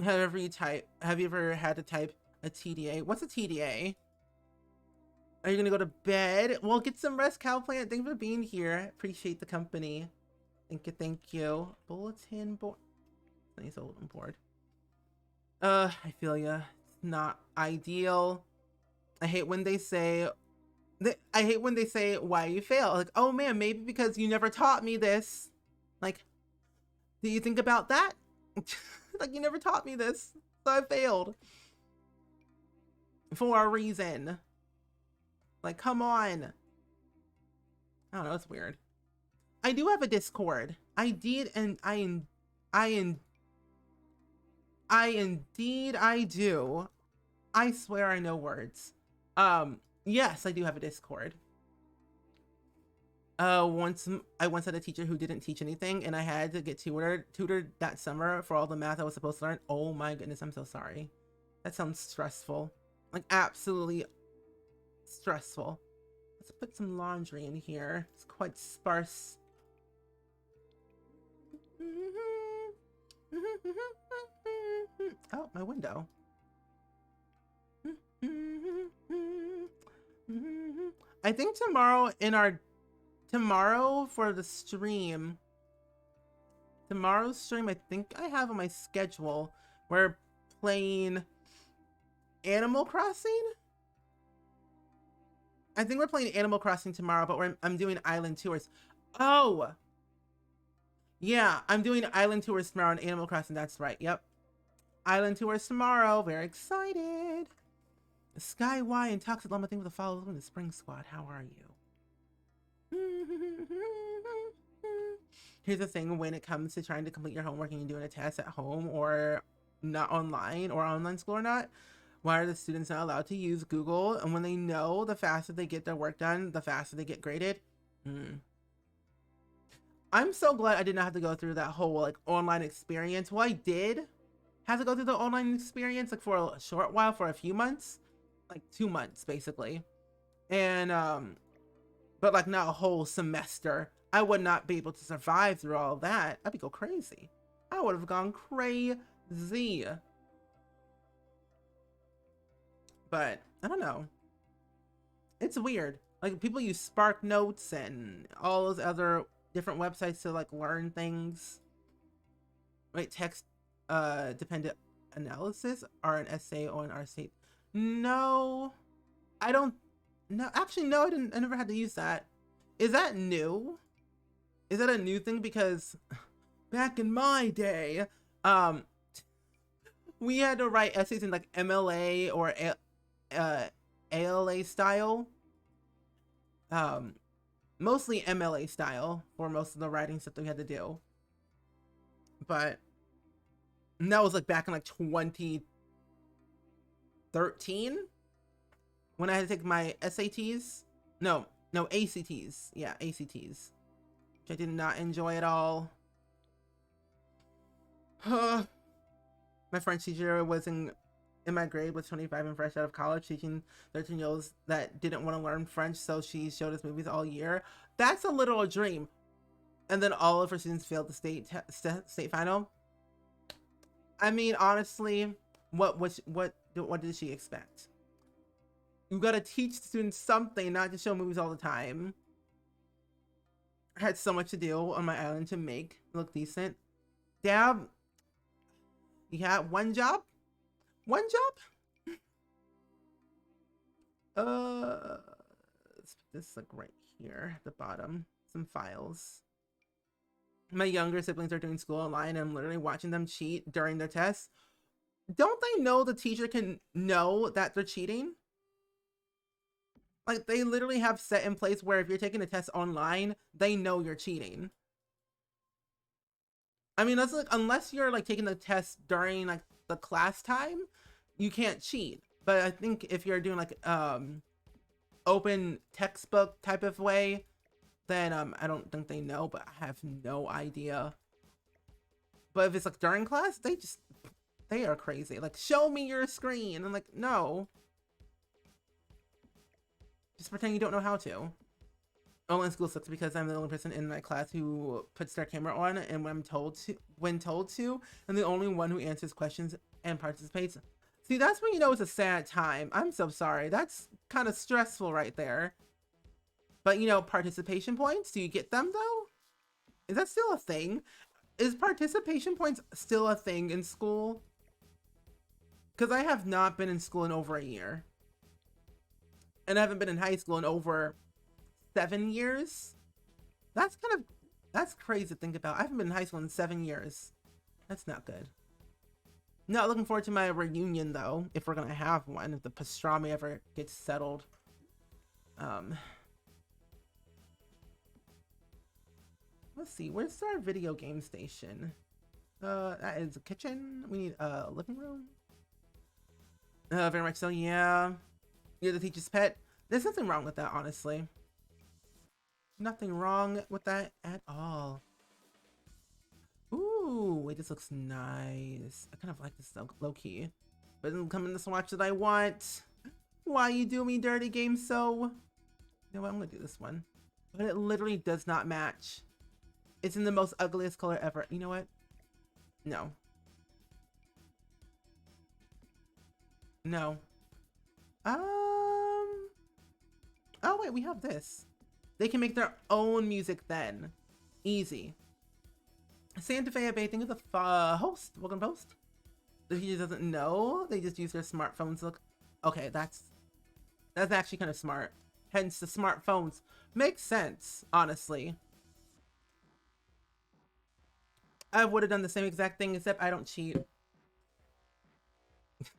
Have you ever had to type a TDA? What's a TDA? Are you gonna go to bed? Well, get some rest, Cowplant. Thanks for being here. Appreciate the company. Thank you. Bulletin board. Nice bulletin board. I feel ya. It's not ideal. I hate when they say why you fail. Like, oh man, maybe because you never taught me this. Like, do you think about that? Like, you never taught me this, so I failed. For a reason. Like, come on. I don't know, it's weird. I do have a Discord. I did, and I do. I swear I know words. Yes, I do have a Discord. I once had a teacher who didn't teach anything, and I had to get tutored that summer for all the math I was supposed to learn. Oh my goodness, I'm so sorry. That sounds stressful. Like, absolutely stressful. Let's put some laundry in here. It's quite sparse. Oh, my window. I think tomorrow for the stream, tomorrow's stream, I think I have on my schedule, we're playing Animal Crossing. I think we're playing Animal Crossing tomorrow, but I'm doing island tours. Oh, yeah, I'm doing island tours tomorrow on Animal Crossing. That's right. Yep. Island tours tomorrow. Very excited. Sky Y and Toxic Llama, thank you for the follow in the Spring Squad. How are you? Here's the thing, when it comes to trying to complete your homework and you're doing a test at home or not online or online school or not, why are the students not allowed to use Google? And when they know the faster they get their work done, the faster they get graded. I'm so glad I did not have to go through that whole like online experience. Well, I did have to go through the online experience like for a short while, for a few months, like 2 months basically. And but like not a whole semester. I would not be able to survive through all of that. I'd go crazy. I would have gone crazy. But I don't know. It's weird. Like, people use Spark Notes and all those other different websites to like learn things. Right? Text dependent analysis or an essay on our state. No, I don't. No, actually, no, I never had to use that. Is that new? Is that a new thing? Because back in my day, we had to write essays in like MLA or ALA style. Mostly MLA style for most of the writing stuff that we had to do. But that was like back in like 2013 when I had to take my SATs. No, ACTs. Yeah, ACTs. Which I did not enjoy at all. My French teacher was in my grade, was 25 and fresh out of college, teaching 13-year-olds that didn't want to learn French, so she showed us movies all year. That's a little dream. And then all of her students failed the state final. I mean, honestly, what did she expect? You gotta teach students something, not just show movies all the time. I had so much to do on my island to make it look decent. Dab, you had one job? One job? this like right here at the bottom. Some files. My younger siblings are doing school online and I'm literally watching them cheat during their tests. Don't they know the teacher can know that they're cheating? Like, they literally have set in place where if you're taking a test online, they know you're cheating. I mean, that's like, unless you're like taking the test during like the class time, you can't cheat. But I think if you're doing like open textbook type of way, then I don't think they know, but I have no idea. But if it's like during class, they are crazy. Like, show me your screen. I'm like, no. Just pretend you don't know how to. Online school sucks because I'm the only person in my class who puts their camera on, and when told to, I'm the only one who answers questions and participates. See, that's when you know it's a sad time. I'm so sorry. That's kind of stressful right there. But you know, participation points, do you get them though? Is that still a thing? Is participation points still a thing in school? Because I have not been in school in over a year. And I haven't been in high school in over 7 years. That's crazy to think about. I haven't been in high school in 7 years. That's not good. Not looking forward to my reunion though, if we're gonna have one, if the pastrami ever gets settled. Let's see, where's our video game station? That is a kitchen. We need a living room. Very much so, yeah. You're the teacher's pet. There's nothing wrong with that, honestly. Nothing wrong with that at all. Ooh, wait, this looks nice. I kind of like this low-key. But it doesn't come in the swatch that I want. Why you do me dirty, game so? You know what, I'm gonna do this one. But it literally does not match. It's in the most ugliest color ever. You know what? No. No. Oh wait, we have this. They can make their own music then. Easy. Santa Fe Bay, thank you for the host. Welcome host. The teacher doesn't know. They just use their smartphones. Look. Okay, that's actually kind of smart. Hence the smartphones. Makes sense, honestly. I would have done the same exact thing, except I don't cheat.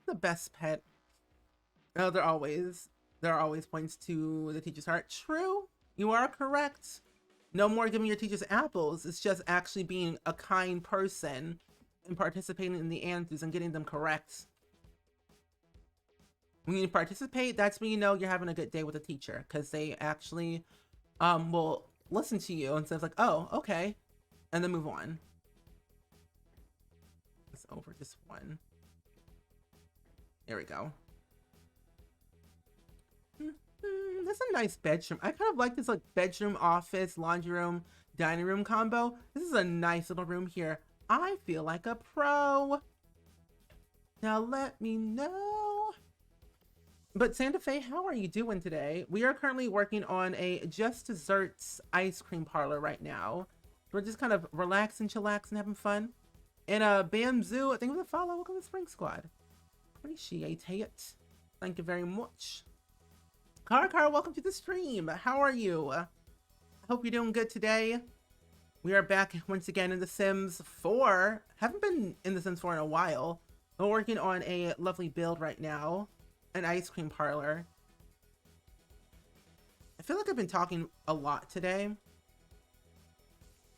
The best pet. Oh, there are always points to the teacher's heart. True, you are correct. No more giving your teachers apples. It's just actually being a kind person and participating in the answers and getting them correct. When you participate, that's when you know you're having a good day with the teacher, because they actually will listen to you instead of like, oh, okay, and then move on. It's over just one. There we go. That's a nice bedroom. I kind of like this like bedroom, office, laundry room, dining room combo. This is a nice little room here. I feel like a pro. Now let me know. But Santa Fe, how are you doing today? We are currently working on a Just Desserts ice cream parlor right now. We're just kind of relaxing, chillaxing, having fun. And Bamzoo, I think it was a follow. Welcome to Spring Squad. Appreciate it. Thank you very much. Car, welcome to the stream. How are you? I hope you're doing good today. We are back once again in The Sims 4. Haven't been in The Sims 4 in a while. We're working on a lovely build right now. An ice cream parlor. I feel like I've been talking a lot today.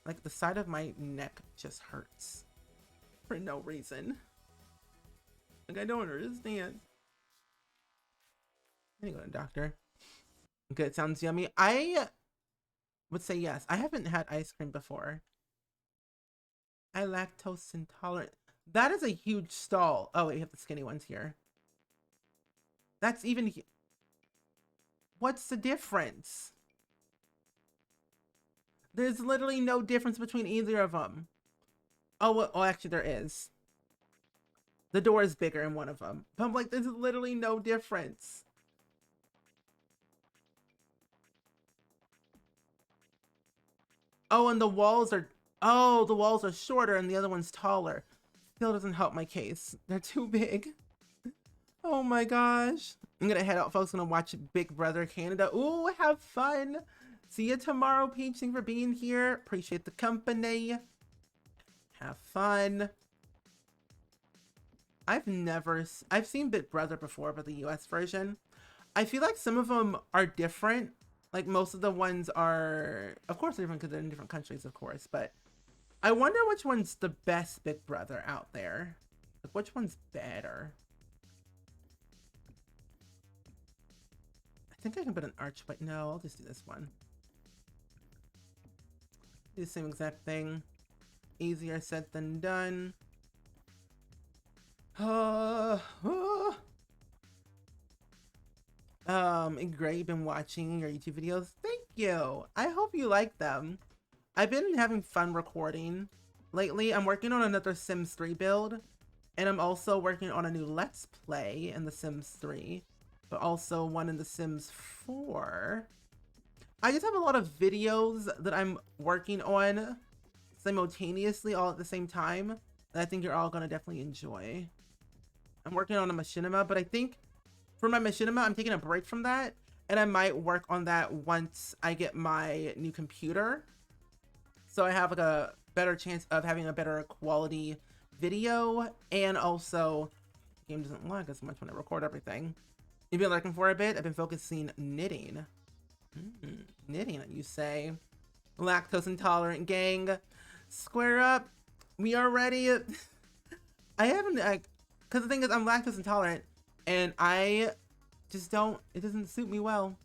Like the side of my neck just hurts. For no reason. Like I don't understand. I need to go to the doctor. Good, sounds yummy. I would say yes. I haven't had ice cream before. I lactose intolerant. That is a huge stall. Oh, wait, you have the skinny ones here. That's even... What's the difference? There's literally no difference between either of them. Oh, well, actually there is. The door is bigger in one of them. But I'm like, there's literally no difference. Oh, and the walls are... Oh, the walls are shorter and the other one's taller. Still doesn't help my case. They're too big. Oh my gosh. I'm gonna head out, folks. Gonna watch Big Brother Canada. Ooh, have fun. See you tomorrow, Peach. Thanks for being here. Appreciate the company. Have fun. I've seen Big Brother before, but the US version. I feel like some of them are different. Like most of the ones are, of course, they're different because they're in different countries, of course. But I wonder which one's the best Big Brother out there. Like which one's better? I think I can put an archway. No, I'll just do this one. Do the same exact thing. Easier said than done. Great, been watching your YouTube videos. Thank you. I hope you like them. I've been having fun recording lately. I'm working on another Sims 3 build, and I'm also working on a new Let's Play in the Sims 3, but also one in the Sims 4. I just have a lot of videos that I'm working on simultaneously all at the same time that I think you're all gonna definitely enjoy. I'm working on a machinima, but I think for my machinima, I'm taking a break from that, and I might work on that once I get my new computer. So I have like a better chance of having a better quality video, and also the game doesn't lag as much when I record everything. You've been lurking for a bit. I've been focusing knitting. Knitting, you say? Lactose intolerant gang, square up. We are ready. I haven't, because the thing is, I'm lactose intolerant, and I just don't, it doesn't suit me well.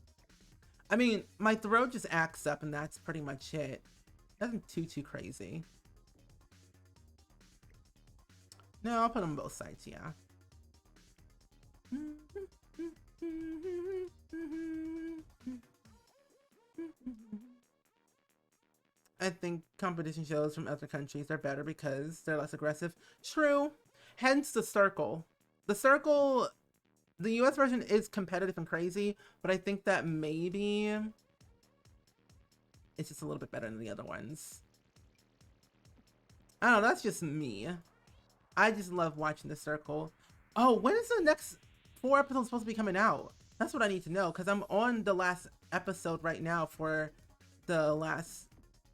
I mean, my throat just acts up, and that's pretty much it. Nothing too crazy. No, I'll put them on both sides, yeah. I think competition shows from other countries are better because they're less aggressive. True. Hence the circle. The circle, the US version is competitive and crazy, but I think that maybe it's just a little bit better than the other ones. I don't know, that's just me. I just love watching the circle. Oh, when is the next 4 episodes supposed to be coming out? That's what I need to know, because I'm on the last episode right now for the last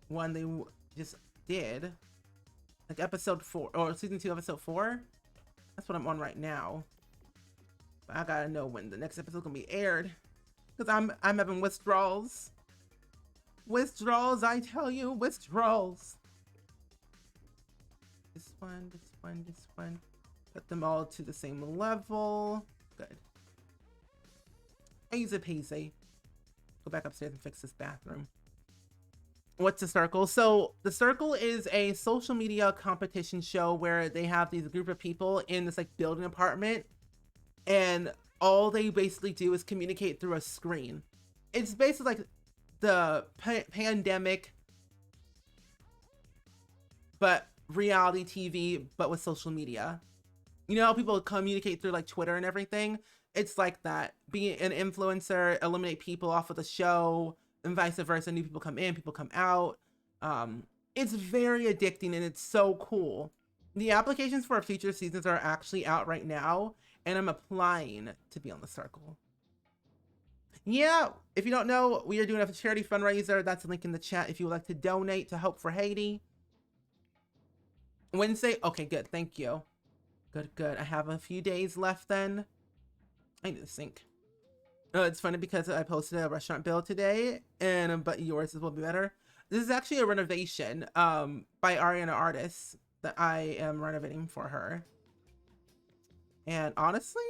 one they just did. Like episode 4, or season 2, episode 4. That's what I'm on right now. But I gotta know when the next episode gonna be aired, because I'm having withdrawals. Withdrawals, I tell you, withdrawals. This one, this one, this one. Put them all to the same level. Good. Easy peasy. Go back upstairs and fix this bathroom. What's the circle? So the circle is a social media competition show where they have these group of people in this like building apartment, and all they basically do is communicate through a screen. It's basically like the pandemic, but reality TV, but with social media. You know how people communicate through like Twitter and everything? It's like that. Being an influencer, eliminate people off of the show, and vice versa. New people come in, people come out. It's very addicting, and it's so cool. The applications for future seasons are actually out right now, and I'm applying to be on the circle. Yeah, if you don't know, we are doing a charity fundraiser. That's a link in the chat if you would like to donate to Hope for Haiti. Wednesday? Okay, good. Thank you. Good. I have a few days left then. I need to sync. It's funny because I posted a restaurant build today, and but yours will be better. This is actually a renovation by Ariana Artist that I am renovating for her. And honestly,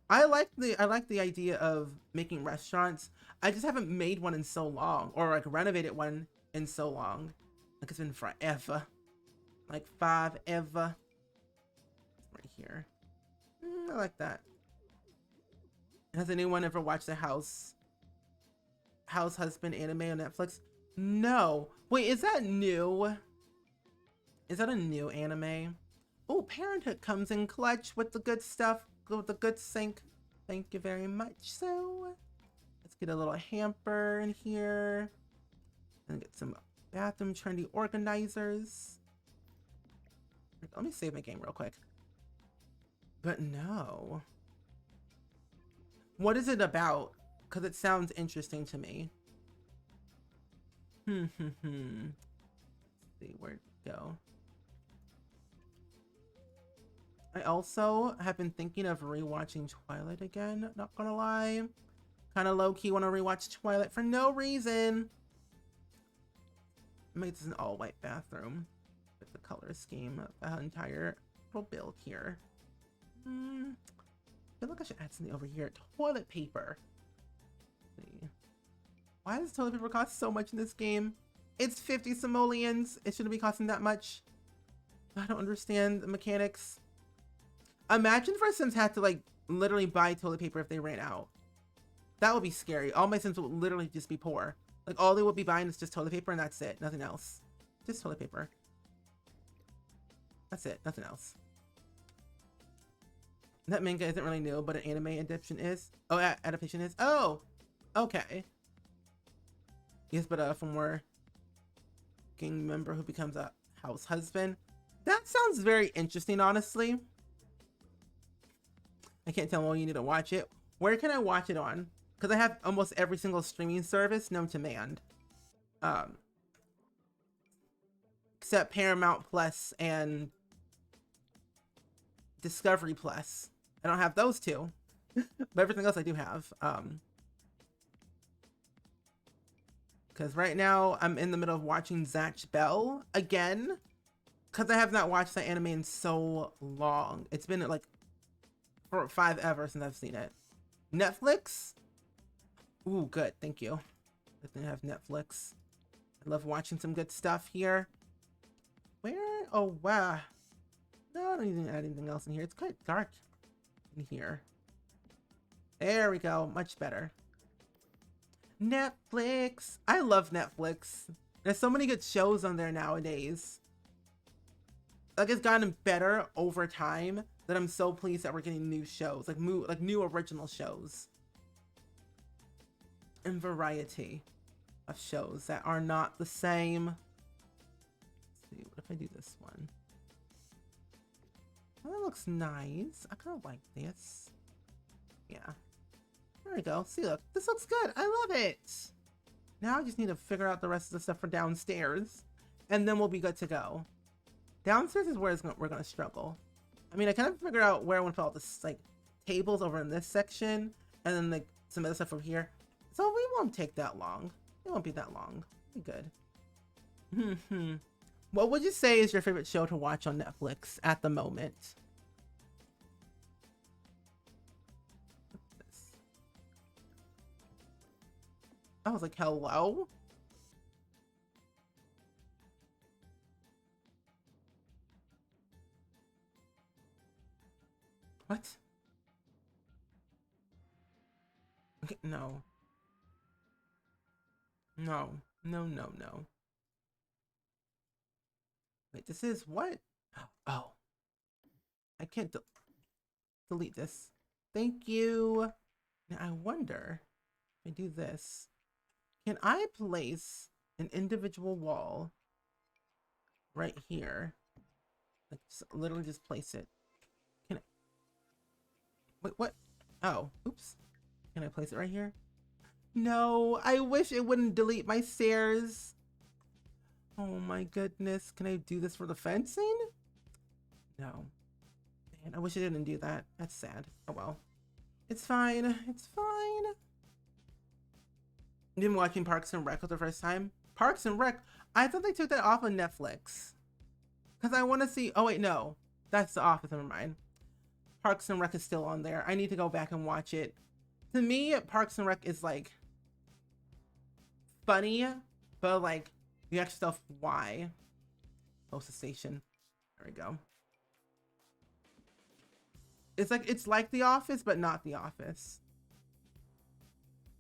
I like the idea of making restaurants. I just haven't made one in so long, or like renovated one in so long. Like it's been forever. Like 5 ever. Right here. I like that. Has anyone ever watched the House Husband anime on Netflix? No. Wait, is that new? Is that a new anime? Oh, Parenthood comes in clutch with the good stuff, with the good sync. Thank you very much. So, let's get a little hamper in here. And get some bathroom trendy organizers. Let me save my game real quick. But no. What is it about? Because it sounds interesting to me. Let's see where to go. I also have been thinking of rewatching Twilight again, not gonna lie. Kind of low-key want to rewatch Twilight for no reason. Make this an all-white bathroom with the color scheme of the entire little build here. I feel like I should add something over here. Toilet paper. Let's see. Why does toilet paper cost so much in this game? It's 50 simoleons. It shouldn't be costing that much. I don't understand the mechanics. Imagine if our Sims had to like literally buy toilet paper if they ran out. That would be scary. All my Sims would literally just be poor. Like all they would be buying is just toilet paper and that's it. Nothing else. Just toilet paper. That's it. Nothing else. That manga isn't really new, but an anime adaptation is. Oh, adaptation is. Oh, okay. Yes, but from where gang member who becomes a house husband. That sounds very interesting, honestly. I can't tell when you need to watch it. Where can I watch it on? Because I have almost every single streaming service known to man. Except Paramount Plus and Discovery Plus. I don't have those two. But everything else I do have. Because right now I'm in the middle of watching Zatch Bell again. Because I have not watched that anime in so long. It's been like 4 or 5 ever since I've seen it. Netflix? Ooh, good. Thank you. I think I have Netflix. I love watching some good stuff here. Where? Oh, wow. No, I don't need to add anything else in here. It's quite dark in here. There we go. Much better. Netflix. I love Netflix. There's so many good shows on there nowadays. Like it's gotten better over time that I'm so pleased that we're getting new shows, like new original shows. And variety of shows that are not the same. Let's see, what if I do this one? Oh, that looks nice. I kind of like this. Yeah. There we go. See, look, this looks good. I love it. Now I just need to figure out the rest of the stuff for downstairs, and then we'll be good to go. Downstairs is where we're gonna struggle. I mean, I kind of figured out where I want to put all this like tables over in this section, and then like some other stuff over here. So we won't take that long. It won't be that long. Be good. What would you say is your favorite show to watch on Netflix at the moment? I was like, hello? What? Okay, no. No. No, no, no. Wait, this is what? Oh. I can't delete this. Thank you. Now I wonder if I do this. Can I place an individual wall right here? Like literally just place it. Can I? Wait, what? Oh, oops. Can I place it right here? No, I wish it wouldn't delete my stairs. Oh my goodness. Can I do this for the fencing? No. Man, I wish I didn't do that. That's sad. Oh well. It's fine. It's fine. You've been watching Parks and Rec for the first time? Parks and Rec? I thought they took that off of Netflix. Because I want to see... Oh, wait, no. That's The Office. Never mind. Parks and Rec is still on there. I need to go back and watch it. To me, Parks and Rec is, like, funny, but, like, you actually stuff why. Post the station. There we go. It's like The Office, but not The Office.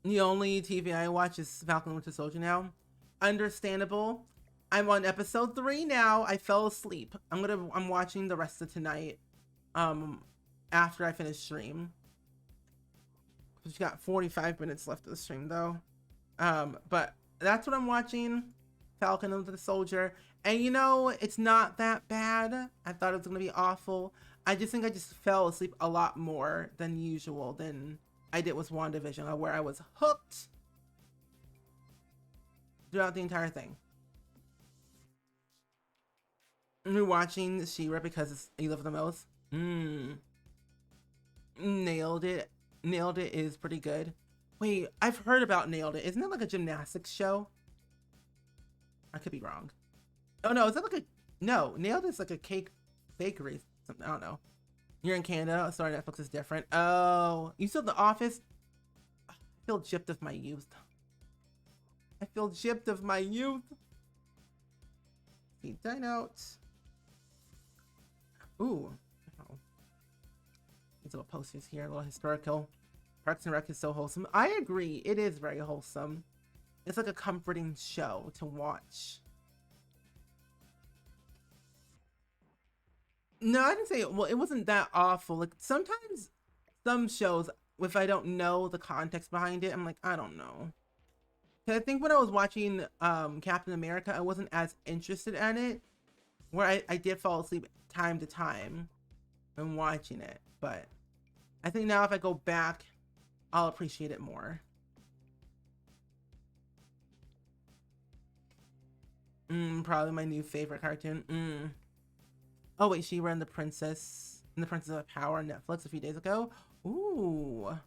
The only TV I watch is Falcon and Winter Soldier now. Understandable. I'm on episode 3 now. I fell asleep. I'm watching the rest of tonight. After I finish stream. We've got 45 minutes left of the stream though. But that's what I'm watching. Falcon and Winter Soldier. And you know, it's not that bad. I thought it was gonna be awful. I just think I just fell asleep a lot more than usual than I did with WandaVision, where I was hooked throughout the entire thing. And you're watching She-Ra because you love it the most. Nailed it. Nailed It is pretty good. Wait, I've heard about Nailed It. Isn't that like a gymnastics show? I could be wrong. Oh no, is that like a... No, Nailed It's like a cake bakery. Something, I don't know. You're in Canada. Sorry, Netflix is different. Oh, you still The Office? I feel gypped of my youth. I feel gypped of my youth. See, dine out. Ooh. Oh. These little posters here, a little historical. Parks and Rec is so wholesome. I agree. It is very wholesome. It's like a comforting show to watch. No, I didn't say, well, it wasn't that awful. Like sometimes some shows, if I don't know the context behind it, I'm like, I don't know. Cause I think when I was watching Captain America, I wasn't as interested in it, where I did fall asleep time to time when watching it. But I think now if I go back, I'll appreciate it more. Probably my new favorite cartoon. Oh wait, She-Ra and the Princess of Power on Netflix a few days ago. Ooh.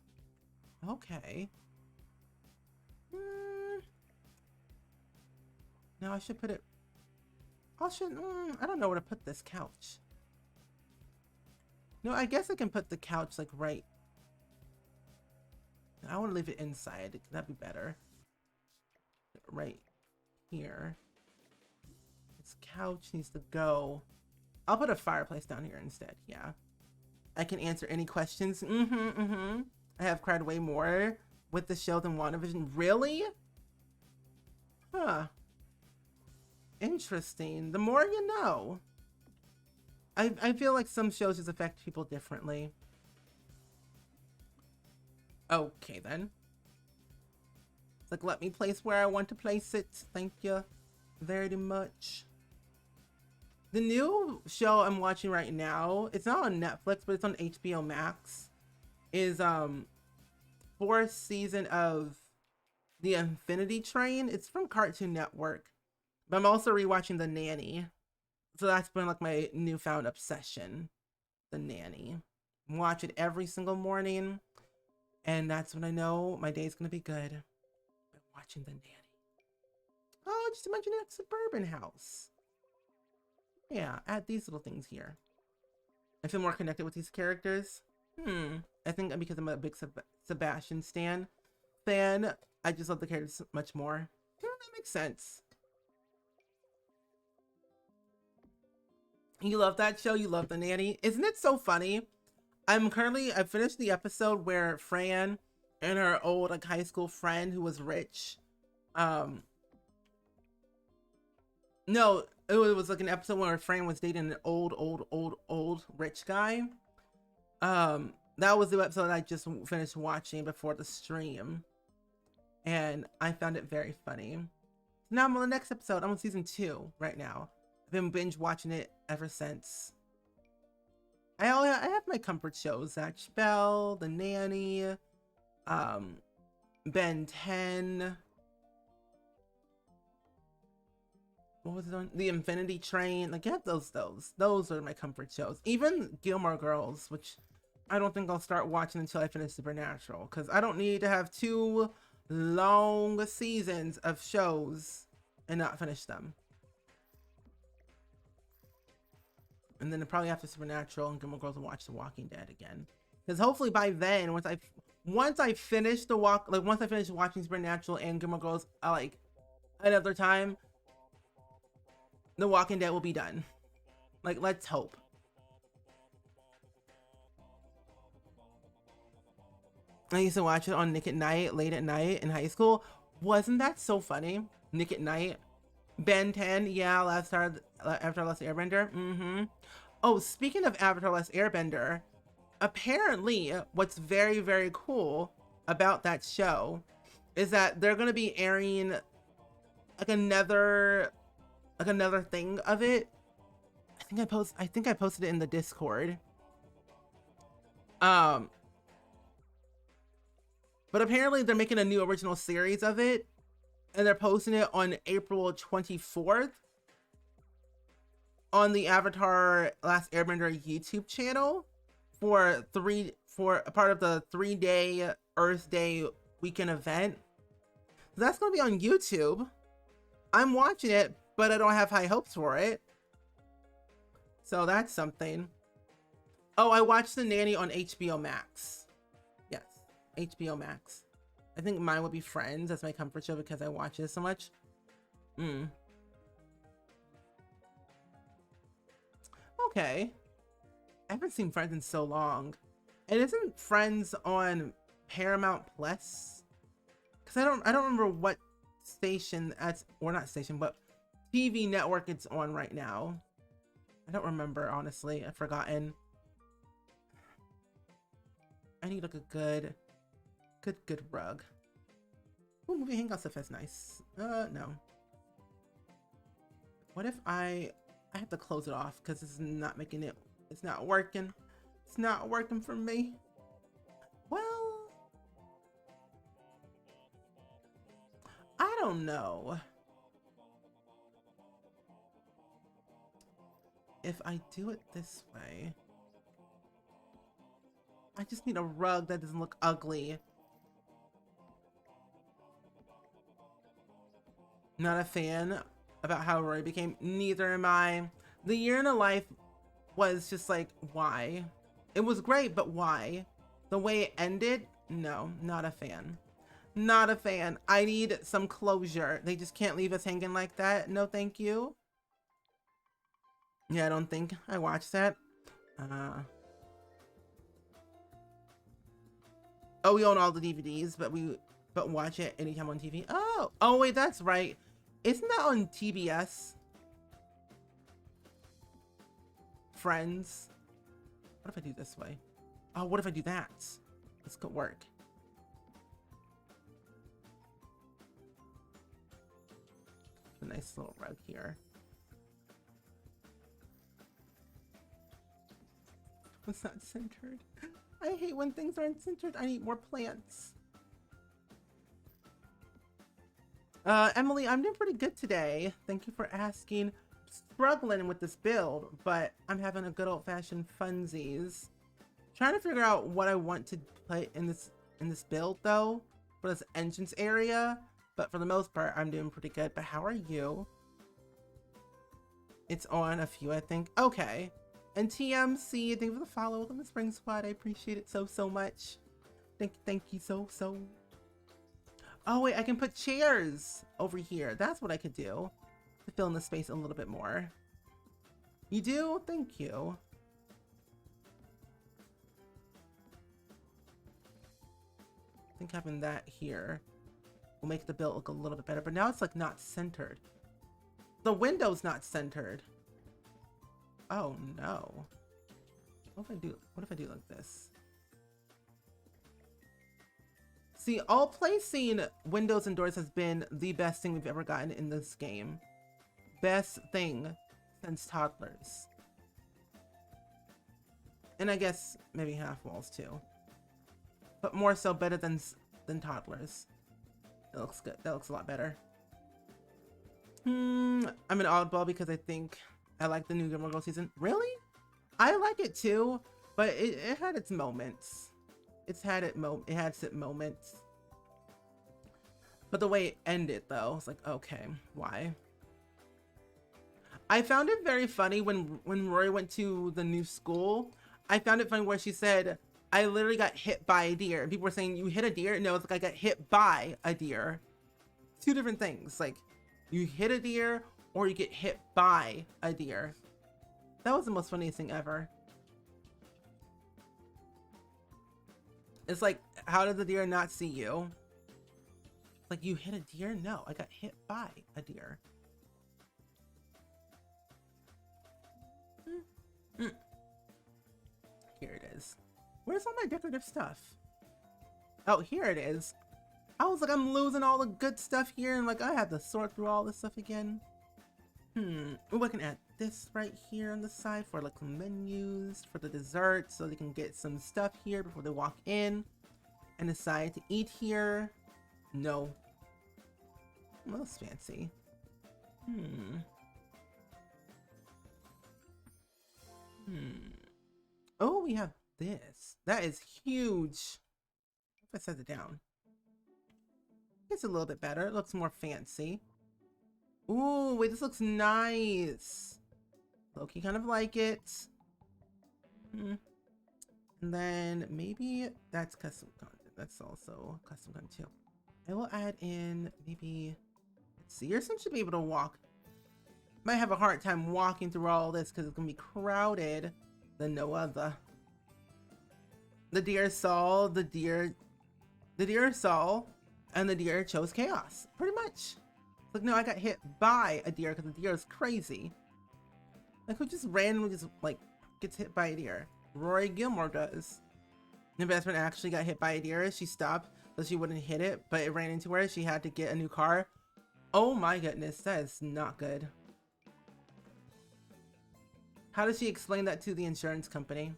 Okay. Now I should put it... I don't know where to put this couch. No, I guess I can put the couch like right... I want to leave it inside. That'd be better. Right here. This couch needs to go... I'll put a fireplace down here instead. Yeah. I can answer any questions. I have cried way more with the show than WandaVision. Really? Huh. Interesting. The more you know. I feel like some shows just affect people differently. Okay then. It's like, let me place where I want to place it. Thank you very much. The new show I'm watching right now, it's not on Netflix, but it's on HBO Max, is fourth season of The Infinity Train. It's from Cartoon Network, but I'm also rewatching The Nanny. So that's been like my newfound obsession, The Nanny. Watch it every single morning, and that's when I know my day's gonna be good. By watching The Nanny. Oh, just imagine a suburban house. Yeah, add these little things here. I feel more connected with these characters. I think because I'm a big Sebastian fan, I just love the characters much more. That makes sense. You love that show? You love The Nanny? Isn't it so funny? I finished the episode where Fran and her old like high school friend who was rich. No, it was like an episode where Fran was dating an old rich guy. That was the episode I just finished watching before the stream, and I found it very funny. Now I'm on the next episode. I'm on season 2 right now. I've been binge watching it ever since. I have my comfort shows: Zatch Bell, The Nanny, Ben 10. What was it on? The Infinity Train. Like, yeah, those are my comfort shows. Even Gilmore Girls, which I don't think I'll start watching until I finish Supernatural, because I don't need to have 2 long seasons of shows and not finish them. And then probably after Supernatural and Gilmore Girls, will watch The Walking Dead again, because hopefully by then, once I finish watching Supernatural and Gilmore Girls like another time, The Walking Dead will be done. Like, let's hope. I used to watch it on Nick at Night, late at night in high school. Wasn't that so funny? Nick at Night. Ben 10, yeah, Avatar Last Airbender. Oh, speaking of Avatar Last Airbender, apparently what's very, very cool about that show is that they're going to be airing like another thing of it. I think I posted it in the Discord. But apparently they're making a new original series of it, and they're posting it on April 24th on the Avatar Last Airbender YouTube channel for a part of the 3-day Earth Day weekend event. So that's gonna be on YouTube. I'm watching it, but I don't have high hopes for it. So that's something. Oh, I watched The Nanny on HBO Max. Yes, HBO Max. I think mine would be Friends as my comfort show because I watch it so much. Okay. I haven't seen Friends in so long. And isn't Friends on Paramount Plus? Because I don't remember what station or not station, but TV network it's on right now. I don't remember, honestly. I've forgotten. I need like a good rug. Ooh, movie hangout stuff is nice. No. What if I have to close it off because this is not making it, it's not working. It's not working for me. Well, I don't know. If I do it this way, I just need a rug that doesn't look ugly. Not a fan about how Rory became. Neither am I. The year in a life was just like, why? It was great, but why? The way it ended? No, not a fan. Not a fan. I need some closure. They just can't leave us hanging like that. No, thank you. Yeah, I don't think I watched that. Oh, we own all the DVDs, but watch it anytime on TV. Oh wait, that's right. Isn't that on TBS? Friends. What if I do this way? Oh, what if I do that? This could work. A nice little rug here. It's not centered. I hate when things aren't centered. I need more plants. Emily, I'm doing pretty good today. Thank you for asking. Struggling with this build, but I'm having a good old-fashioned funsies. Trying to figure out what I want to put in this build though, for this entrance area. But for the most part, I'm doing pretty good. But how are you? It's on a few, I think. Okay. And TMC, thank you for the follow. Welcome to Spring Squad. I appreciate it so much. Thank you so. Oh wait, I can put chairs over here. That's what I could do to fill in the space a little bit more. You do? Thank you. I think having that here will make the build look a little bit better. But now it's like not centered. The window's not centered. Oh no. What if I do like this? See, all placing windows and doors has been the best thing we've ever gotten in this game. Best thing since toddlers. And I guess maybe half walls too. But more so better than toddlers. That looks good. That looks a lot better. I'm an oddball because I think I like the new Gilmore Girls season. Really? I like it too, but it had its moments. It had its moments. But the way it ended though, it's like, okay, why? I found it very funny when Rory went to the new school. I found it funny where she said, I literally got hit by a deer. And people were saying, you hit a deer? No, it's like I got hit by a deer. Two different things. Like, you hit a deer or you get hit by a deer. That was the most funniest thing ever. It's like, how did the deer not see you? Like, you hit a deer? No, I got hit by a deer. Here it is. Where's all my decorative stuff? Oh, here it is. I was like, I'm losing all the good stuff here, and like, I have to sort through all this stuff again. Ooh, I can add this right here on the side for like the menus, for the dessert, so they can get some stuff here before they walk in. and decide to eat here. No. Well, that's fancy. Oh, we have this. That is huge. If I set it down. It's a little bit better. It looks more fancy. Ooh, wait, this looks nice. Loki kind of like it. And then maybe that's custom content. That's also custom content too. I will add in maybe, let's see, your sim should be able to walk. Might have a hard time walking through all this because it's gonna be crowded than no other. The deer saw the deer saw, and the deer chose chaos. Pretty much. It's like, no, I got hit by a deer because the deer is crazy. Like, who just randomly just like gets hit by a deer? Rory Gilmore does. The investment actually got hit by a deer. She stopped so she wouldn't hit it, but it ran into her. She had to get a new car. Oh my goodness, that is not good. How does she explain that to the insurance company?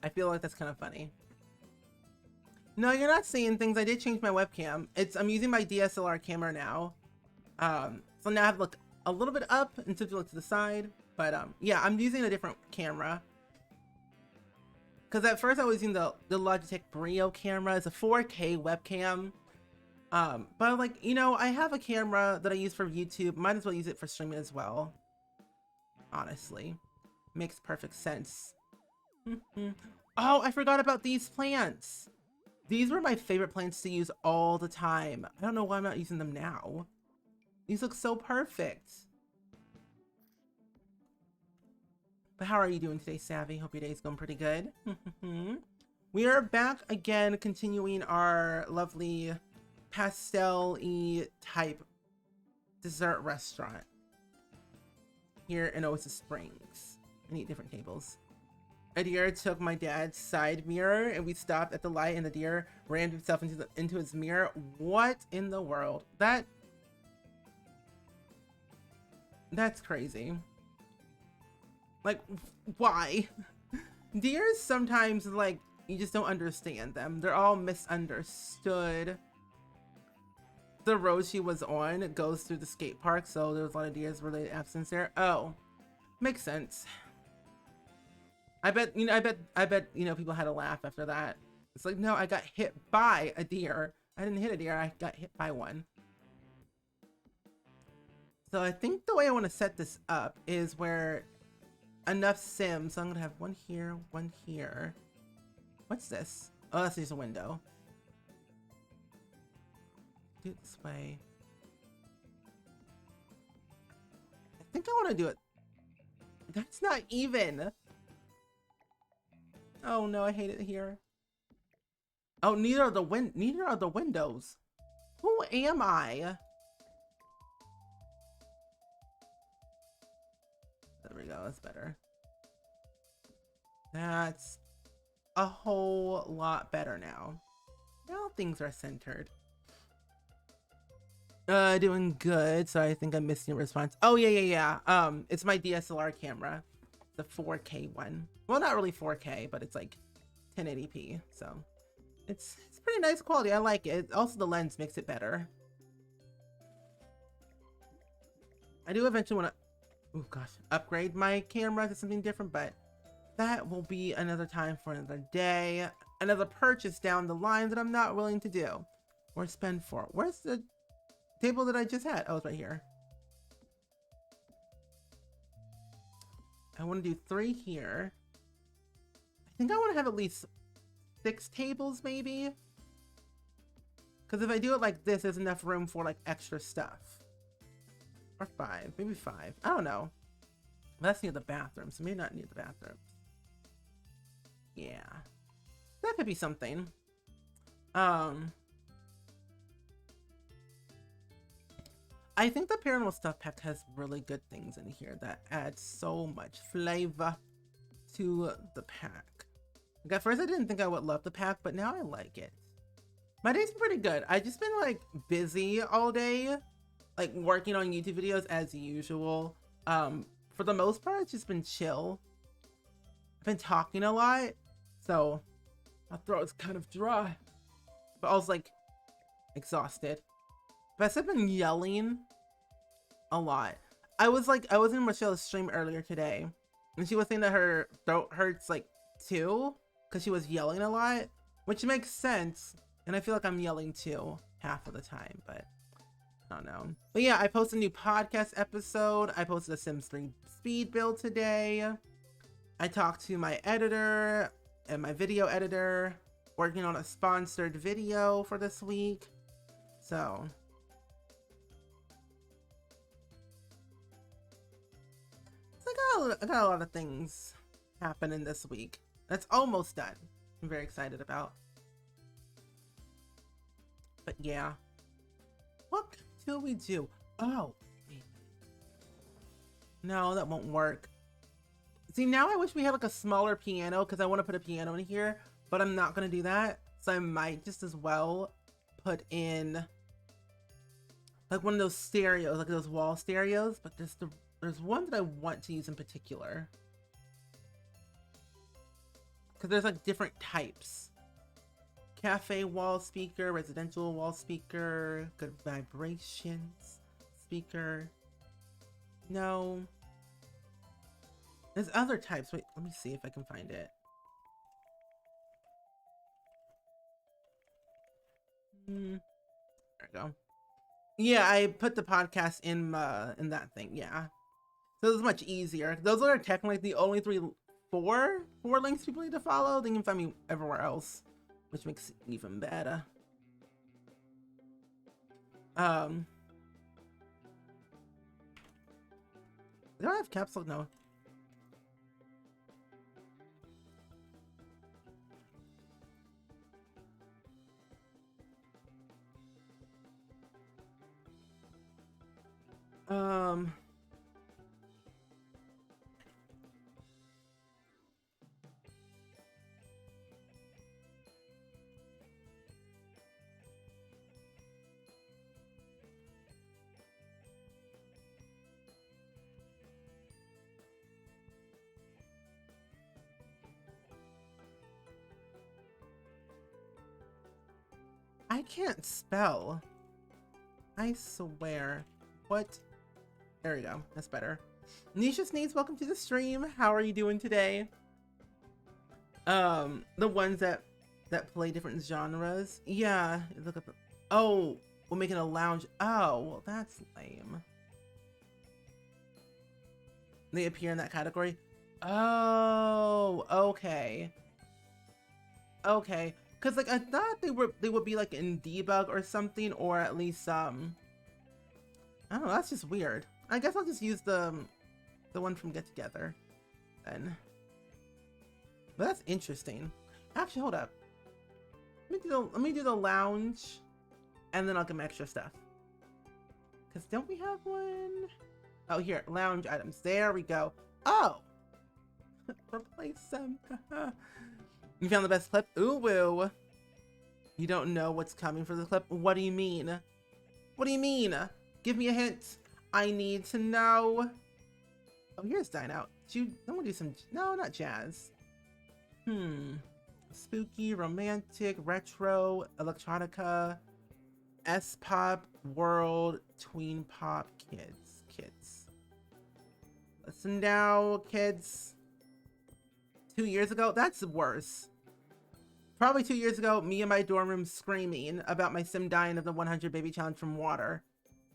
I feel like that's kind of funny. No, you're not seeing things. I did change my webcam. I'm using my DSLR camera now. So now I have to look a little bit up instead of look to the side. But yeah, I'm using a different camera. Because at first I was using the Logitech Brio camera. It's a 4K webcam. But I'm like, you know, I have a camera that I use for YouTube. Might as well use it for streaming as well. Honestly. Makes perfect sense. Oh, I forgot about these plants. These were my favorite plants to use all the time. I don't know why I'm not using them now. These look so perfect. But how are you doing today, Savvy? Hope your day's going pretty good. We are back again, continuing our lovely pastel-y type dessert restaurant here in Oasis Springs. I need different tables. A deer took my dad's side mirror and we stopped at the light and the deer rammed himself into his mirror. What in the world? That's crazy. Like, why? Deers sometimes, like, you just don't understand them. They're all misunderstood. The road she was on goes through the skate park, so there was a lot of deers related absence there. Oh, makes sense. I bet, you know, people had a laugh after that. It's like, no, I got hit by a deer. I didn't hit a deer, I got hit by one. So I think the way I want to set this up is where enough sims. So I'm gonna have one here, one here. What's this? Oh, that's just a window. Do it this way. I think I want to do it. That's not even. Oh no, I hate it here. Oh, neither are the windows. Who am I? There we go, that's better. That's a whole lot better now. Now things are centered. Doing good. So I think I missed your response. Oh yeah. It's my DSLR camera, the 4K one. Well, not really 4K, but it's like 1080p. So it's pretty nice quality. I like it. Also, the lens makes it better. I do eventually want to, oh gosh, upgrade my camera to something different, but that will be another time for another day. Another purchase down the line that I'm not willing to do or spend for. Where's the table that I just had? Oh, it's right here. I want to do 3 here. I think I want to have at least 6 tables maybe. Because if I do it like this, there's enough room for like extra stuff. Or 5, maybe 5. I don't know. That's near the bathroom, so maybe not near the bathroom. Yeah. That could be something. I think the Paranormal Stuff Pack has really good things in here that add so much flavor to the pack. Like at first I didn't think I would love the pack, but now I like it. My day's been pretty good. I just been like busy all day, like working on YouTube videos as usual. For the most part, it's just been chill. been talking a lot, so my throat is kind of dry. But I was like exhausted. But I've been yelling a lot. I was in Michelle's stream earlier today, and she was saying that her throat hurts like too, because she was yelling a lot, which makes sense. And I feel like I'm yelling too half of the time, but I don't know. But yeah, I posted a new podcast episode. I posted a Sims 3 speed build today. I talked to my editor and my video editor, working on a sponsored video for this week. So I got a lot of things happening this week. That's almost done. I'm very excited about. But yeah. What do we do? Oh. No, that won't work. See, now I wish we had like a smaller piano, because I want to put a piano in here, but I'm not going to do that. So I might just as well put in like one of those stereos, like those wall stereos, but there's one that I want to use in particular. Because there's like different types. Cafe wall speaker, residential wall speaker, good vibrations speaker. No. There's other types. Wait, let me see if I can find it. There we go. Yeah, I put the podcast in that thing. Yeah, so it's much easier. Those are technically the only four links people need to follow. They can find me everywhere else, which makes it even better. Do I have caps lock? No. I can't spell. I swear. What? There we go. That's better. Nisha Sneeze, welcome to the stream. How are you doing today? The ones that play different genres. Yeah. Look up. Oh, we're making a lounge. Oh, well, that's lame. They appear in that category. Oh, okay. Okay. Cause like I thought they would be like in debug or something, or at least I don't know, that's just weird. I guess I'll just use the one from Get Together then. But that's interesting. Actually, hold up. Let me do the lounge, and then I'll get my extra stuff. Cause don't we have one? Oh, here, lounge items. There we go. Oh, replace them. You found the best clip? Ooh, woo. You don't know what's coming for the clip? What do you mean? What do you mean? Give me a hint. I need to know. Oh, here's Dine Out. I'm gonna do some, no, not jazz. Spooky, romantic, retro, electronica, S-pop, world, tween pop, kids. Listen now, kids. 2 years ago? That's worse. Probably 2 years ago, me in my dorm room screaming about my sim dying of the 100 baby challenge from water.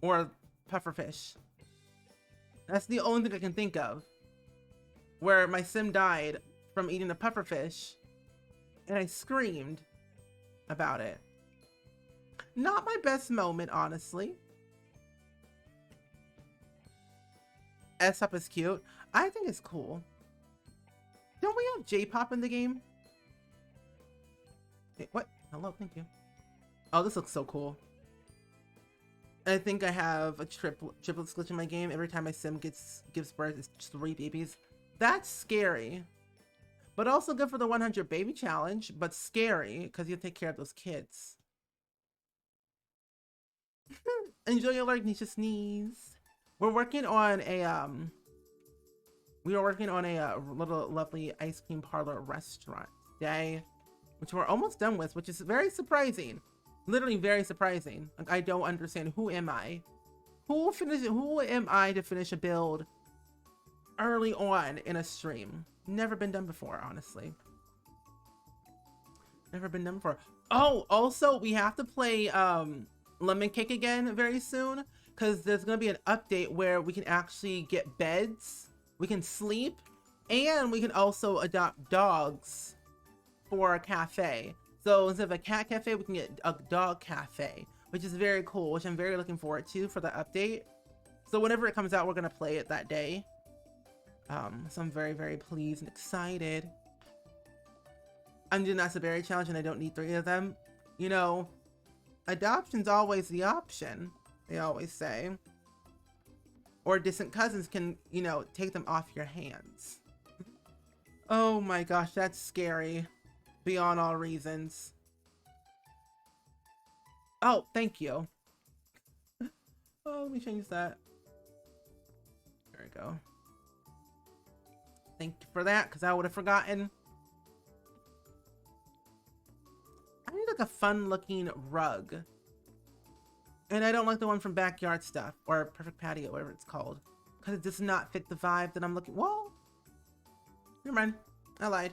Or pufferfish. That's the only thing I can think of. Where my sim died from eating a pufferfish. And I screamed about it. Not my best moment, honestly. S-Up is cute. I think it's cool. Don't we have J-pop in the game? Wait, what? Hello, thank you. Oh, this looks so cool. I think I have a triplet glitch in my game. Every time my sim gives birth, it's 3 babies. That's scary. But also good for the 100 baby challenge, but scary because you take care of those kids. Enjoy your learning to sneeze. We're working on We are working on a little lovely ice cream parlor restaurant today, which we're almost done with, which is very surprising. Literally very surprising. Like, I don't understand. Who am I? Who am I to finish a build early on in a stream? Never been done before, honestly. Never been done before. Oh, also, we have to play Lemon Cake again very soon, because there's going to be an update where we can actually get beds, we can sleep, and we can also adopt dogs for a cafe. So instead of a cat cafe, we can get a dog cafe, which is very cool, which I'm very looking forward to for the update. So whenever it comes out, we're going to play it that day. So I'm very, very pleased and excited. I'm doing That's a Berry Challenge and I don't need 3 of them. You know, adoption's always the option, they always say. Or distant cousins can, you know, take them off your hands. Oh my gosh, that's scary. Beyond all reasons. Oh, thank you. Oh, let me change that. There we go. Thank you for that, because I would have forgotten. I need like a fun looking rug. And I don't like the one from Backyard Stuff or Perfect Patio, whatever it's called. Because it does not fit the vibe that I'm looking. Whoa! Never mind. I lied.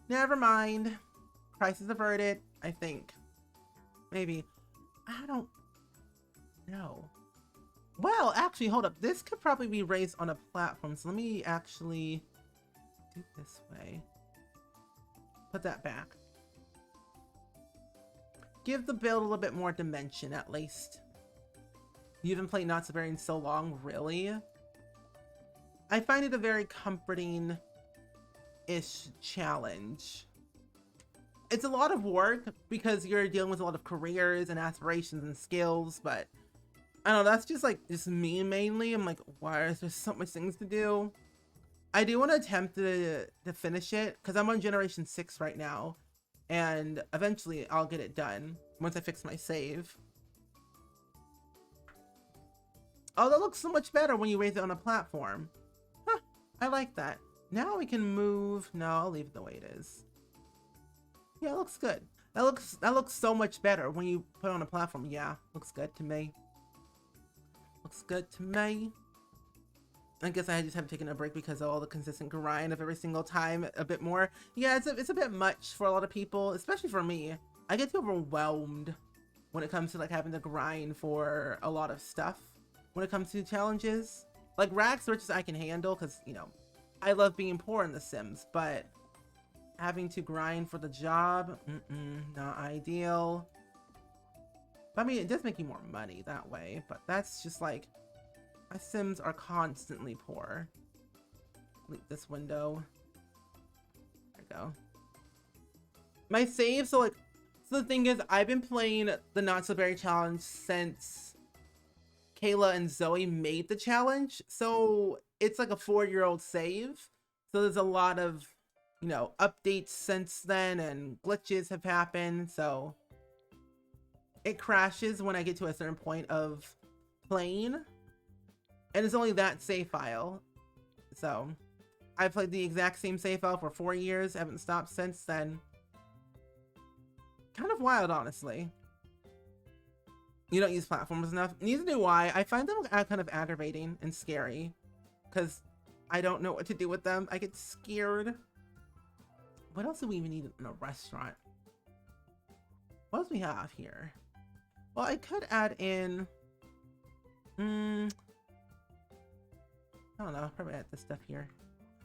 Never mind. Price is averted, I think. Maybe. I don't know. Well, actually, hold up. This could probably be raised on a platform. So let me actually do it this way. Put that back. Give the build a little bit more dimension, at least. You haven't played Not So Berry in so long, really? I find it a very comforting-ish challenge. It's a lot of work because you're dealing with a lot of careers and aspirations and skills, but I don't know, that's just me mainly. I'm like, why is there so much things to do? I do want to attempt to finish it because I'm on Generation 6 right now, and eventually I'll get it done once I fix my save. Oh, that looks so much better when you raise it on a platform. Huh, I like that. Now we can move. No, I'll leave it the way it is. Yeah, it looks good. That looks so much better when you put it on a platform. Yeah, looks good to me. Looks good to me. I guess I just have taken a break because of all the consistent grind of every single time a bit more. Yeah, it's a bit much for a lot of people, especially for me. I get overwhelmed when it comes to having to grind for a lot of stuff. When it comes to challenges, like rags riches I can handle because, you know, I love being poor in The Sims, but having to grind for the job, not ideal. But I mean, it does make you more money that way, but that's just like, my Sims are constantly poor. Delete this window. There we go. My save, so the thing is, I've been playing the Not So Berry Challenge since Kayla and Zoe made the challenge. So it's like a 4-year-old save. So there's a lot of, you know, updates since then and glitches have happened. So it crashes when I get to a certain point of playing. And it's only that save file. So I played the exact same save file for 4 years. Haven't stopped since then. Kind of wild, honestly. You don't use platforms enough. Neither do I. I find them kind of aggravating and scary. Because I don't know what to do with them. I get scared. What else do we even need in a restaurant? What else do we have here? Well, I could add in... I don't know, probably add this stuff here.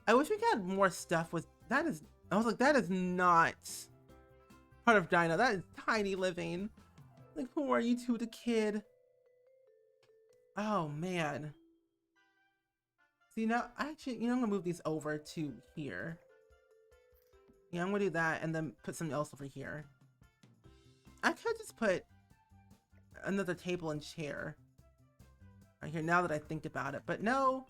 I wish we could add more stuff with, that is, I was like, that is not part of Dino. That is tiny living. Like, who are you to the kid? Oh, man. See, now, actually, you know, I'm gonna move these over to here. Yeah, I'm gonna do that and then put something else over here. I could just put another table and chair right here now that I think about it, but no.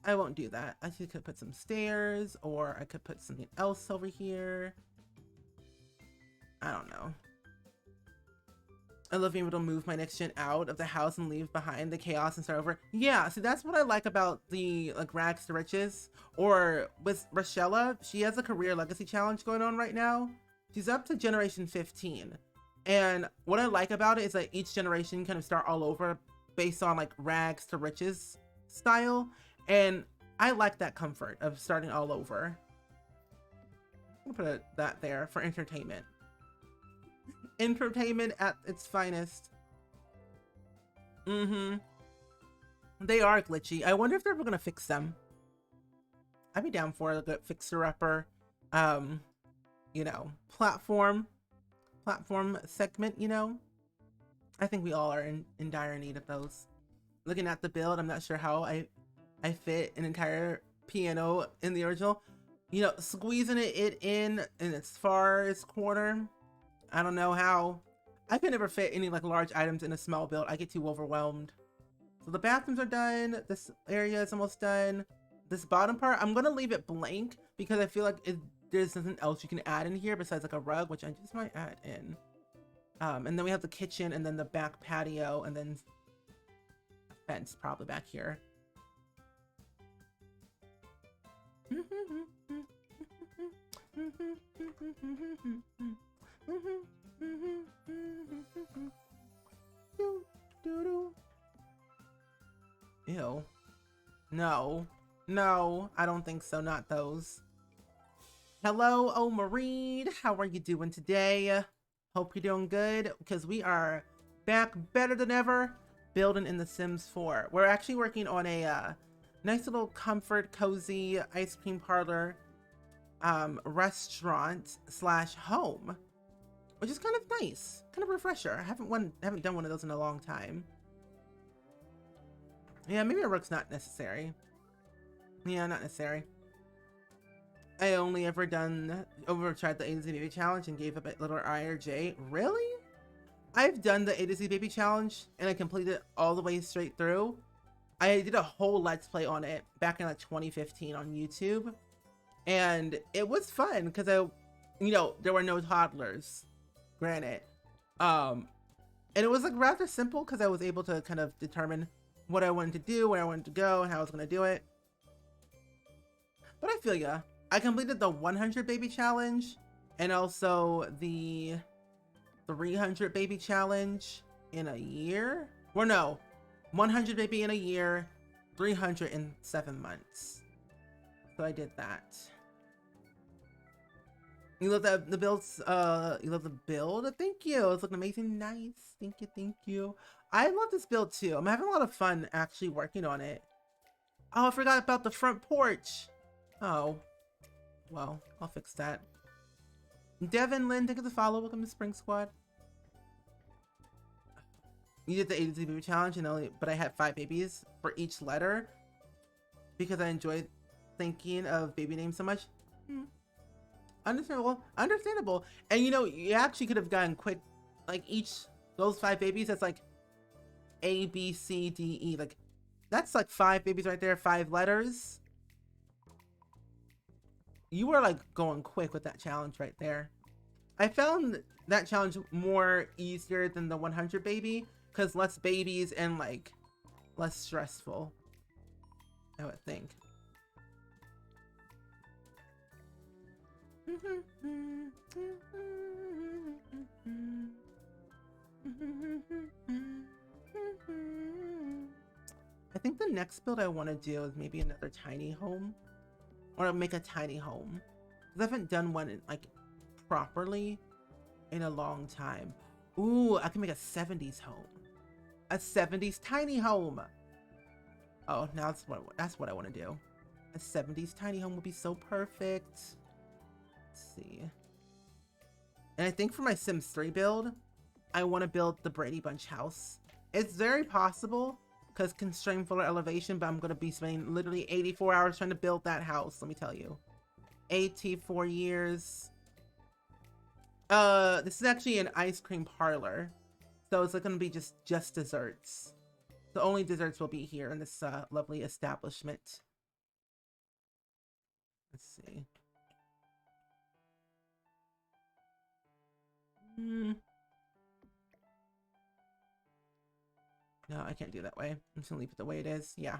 I won't do that. I could put some stairs, or I could put something else over here. I don't know. I love being able to move my next gen out of the house and leave behind the chaos and start over. Yeah, see, that's what I like about the like rags to riches. Or with Rochella, she has a career legacy challenge going on right now. She's up to generation 15. And what I like about it is that each generation kind of start all over based on like rags to riches style. And I like that comfort of starting all over. I'm gonna put that there for entertainment. Entertainment at its finest. Mm-hmm. They are glitchy. I wonder if they're ever gonna fix them. I'd be down for a good fixer-upper, you know, platform segment, you know? I think we all are in dire need of those. Looking at the build, I'm not sure how I fit an entire piano in the original. You know, squeezing it in its farthest corner. I don't know how. I could never fit any like large items in a small build. I get too overwhelmed. So the bathrooms are done. This area is almost done. This bottom part, I'm gonna leave it blank because I feel like there's nothing else you can add in here besides like a rug, which I just might add in. And then we have the kitchen and then the back patio and then a fence probably back here. Ew. No. No, I don't think so. Not those. Hello, oh Marine. How are you doing today? Hope you're doing good because we are back better than ever building in The Sims 4. We're actually working on a nice little comfort, cozy ice cream parlor restaurant / home, which is kind of nice, kind of refresher. I haven't done one of those in a long time. Yeah, maybe a rook's not necessary. Yeah, not necessary. I only ever tried the A to Z Baby Challenge and gave up at little I or J. Really? I've done the A to Z Baby Challenge and I completed it all the way straight through. I did a whole Let's Play on it back in like 2015 on YouTube. And it was fun because you know, there were no toddlers, granted. And it was like rather simple because I was able to kind of determine what I wanted to do, where I wanted to go, and how I was going to do it. But I feel ya. I completed the 100 baby challenge and also the 300 baby challenge in a year. Or no, 100 baby in a year, 300 in 7 months. So I did that. You love the builds, you love the build? Thank you. It's looking amazing. Nice. Thank you, thank you. I love this build too. I'm having a lot of fun actually working on it. Oh, I forgot about the front porch. Oh, well, I'll fix that. Devin Lynn, thank you for the follow. Welcome to Spring Squad. You did the A to Z baby challenge, but I had 5 babies for each letter because I enjoyed thinking of baby names so much. Understandable. And you know, you actually could have gotten quick, like those 5 babies. That's like A, B, C, D, E. Like that's like 5 babies right there, 5 letters. You were like going quick with that challenge right there. I found that challenge more easier than the 100 baby because less babies and like less stressful, I would think. I think the next build I want to do is maybe another tiny home, or make a tiny home, because I haven't done one like properly in a long time. Ooh, I can make a 70s home, a 70s tiny home. Oh, now that's what I want to do. A 70s tiny home would be so perfect. Let's see. And I think for my Sims 3 build, I want to build the Brady Bunch house. It's very possible because constrained for elevation, but I'm going to be spending literally 84 hours trying to build that house, let me tell you. 84 years. This is actually an ice cream parlor. So it's like going to be just desserts. The only desserts will be here in this lovely establishment. Let's see. No, I can't do that way. I'm just gonna leave it the way it is. Yeah.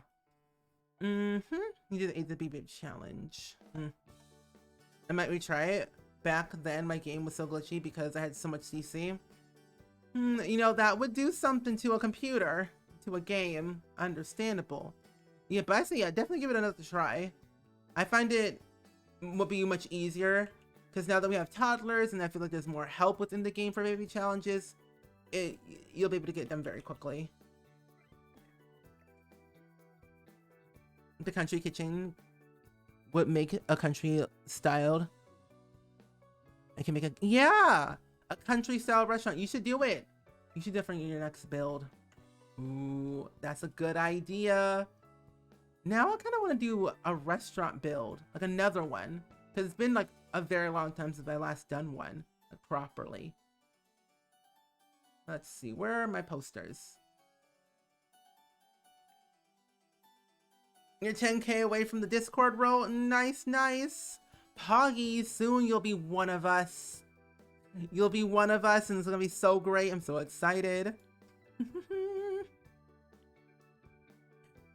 You did the A to B Babe challenge. I might retry it. Back then, my game was so glitchy because I had so much CC. You know, that would do something to a computer, to a game. Understandable. Yeah, but I say, yeah, definitely give it another try. I find it would be much easier because now that we have toddlers and I feel like there's more help within the game for baby challenges, you'll be able to get them very quickly. The country kitchen would make a country styled. I can make a country style restaurant. You should do it. You should definitely do your next build. Ooh, that's a good idea. Now I kind of want to do a restaurant build, like another one, because it's been like a very long time since I last done one like, properly. Let's see, where are my posters? You're 10K away from the Discord role. Nice, nice. Poggy, soon you'll be one of us. You'll be one of us and it's gonna be so great. I'm so excited.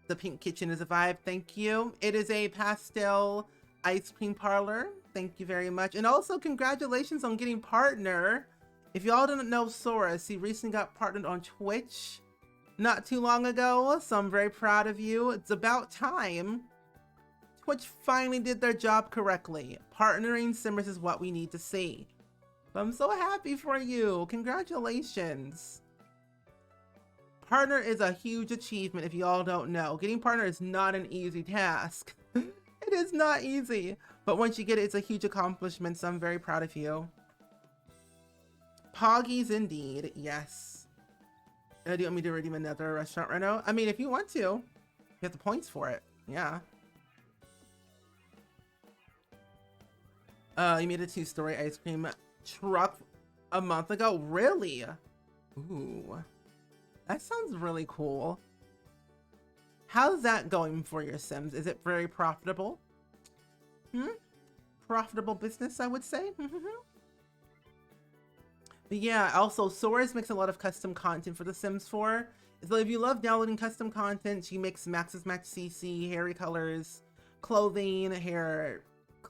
The pink kitchen is a vibe. Thank you. It is a pastel ice cream parlor. Thank you very much. And also congratulations on getting partner. If y'all didn't know Soros, he recently got partnered on Twitch not too long ago, so I'm very proud of you. It's about time. Twitch finally did their job correctly. Partnering Simmers is what we need to see. I'm so happy for you. Congratulations. Partner is a huge achievement if you all don't know. Getting partner is not an easy task. It is not easy. But once you get it, it's a huge accomplishment, so I'm very proud of you. Poggies indeed, yes. Do you want me to redeem another restaurant reno? I mean, if you want to. You have the points for it. Yeah. You made a 2-story ice cream truck a month ago? Really? Ooh. That sounds really cool. How's that going for your Sims? Is it very profitable? Profitable business, I would say. But yeah, also Soros makes a lot of custom content for The Sims 4. So if you love downloading custom content, she makes Max's Match CC, hair recolors, clothing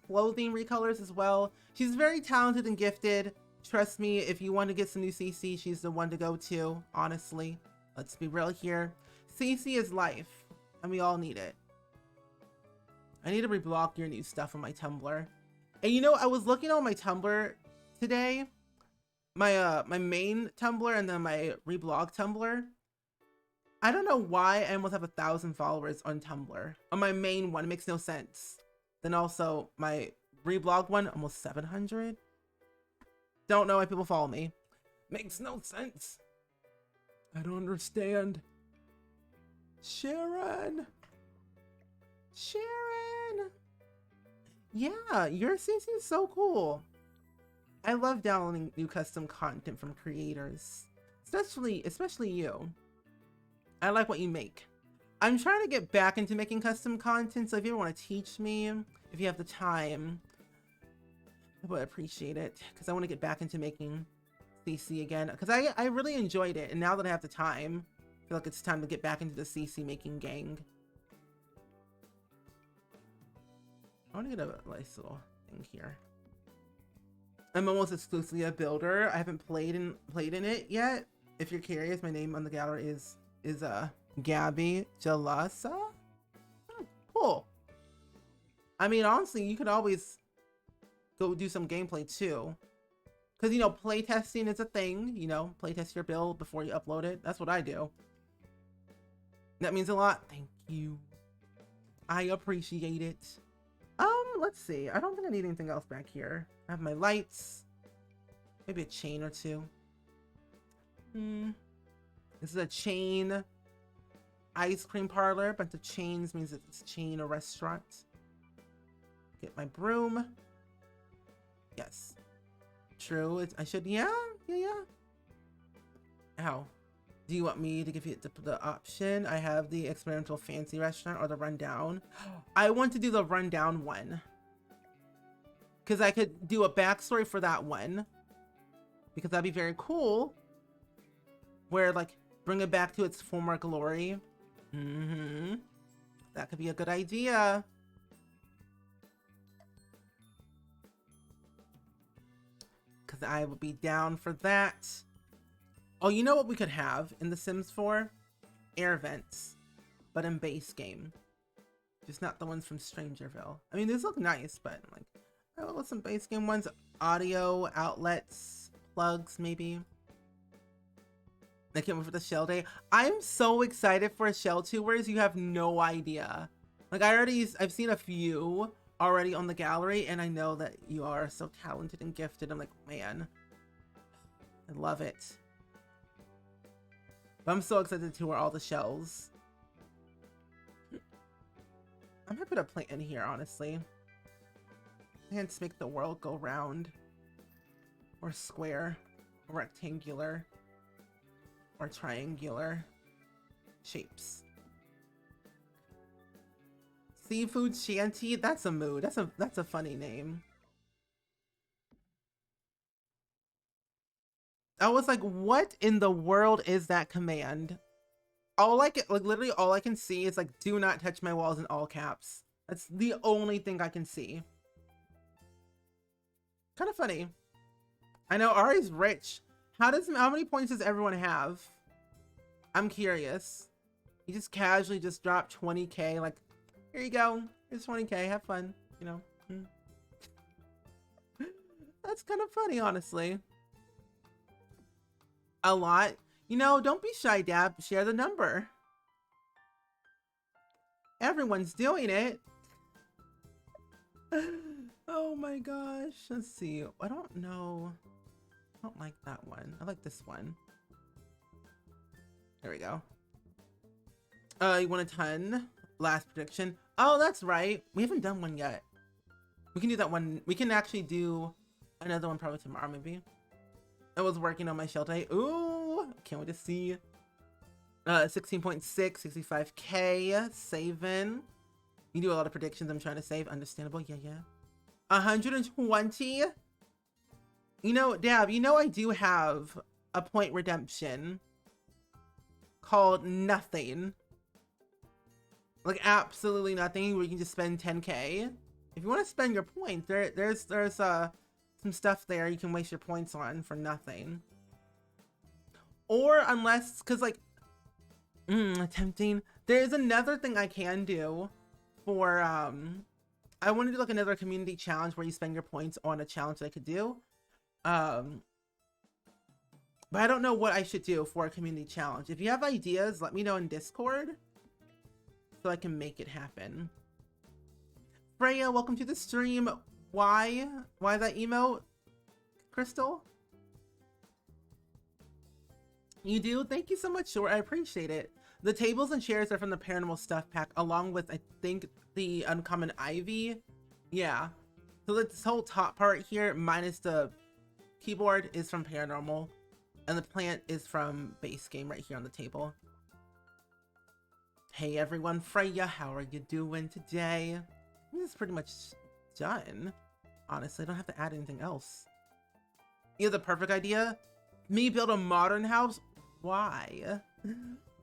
recolors as well. She's very talented and gifted. Trust me, if you want to get some new CC, she's the one to go to, honestly. Let's be real here. CC is life, and we all need it. I need to reblog your new stuff on my Tumblr. And you know, I was looking on my Tumblr today, my main Tumblr and then my reblog Tumblr. I don't know why I almost have 1,000 followers on Tumblr. On my main one, it makes no sense. Then also my reblog one, almost 700. Don't know why people follow me. Makes no sense. I don't understand. Sharon. Yeah, your CC is so cool. I love downloading new custom content from creators, especially you. I like what you make. I'm trying to get back into making custom content, so if you ever want to teach me, if you have the time, I would appreciate it, because I want to get back into making CC again, because I really enjoyed it, and now that I have the time, I feel like it's time to get back into the CC making gang. I want to get a nice little thing here. I'm almost exclusively a builder. I haven't played in it yet. If you're curious, my name on the gallery is Gabby Jalasa. Cool. I mean, honestly, you could always go do some gameplay too, because you know, playtesting is a thing. You know, playtest your build before you upload it. That's what I do. That means a lot. Thank you. I appreciate it. Let's see. I don't think I need anything else back here. I have my lights. Maybe a chain or two. This is a chain ice cream parlor. Bunch of chains means it's a chain or restaurant. Get my broom. Yes. True. I should. Yeah. Ow. Do you want me to give you the option? I have the experimental fancy restaurant or the rundown. I want to do the rundown one, because I could do a backstory for that one, because that'd be very cool, where like Bring it back to its former glory. Mm-hmm. That could be a good idea. Because I would be down for that. Oh, you know what we could have in The Sims 4? Air vents. But in base game. Just not the ones from Strangerville. I mean, these look nice, but like, I want some base game ones. Audio, outlets, plugs, maybe. I can't wait for the shell day. I'm so excited for shell tours. You have no idea. Like I've seen a few already on the gallery, and I know that you are so talented and gifted. I'm like, man, I love it. But I'm so excited to tour all the shells. I'm gonna put a plant in here, honestly. Plants make the world go round. Or square. Or rectangular. Or triangular. Shapes. Seafood Shanty? That's a mood. That's a funny name. I was like, what in the world is that command? Literally all I can see is like, do not touch my walls in all caps. That's the only thing I can see. Kind of funny. I know Ari's rich. How many points does everyone have? I'm curious. He just casually just dropped 20k. Like, here you go. Here's 20k. Have fun. You know. That's kind of funny, honestly. A lot. You know, don't be shy, Dab. Share the number. Everyone's doing it. Oh my gosh. Let's see. I don't know. I don't like that one. I like this one. There we go. You want a ton? Last prediction. Oh, that's right. We haven't done one yet. We can do that one. We can actually do another one probably tomorrow, maybe. I was working on my shell day. Ooh, can't wait to see. 16.6, 65k, saving. You do a lot of predictions. I'm trying to save. Understandable. Yeah. 120. You know, Dab, you know I do have a point redemption called nothing. Like absolutely nothing, where you can just spend 10k. If you want to spend your points, there's some stuff there you can waste your points on for nothing. Or unless, cause like, tempting. There's another thing I can do for, I want to do like another community challenge where you spend your points on a challenge that I could do. But I don't know what I should do for a community challenge. If you have ideas, let me know in Discord so I can make it happen. Freya, welcome to the stream. Why that emote, Crystal? You do? Thank you so much, Short. I appreciate it. The tables and chairs are from the Paranormal Stuff Pack, along with, I think, the Uncommon Ivy. Yeah. So this whole top part here, minus the keyboard, is from Paranormal. And the plant is from base game right here on the table. Hey everyone, Freya, how are you doing today? This is pretty much done. Honestly, I don't have to add anything else. You have the perfect idea? Me build a modern house? Why?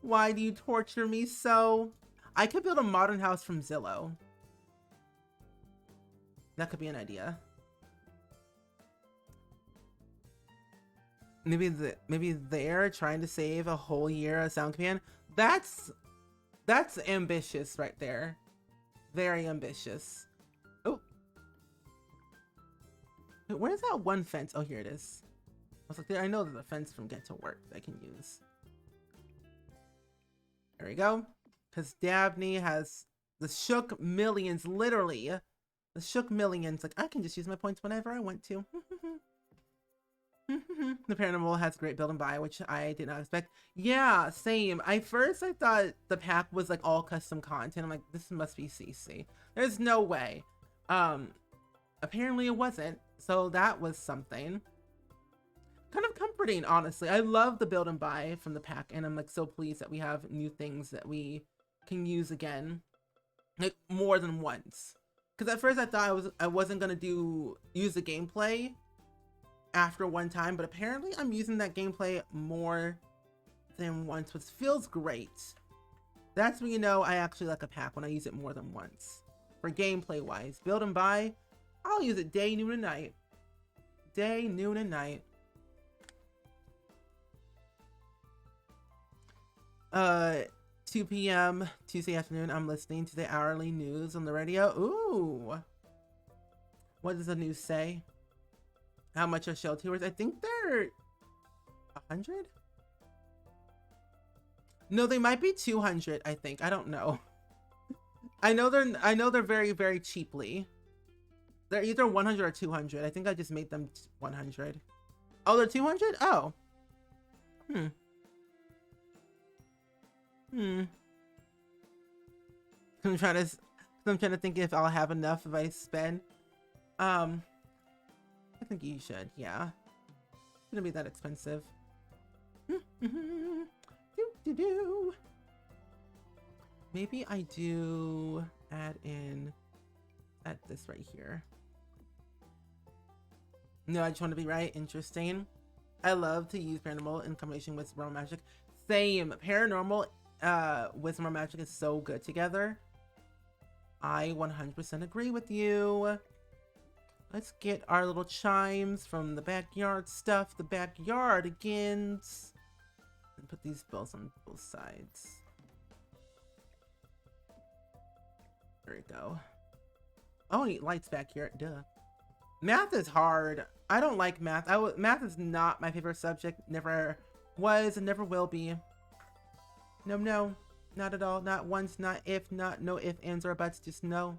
Why do you torture me so? I could build a modern house from Zillow. That could be an idea. Maybe they're trying to save a whole year of sound command. That's ambitious right there. Very ambitious. Oh. Wait, where's that one fence? Oh, here it is. I was like, I know there's a fence from Get to Work that I can use. There we go. Because Dabney has the shook millions, literally. The shook millions. Like, I can just use my points whenever I want to. The Paranormal has great build and buy, which I did not expect. Yeah, same. I thought the pack was like all custom content. I'm like, this must be CC. There's no way. Apparently it wasn't. So that was something. Kind of comforting, honestly. I love the build and buy from the pack, and I'm like so pleased that we have new things that we can use again, like more than once. Because at first I thought I wasn't gonna use the gameplay after one time, but apparently I'm using that gameplay more than once, which feels great. That's when you know I actually like a pack, when I use it more than once. For gameplay wise, build and buy, I'll use it day, noon, and night. Day, noon, and night. 2 p.m. Tuesday afternoon, I'm listening to the hourly news on the radio. Ooh. What does the news say? How much are shell tours? I think they're 100? No, they might be 200, I think. I don't know. I know they're very, very cheaply. They're either 100 or 200. I think I just made them 100. Oh, they're 200? Oh. I'm trying to think if I'll have enough if I spend. I think you should, yeah. It's gonna be that expensive. Maybe I do add this right here. No, I just want to be right. Interesting. I love to use paranormal in combination with realm magic. Same. Paranormal with realm magic is so good together. I 100% agree with you. Let's get our little chimes from the backyard stuff. The backyardigans. And put these bells on both sides. There we go. Oh, I need lights back here. Duh. Math is hard. I don't like math. Math is not my favorite subject. Never was and never will be. No, not at all. Not once, not if, not no if, ands, or buts. Just no.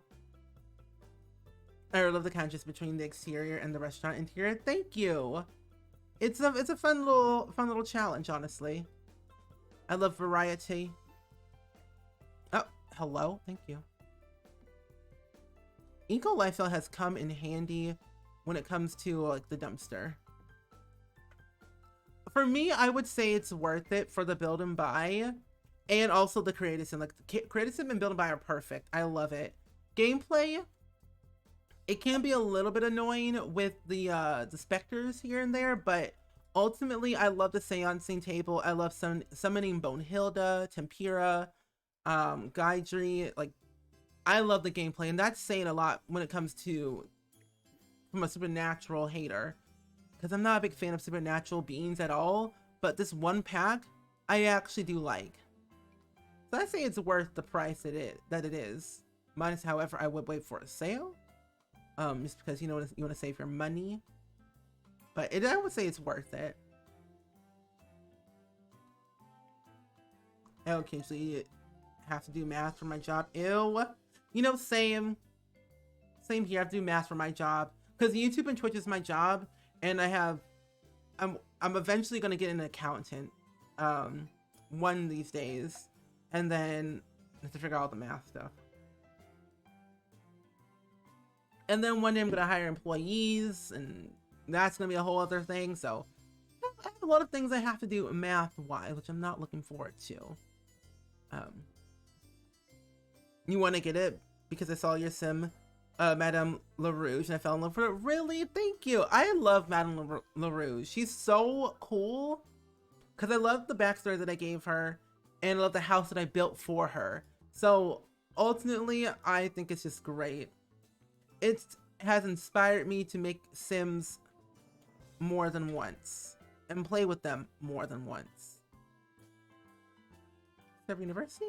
I love the contrast between the exterior and the restaurant interior. Thank you. It's a fun little challenge, honestly. I love variety. Oh, hello. Thank you. Eco Lifestyle has come in handy when it comes to like the dumpster. For me, I would say it's worth it for the build and buy, and also the creative sim. Like the creative sim and build and buy are perfect. I love it. Gameplay, it can be a little bit annoying with the specters here and there, but ultimately I love the seancing table. I love summoning Bonehilda, Tempera, Gaidri. Like, I love the gameplay, and that's saying a lot when it comes to from a supernatural hater, because I'm not a big fan of supernatural beings at all, but this one pack I actually do like. So I say it's worth the price that it is. Minus, however, I would wait for a sale, just because you want to save your money. But I would say it's worth it. I occasionally have to do math for my job. Ew. You know, same here. I have to do math for my job because YouTube and Twitch is my job, and I'm eventually gonna get an accountant one of these days, and then I have to figure out all the math stuff. And then one day I'm gonna hire employees, and that's gonna be a whole other thing. So I have a lot of things I have to do math wise, which I'm not looking forward to. You want to get it because I saw your sim, Madame LaRouge, and I fell in love with it. Really? Thank you. I love Madame LaRouge. She's so cool because I love the backstory that I gave her, and I love the house that I built for her. So ultimately, I think it's just great. It has inspired me to make sims more than once and play with them more than once. Every university?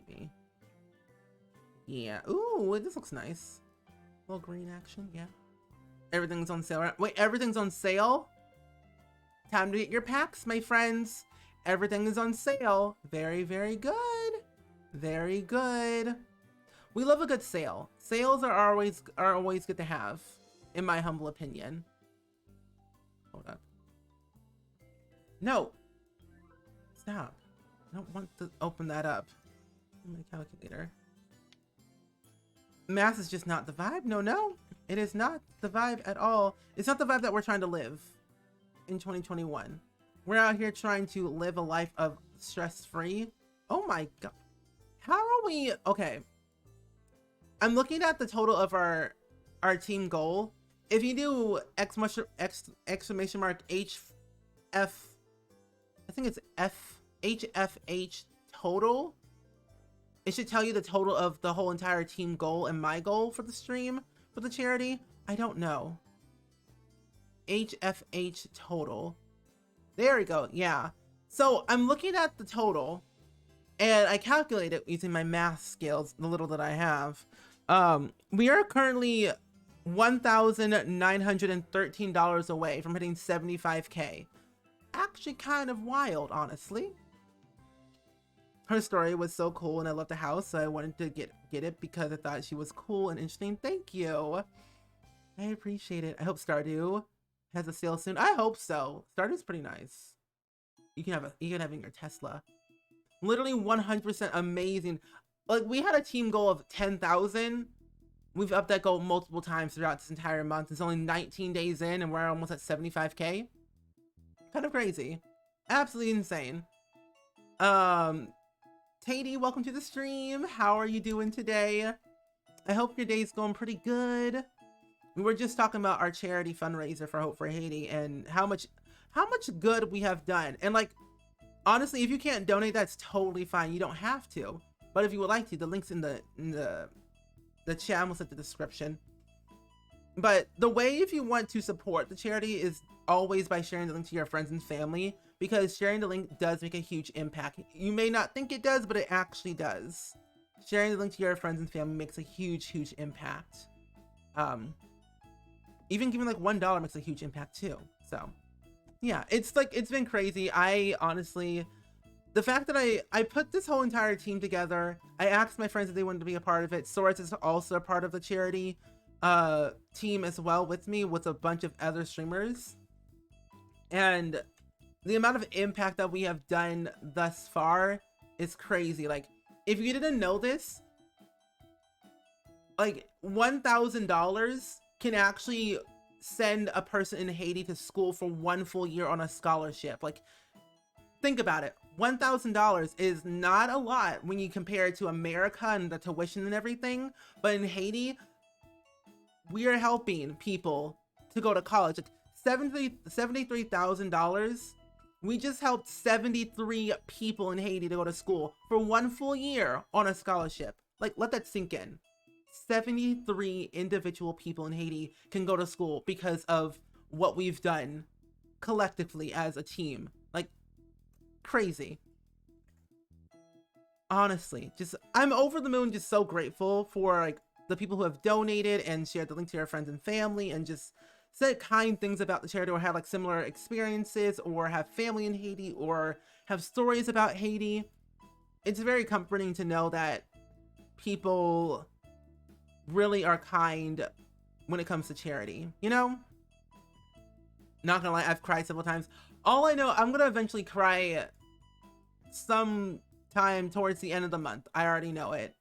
Maybe. Yeah. Ooh, this looks nice. A little green action, yeah. Everything's on sale, right? Wait, everything's on sale? Time to get your packs, my friends. Everything is on sale. Very, very good. Very good. We love a good sale. Sales are always good to have, in my humble opinion. Hold up. No. Stop. I don't want to open that up. My calculator. Math is just not the vibe. No. It is not the vibe at all. It's not the vibe that we're trying to live in 2021. We're out here trying to live a life of stress-free. Oh my god. How are we? Okay. I'm looking at the total of our team goal. If you do exclamation mark HF I think it's HFH total. It should tell you the total of the whole entire team goal and my goal for the stream for the charity. I don't know. HFH total. There we go. Yeah. So I'm looking at the total and I calculate it using my math skills, the little that I have. We are currently $1,913 away from hitting 75K. Actually kind of wild, honestly. Her story was so cool and I loved the house, so I wanted to get it because I thought she was cool and interesting. Thank you. I appreciate it. I hope Stardew has a sale soon. I hope so. Stardew's pretty nice. You can have in your Tesla. Literally 100% amazing. Like, we had a team goal of 10,000. We've upped that goal multiple times throughout this entire month. It's only 19 days in and we're almost at 75K. Kind of crazy. Absolutely insane. Tatey, welcome to the stream. How are you doing today? I hope your day's going pretty good. We were just talking about our charity fundraiser for Hope for Haiti and how much good we have done. And like, honestly, if you can't donate, that's totally fine. You don't have to. But if you would like to, the link's in the chat. We'll set the description. But the way if you want to support the charity is always by sharing the link to your friends and family, because sharing the link does make a huge impact. You may not think it does, but it actually does. Sharing the link to your friends and family makes a huge impact. Even giving like $1 makes a huge impact too. So yeah, it's been crazy. I honestly, the fact that I put this whole entire team together, I asked my friends if they wanted to be a part of it. Soros is also a part of the charity team as well with me, with a bunch of other streamers. And the amount of impact that we have done thus far is crazy. Like, if you didn't know this, like $1,000 can actually send a person in Haiti to school for 1 full year on a scholarship. Like, think about it. $1,000 is not a lot when you compare it to America and the tuition and everything. But in Haiti, we are helping people to go to college. Like $73,000. We just helped 73 people in Haiti to go to school for 1 full year on a scholarship. Like, let that sink in. 73 individual people in Haiti can go to school because of what we've done collectively as a team. Like, crazy. Honestly, just, I'm over the moon, just so grateful for like the people who have donated and shared the link to their friends and family and just said kind things about the charity, or have like similar experiences, or have family in Haiti, or have stories about Haiti. It's very comforting to know that people really are kind when it comes to charity, you know? Not gonna lie, I've cried several times. All I know, I'm gonna eventually cry sometime towards the end of the month. I already know it.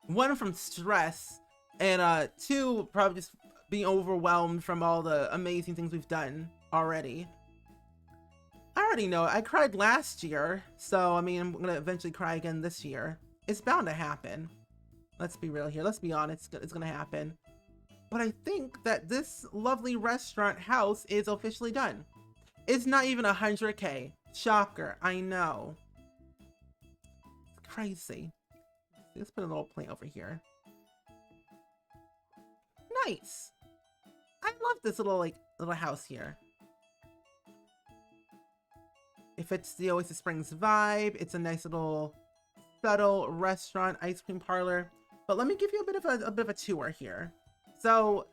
1, from stress, and 2, probably just being overwhelmed from all the amazing things we've done already. I already know it. I cried last year, so I mean, I'm gonna eventually cry again this year. It's bound to happen. Let's be real here. Let's be honest. It's gonna happen. But I think that this lovely restaurant house is officially done. It's not even 100K. Shocker. I know. It's crazy. Let's put a little plant over here. Nice. I love this little house here. It fits the Oasis Springs vibe. It's a nice little subtle restaurant, ice cream parlor. But let me give you a bit of a tour here. So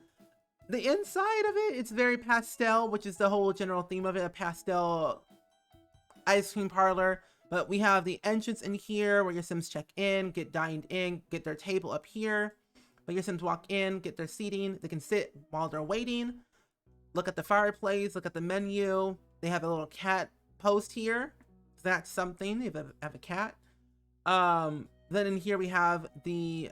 the inside of it, it's very pastel, which is the whole general theme of it, a pastel ice cream parlor. But we have the entrance in here where your Sims check in, get dined in, get their table up here. But your Sims walk in, get their seating. They can sit while they're waiting. Look at the fireplace, look at the menu. They have a little cat post here. That's something. They have a cat. Then in here we have the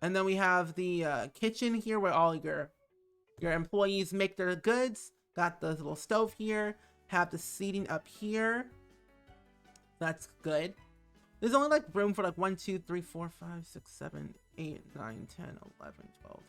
and then we have the kitchen here where all your employees make their goods. Got the little stove here. Have the seating up here. That's good. There's only like room for like 1, 2, 3, 4, 5, 6, 7, 8, 9, 10, 11, 12,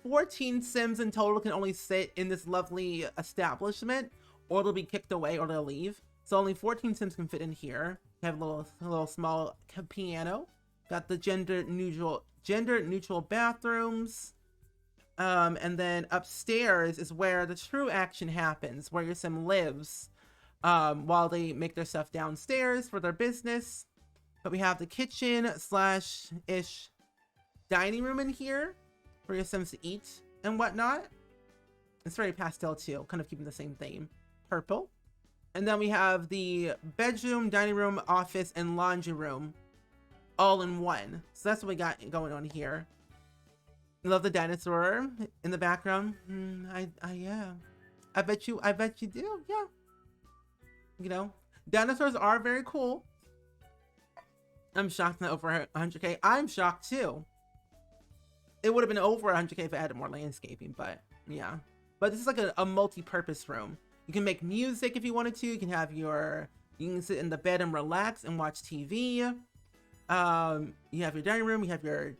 14 Sims in total can only sit in this lovely establishment, or they'll be kicked away or they'll leave. So only 14 Sims can fit in here. You have a little small piano. Got the gender neutral bathrooms. And then upstairs is where the true action happens, where your Sim lives while they make their stuff downstairs for their business. But we have the kitchen / ish dining room in here for your Sims to eat and whatnot. It's very pastel too, kind of keeping the same theme. Purple. And then we have the bedroom, dining room, office, and laundry room all in one. So that's what we got going on here. Love the dinosaur in the background. Yeah. I bet you do. Yeah. You know, dinosaurs are very cool. I'm shocked not over 100K. I'm shocked too. It would have been over 100K if I added more landscaping, but yeah. But this is like a multi-purpose room. You can make music if you wanted to. You can have you can sit in the bed and relax and watch TV. You have your dining room. You have your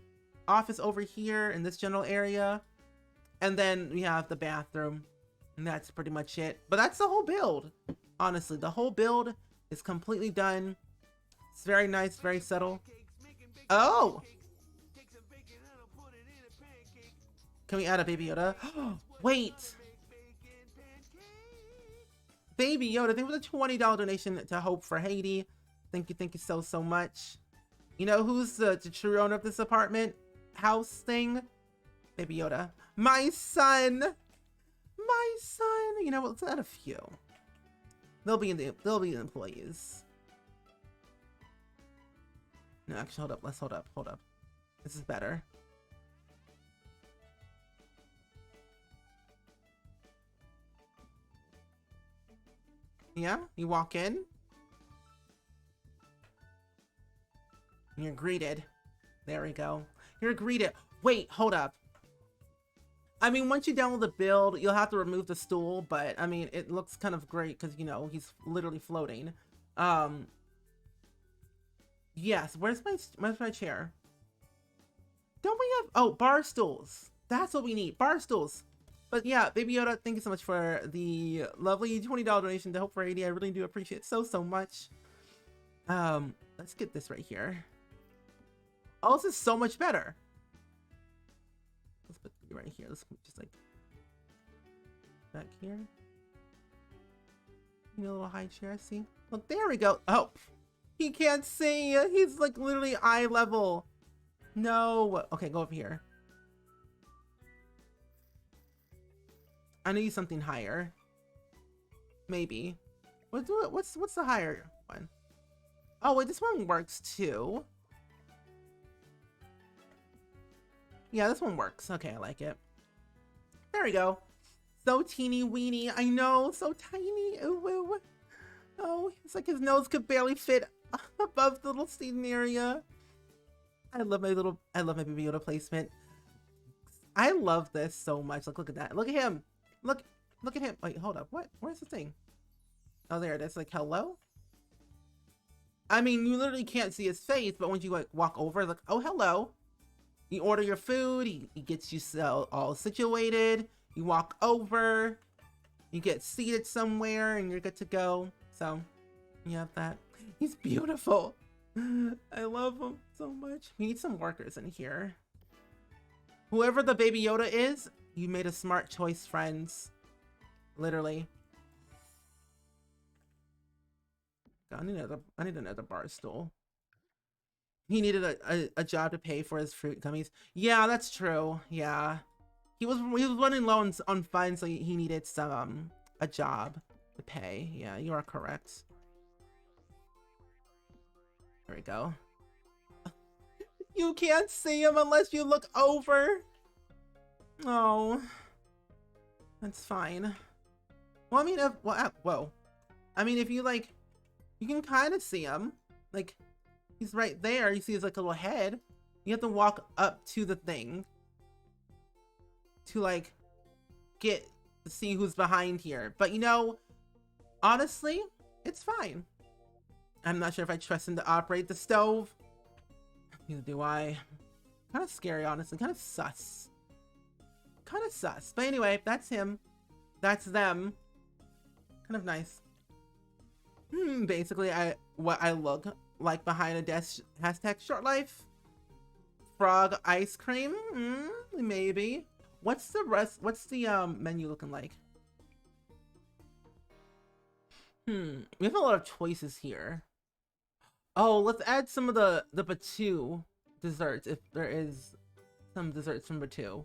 office over here in this general area. And then we have the bathroom. And that's pretty much it. But that's the whole build. Honestly, the whole build is completely done. It's very nice, very subtle. Oh! Can we add a Baby Yoda? Wait! Baby Yoda, thank you for the $20 donation to Hope for Haiti. Thank you so much. You know who's the true owner of this apartment house thing? Baby Yoda. My son! My son! You know what, let's add a few. They'll be the employees. No, actually, hold up. Let's hold up. This is better. Yeah, you walk in. You're greeted. There we go. You're greeted. Wait, hold up. I mean, once you download the build, you'll have to remove the stool, but I mean, it looks kind of great because, you know, he's literally floating. Yes, where's my chair? Don't we have, oh, bar stools. That's what we need, bar stools. But yeah, Baby Yoda, thank you so much for the lovely $20 donation to Hope for 80. I really do appreciate it so much. Let's get this right here. Oh, this is so much better. Let's put you right here. Let's just like back here. You know, a little high chair. See? Look, there we go. Oh, he can't see. He's like literally eye level. No. Okay, go over here. I need something higher. Maybe. What's the higher one? Oh wait, this one works too. Yeah, this one works. Okay, I like it. There we go. So teeny weeny. I know, so tiny. Ooh, ooh. Oh, it's like his nose could barely fit above the little seating area. I love my Baby Yoda placement. I love this so much. Look at that. Look at him. Look at him. Wait, hold up. What? Where's the thing? Oh, there it is. Like, hello? I mean, you literally can't see his face, but once you like walk over, like, oh, hello. You order your food. He gets you all situated. You walk over. You get seated somewhere, and you're good to go. So, you have that. He's beautiful. I love him so much. We need some workers in here. Whoever the Baby Yoda is, you made a smart choice, friends. Literally. God, I need another bar stool. He needed a job to pay for his fruit gummies. Yeah, that's true. Yeah. He was running low on funds, so he needed some a job to pay. Yeah, you are correct. There we go. You can't see him unless you look over. Oh, that's fine. Well, I mean, whoa. I mean, if you like, you can kind of see him. Like, he's right there. You see his like little head. You have to walk up to the thing to like get to see who's behind here. But you know, honestly, it's fine. I'm not sure if I trust him to operate the stove. Neither do I. Kind of scary, honestly. Kind of sus. kind of sus. But anyway, that's him. That's them. Kind of nice. Basically, what I look like behind a desk. Hashtag short life. Frog ice cream. Maybe. What's the rest? What's the menu looking like? We have a lot of choices here. Oh, let's add some of the Batu desserts if there is some desserts from Batu.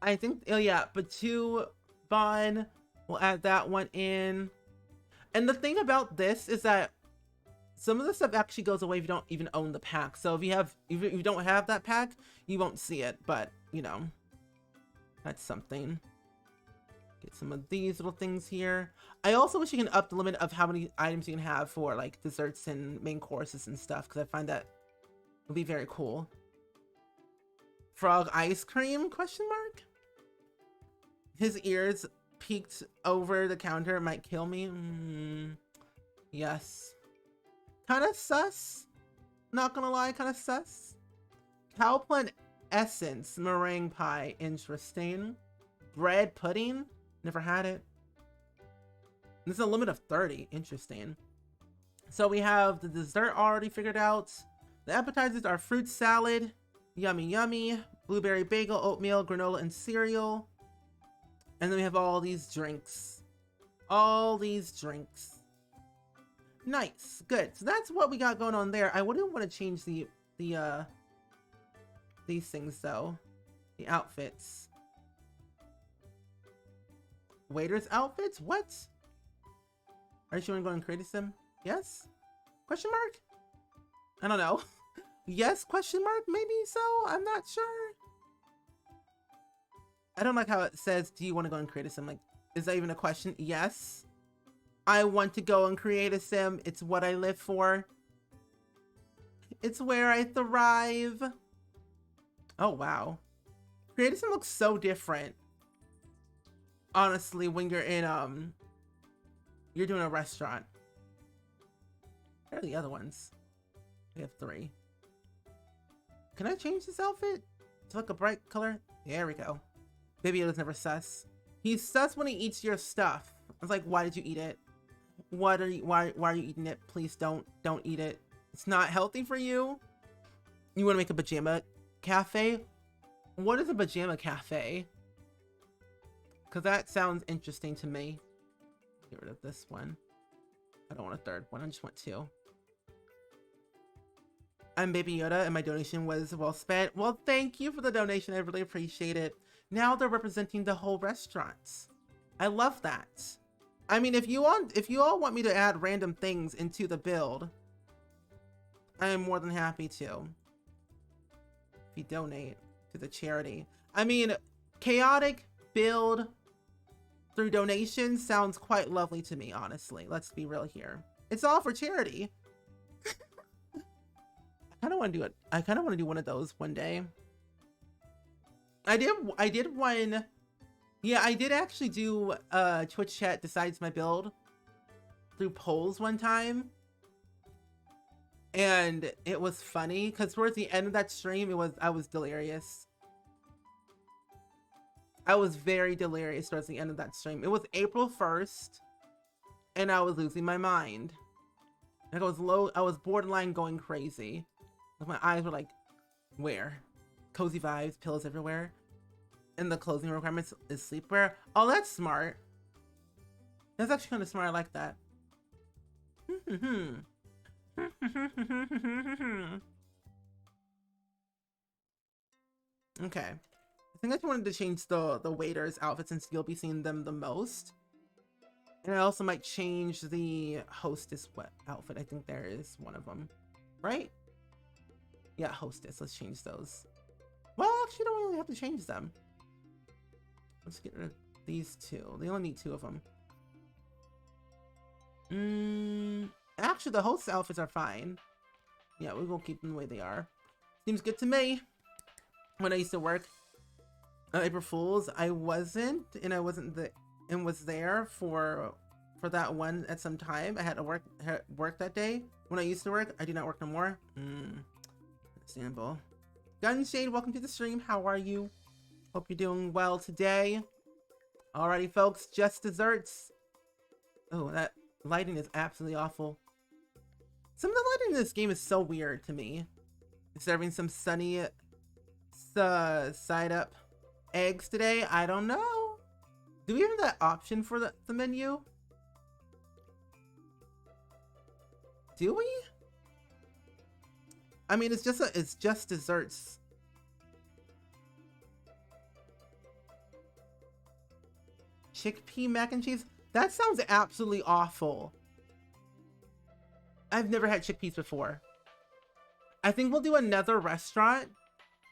I think, oh yeah, Batu bun. We'll add that one in. And the thing about this is that some of the stuff actually goes away if you don't even own the pack. So if you don't have that pack, you won't see it. But you know, that's something. Get some of these little things here. I also wish you can up the limit of how many items you can have for like desserts and main courses and stuff, because I find that would be very cool. Frog ice cream? Question mark. His ears peeked over the counter. Might kill me. Yes. Kind of sus. Not gonna lie, kind of sus. Cowplant essence meringue pie. Interesting. Bread pudding. Never had it. There's a limit of 30. Interesting. So we have the dessert already figured out. The appetizers are fruit salad. Yummy, yummy. Blueberry bagel, oatmeal, granola, and cereal. And then we have all these drinks. All these drinks. Nice. Good. So that's what we got going on there. I wouldn't want to change these things though. The outfits. Waiters outfits? What? Are you sure you want to go and create some? Yes? Question mark? I don't know. Yes? Question mark? Maybe so? I'm not sure. I don't like how it says, do you want to go and create a sim? Like, is that even a question? Yes. I want to go and create a sim. It's what I live for. It's where I thrive. Oh, wow. Create a sim looks so different. Honestly, when you're in, you're doing a restaurant. Where are the other ones? We have 3. Can I change this outfit to like a bright color? There we go. Baby Yoda's never sus. He's sus when he eats your stuff. I was like, why did you eat it? Why are you eating it? Please don't eat it. It's not healthy for you. You want to make a pajama cafe? What is a pajama cafe? Because that sounds interesting to me. Get rid of this one. I don't want a third one. I just want 2. I'm Baby Yoda and my donation was well spent. Well, thank you for the donation. I really appreciate it. Now they're representing the whole restaurant. I love that. I mean, if you all want me to add random things into the build, I am more than happy to. If you donate to the charity. I mean, chaotic build through donations sounds quite lovely to me, honestly. Let's be real here. It's all for charity. I kind of want to do it. I kind of want to do one of those one day. I did one. Yeah, I did actually do Twitch chat decides my build through polls one time. And it was funny because towards the end of that stream, I was delirious. I was very delirious towards the end of that stream. It was April 1st and I was losing my mind. Like I was borderline going crazy. Like my eyes were like, where? Cozy vibes, pillows everywhere. And the clothing requirements is sleepwear. Oh, that's smart. That's actually kind of smart. I like that. Okay. I think I just wanted to change the waiters' outfits since you'll be seeing them the most. And I also might change the hostess outfit. I think there is one of them. Right? Yeah, hostess. Let's change those. Well, actually, don't really have to change them. Let's get rid of these 2. They only need 2 of them. Actually, the host outfits are fine. Yeah, we will keep them the way they are. Seems good to me. When I used to work April Fools, I wasn't and was there for that one at some time. I had to work that day. When I used to work, I do not work no more. Understandable. Gunshade, welcome to the stream. How are you? Hope you're doing well today. Alrighty, folks, just desserts. Oh, that lighting is absolutely awful. Some of the lighting in this game is so weird to me. Serving some sunny side up eggs today. I don't know. Do we have that option for the menu? Do we? I mean, it's just desserts. Chickpea mac and cheese? That sounds absolutely awful. I've never had chickpeas before. I think we'll do another restaurant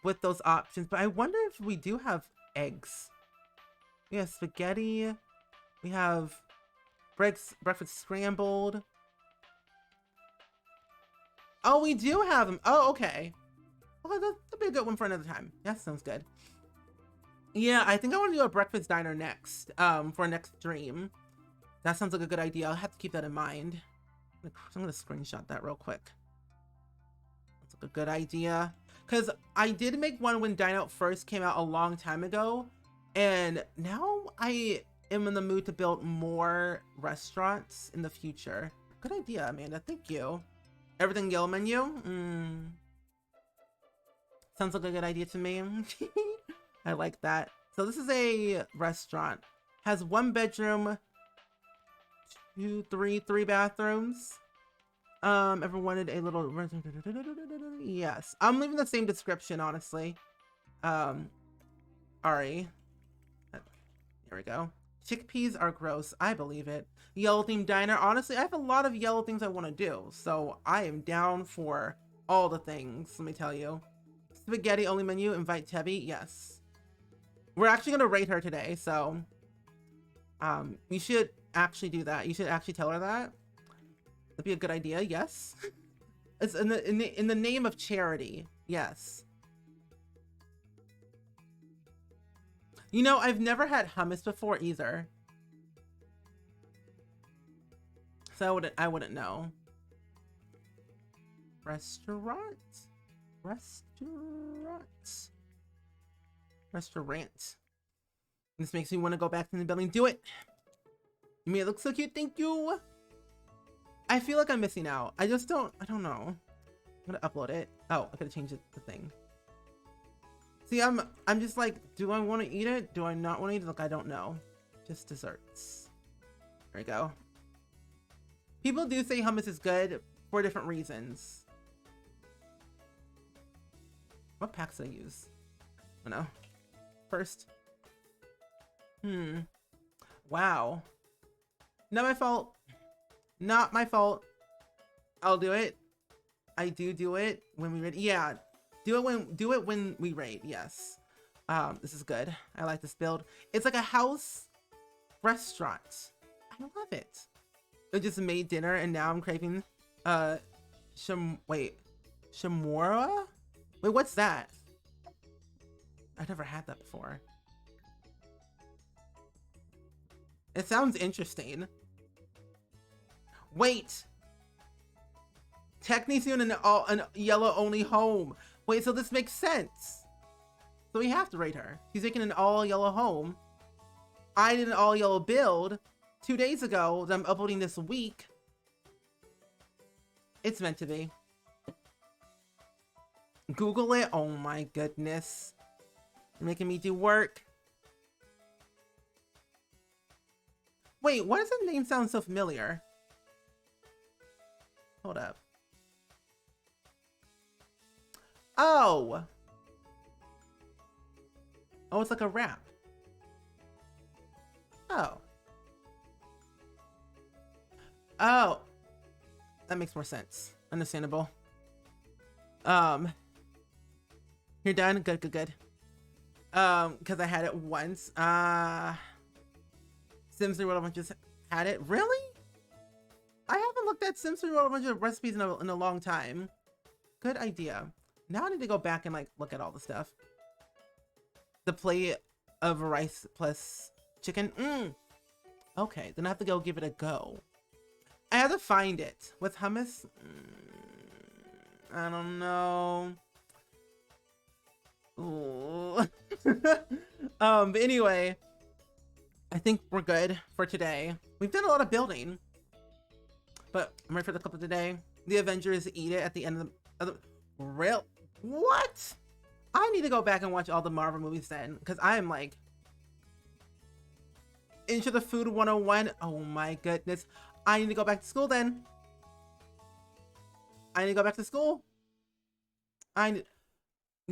with those options, but I wonder if we do have eggs. We have spaghetti. We have breakfast scrambled. Oh, we do have them. Oh, okay. Well, that'll be a good one for another time. That sounds good. Yeah, I think I want to do a breakfast diner next, for next stream. That sounds like a good idea. I'll have to keep that in mind. I'm gonna screenshot that real quick. That's like a good idea. Because I did make one when Dine Out first came out a long time ago. And now I am in the mood to build more restaurants in the future. Good idea, Amanda. Thank you. Everything yellow menu? Sounds like a good idea to me. I like that. So this is a restaurant. Has 1 bedroom, 3 bathrooms. Ever wanted a little... Yes. I'm leaving the same description, honestly. Ari. There we go. Chickpeas are gross. I believe it. Yellow themed diner. Honestly, I have a lot of yellow things I want to do. So I am down for all the things. Let me tell you. Spaghetti only menu. Invite Tebby. Yes. We're actually going to rate her today. So you should actually do that. You should actually tell her that. That'd be a good idea. Yes. It's in the name of charity. Yes. You know, I've never had hummus before either. So I wouldn't know. Restaurant. This makes me want to go back to the building. Do it. You mean it looks so cute? Thank you. I feel like I'm missing out. I don't know. I'm gonna upload it. Oh, I gotta change the thing. See, I'm just like, do I want to eat it? Do I not want to eat it? Look, I don't know. Just desserts. There we go. People do say hummus is good for different reasons. What packs did I use? Oh no. First. Wow. Not my fault. Not my fault. I'll do it. I do it when we raid. Yeah. Do it when we raid. Yes. This is good. I like this build. It's like a house restaurant. I love it. I just made dinner and now I'm craving shamora? Wait, what's that? I've never had that before. It sounds interesting. Wait. Technically in an yellow only home. Wait, so this makes sense. So we have to rate her. She's making an all yellow home. I did an all yellow build 2 days ago that I'm uploading this week. It's meant to be. Google it. Oh my goodness. You're making me do work. Wait, why does the name sound so familiar? Hold up. Oh. Oh, it's like a wrap. Oh. Oh. That makes more sense. Understandable. You're done? Good. Because I had it once. Sims 3 World of just had it. Really? I haven't looked at Sims 3 World of recipes in a long time. Good idea. Now I need to go back and like look at all the stuff. The plate of rice plus chicken. Okay, then I have to go give it a go. I have to find it. With hummus? I don't know. Ooh. But anyway, I think we're good for today. We've done a lot of building, but I'm ready for the clip of the day. The Avengers eat it at the end of the real. What? I need to go back and watch all the Marvel movies then, because I am like into the food 101. Oh my goodness. I need to go back to school then. I need to go back to school. I need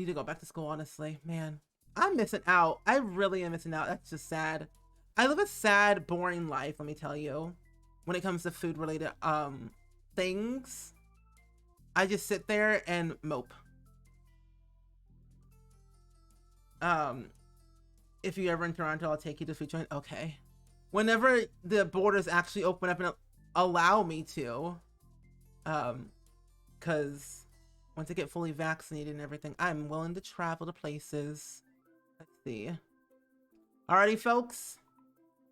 to go back to school, honestly. Man, I'm missing out. I really am missing out. That's just sad. I live a sad, boring life, let me tell you. When it comes to food related things, I just sit there and mope. If you ever in Toronto, I'll take you to food joint. Okay. Whenever the borders actually open up and allow me to, because once I get fully vaccinated and everything, I'm willing to travel to places. Let's see. Alrighty, folks.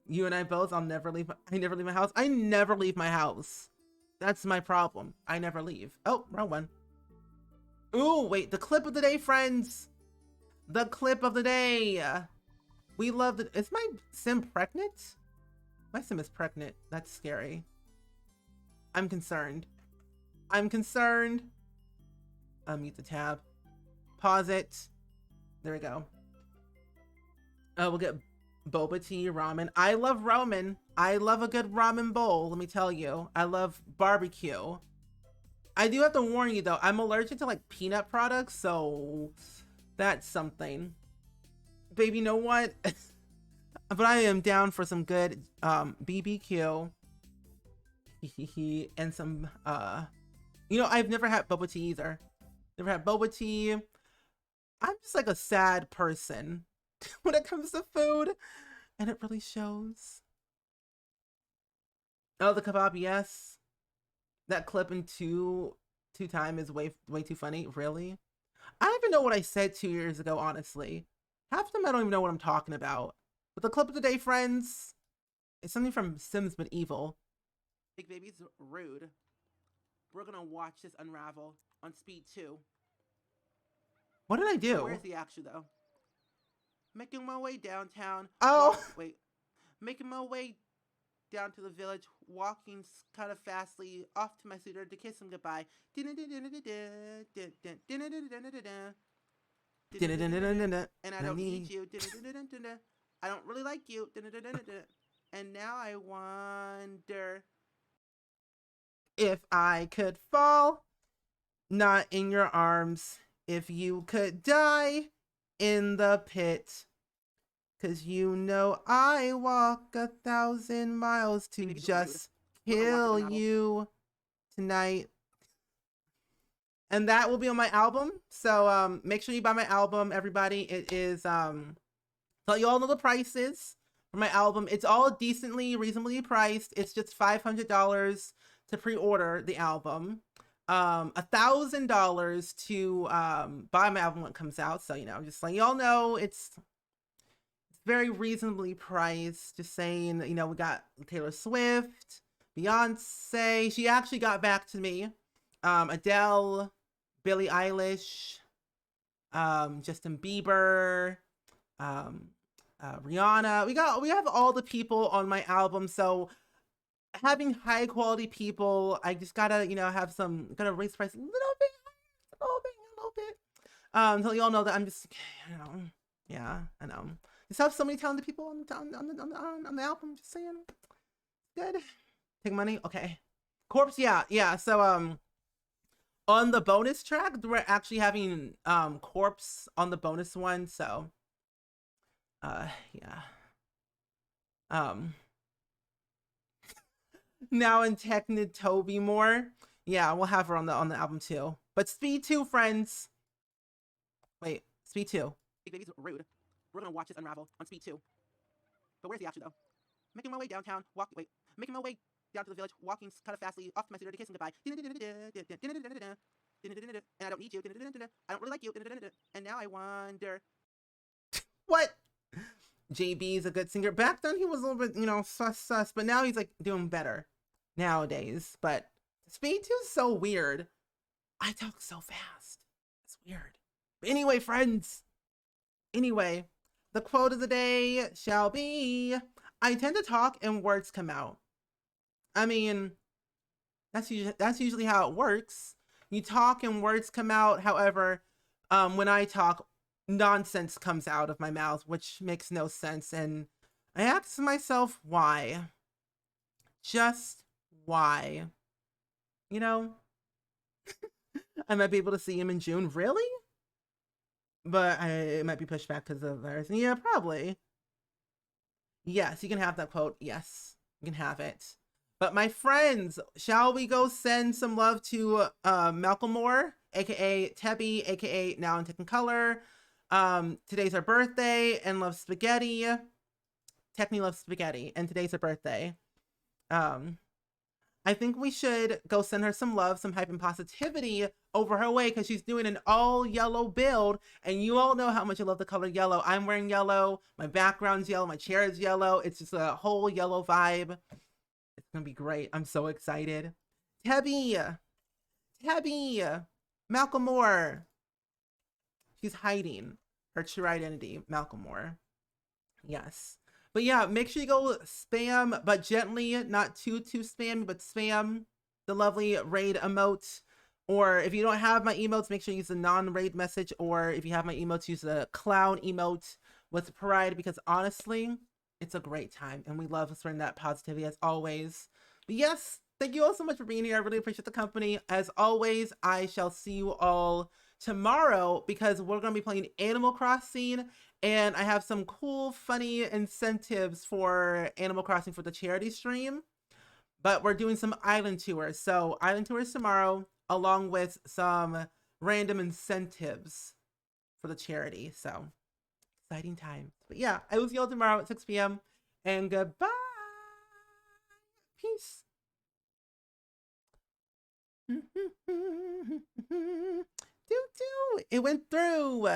You and I both. I never leave my house. I never leave my house. That's my problem. I never leave. Oh, wrong one. Ooh, wait. The clip of the day, friends. The clip of the day. We love the. Is my sim pregnant? My sim is pregnant. That's scary. I'm concerned. I'm concerned. Unmute the tab. Pause it. There we go. We'll get boba tea, ramen. I love ramen. I love a good ramen bowl, let me tell you. I love barbecue. I do have to warn you though, I'm allergic to like peanut products, so that's something. Baby, you know what? But I am down for some good BBQ. And some you know, I've never had boba tea either. Never had boba tea. I'm just like a sad person when it comes to food, and it really shows. Oh, the kebab, yes. That clip in two time is way too funny. Really? I don't even know what I said 2 years ago, honestly. Half of them I don't even know what I'm talking about. But the clip of the day, friends, is something from Sims But Evil. Big Baby's rude. We're gonna watch this unravel on speed 2. What did I do? So where's the action though? Making my way downtown. Oh, wait. Making my way down to the village, walking kind of fastly off to my suitor to kiss him goodbye. And I don't need you. I don't really like you. And now I wonder if I could fall, not in your arms, if you could die in the pit. 'Cause you know I walk 1,000 miles to just kill you tonight. And that will be on my album. So make sure you buy my album, everybody. It is so you all know the prices for my album. It's all decently, reasonably priced. It's just $500 to pre-order the album. $1,000 to buy my album when it comes out. So, you know, just letting y'all know it's very reasonably priced. Just saying, you know, we got Taylor Swift, Beyonce. She actually got back to me. Adele, Billie Eilish, Justin Bieber, Rihanna. We have all the people on my album. So having high quality people, I just gotta, you know, gotta raise the price a little bit. So you all know that I'm just, you know, yeah, I know. Just have so many talented people on the album. Just saying, good. Take money, okay. Corpse, yeah. So on the bonus track, we're actually having Corpse on the bonus one. So yeah. Now in Technid Toby more. Yeah, we'll have her on the album too. But Speed 2, friends. Wait, Speed 2. Big Baby's rude. We're gonna watch this unravel on Speed 2. But where's the action though? Making my way downtown, making my way down to the village, walking kind of fastly off to my suitor to kiss him goodbye. And I don't need you. I don't really like you. And now I wonder. What? JB is a good singer. Back then he was a little bit, you know, sus, but now he's like doing better nowadays. But Speed 2 is so weird. I talk so fast. It's weird. But anyway, friends. Anyway, The quote of the day shall be, I tend to talk and words come out. I mean, that's usually how it works. You talk and words come out. However, when I talk, nonsense comes out of my mouth, which makes no sense. And I ask myself why. Just why? You know, I might be able to see him in June. Really? But it might be pushed back because of the virus. Yeah, probably. Yes, you can have that quote. Yes, you can have it. But my friends, shall we go send some love to Malcolm Moore, aka Tebby, aka Now in Technicolor. Today's her birthday and loves spaghetti. Techni loves spaghetti, and today's her birthday. I think we should go send her some love, some hype and positivity over her way because she's doing an all yellow build. And you all know how much I love the color yellow. I'm wearing yellow. My background's yellow. My chair is yellow. It's just a whole yellow vibe. It's going to be great. I'm so excited. Tebby, Malcolm Moore. She's hiding her true identity, Malcolm Moore. Yes. But yeah, make sure you go spam, but gently, not too spammy, but spam the lovely raid emote. Or if you don't have my emotes, make sure you use the non-raid message. Or if you have my emotes, use the clown emote with pride, because honestly, it's a great time. And we love spreading that positivity as always. But yes, thank you all so much for being here. I really appreciate the company. As always, I shall see you all tomorrow because we're going to be playing Animal Crossing. And I have some cool, funny incentives for Animal Crossing for the charity stream. But we're doing some island tours. So island tours tomorrow, along with some random incentives for the charity. So exciting times. But yeah, I will see you all tomorrow at 6 p.m. And goodbye. Peace. It went through.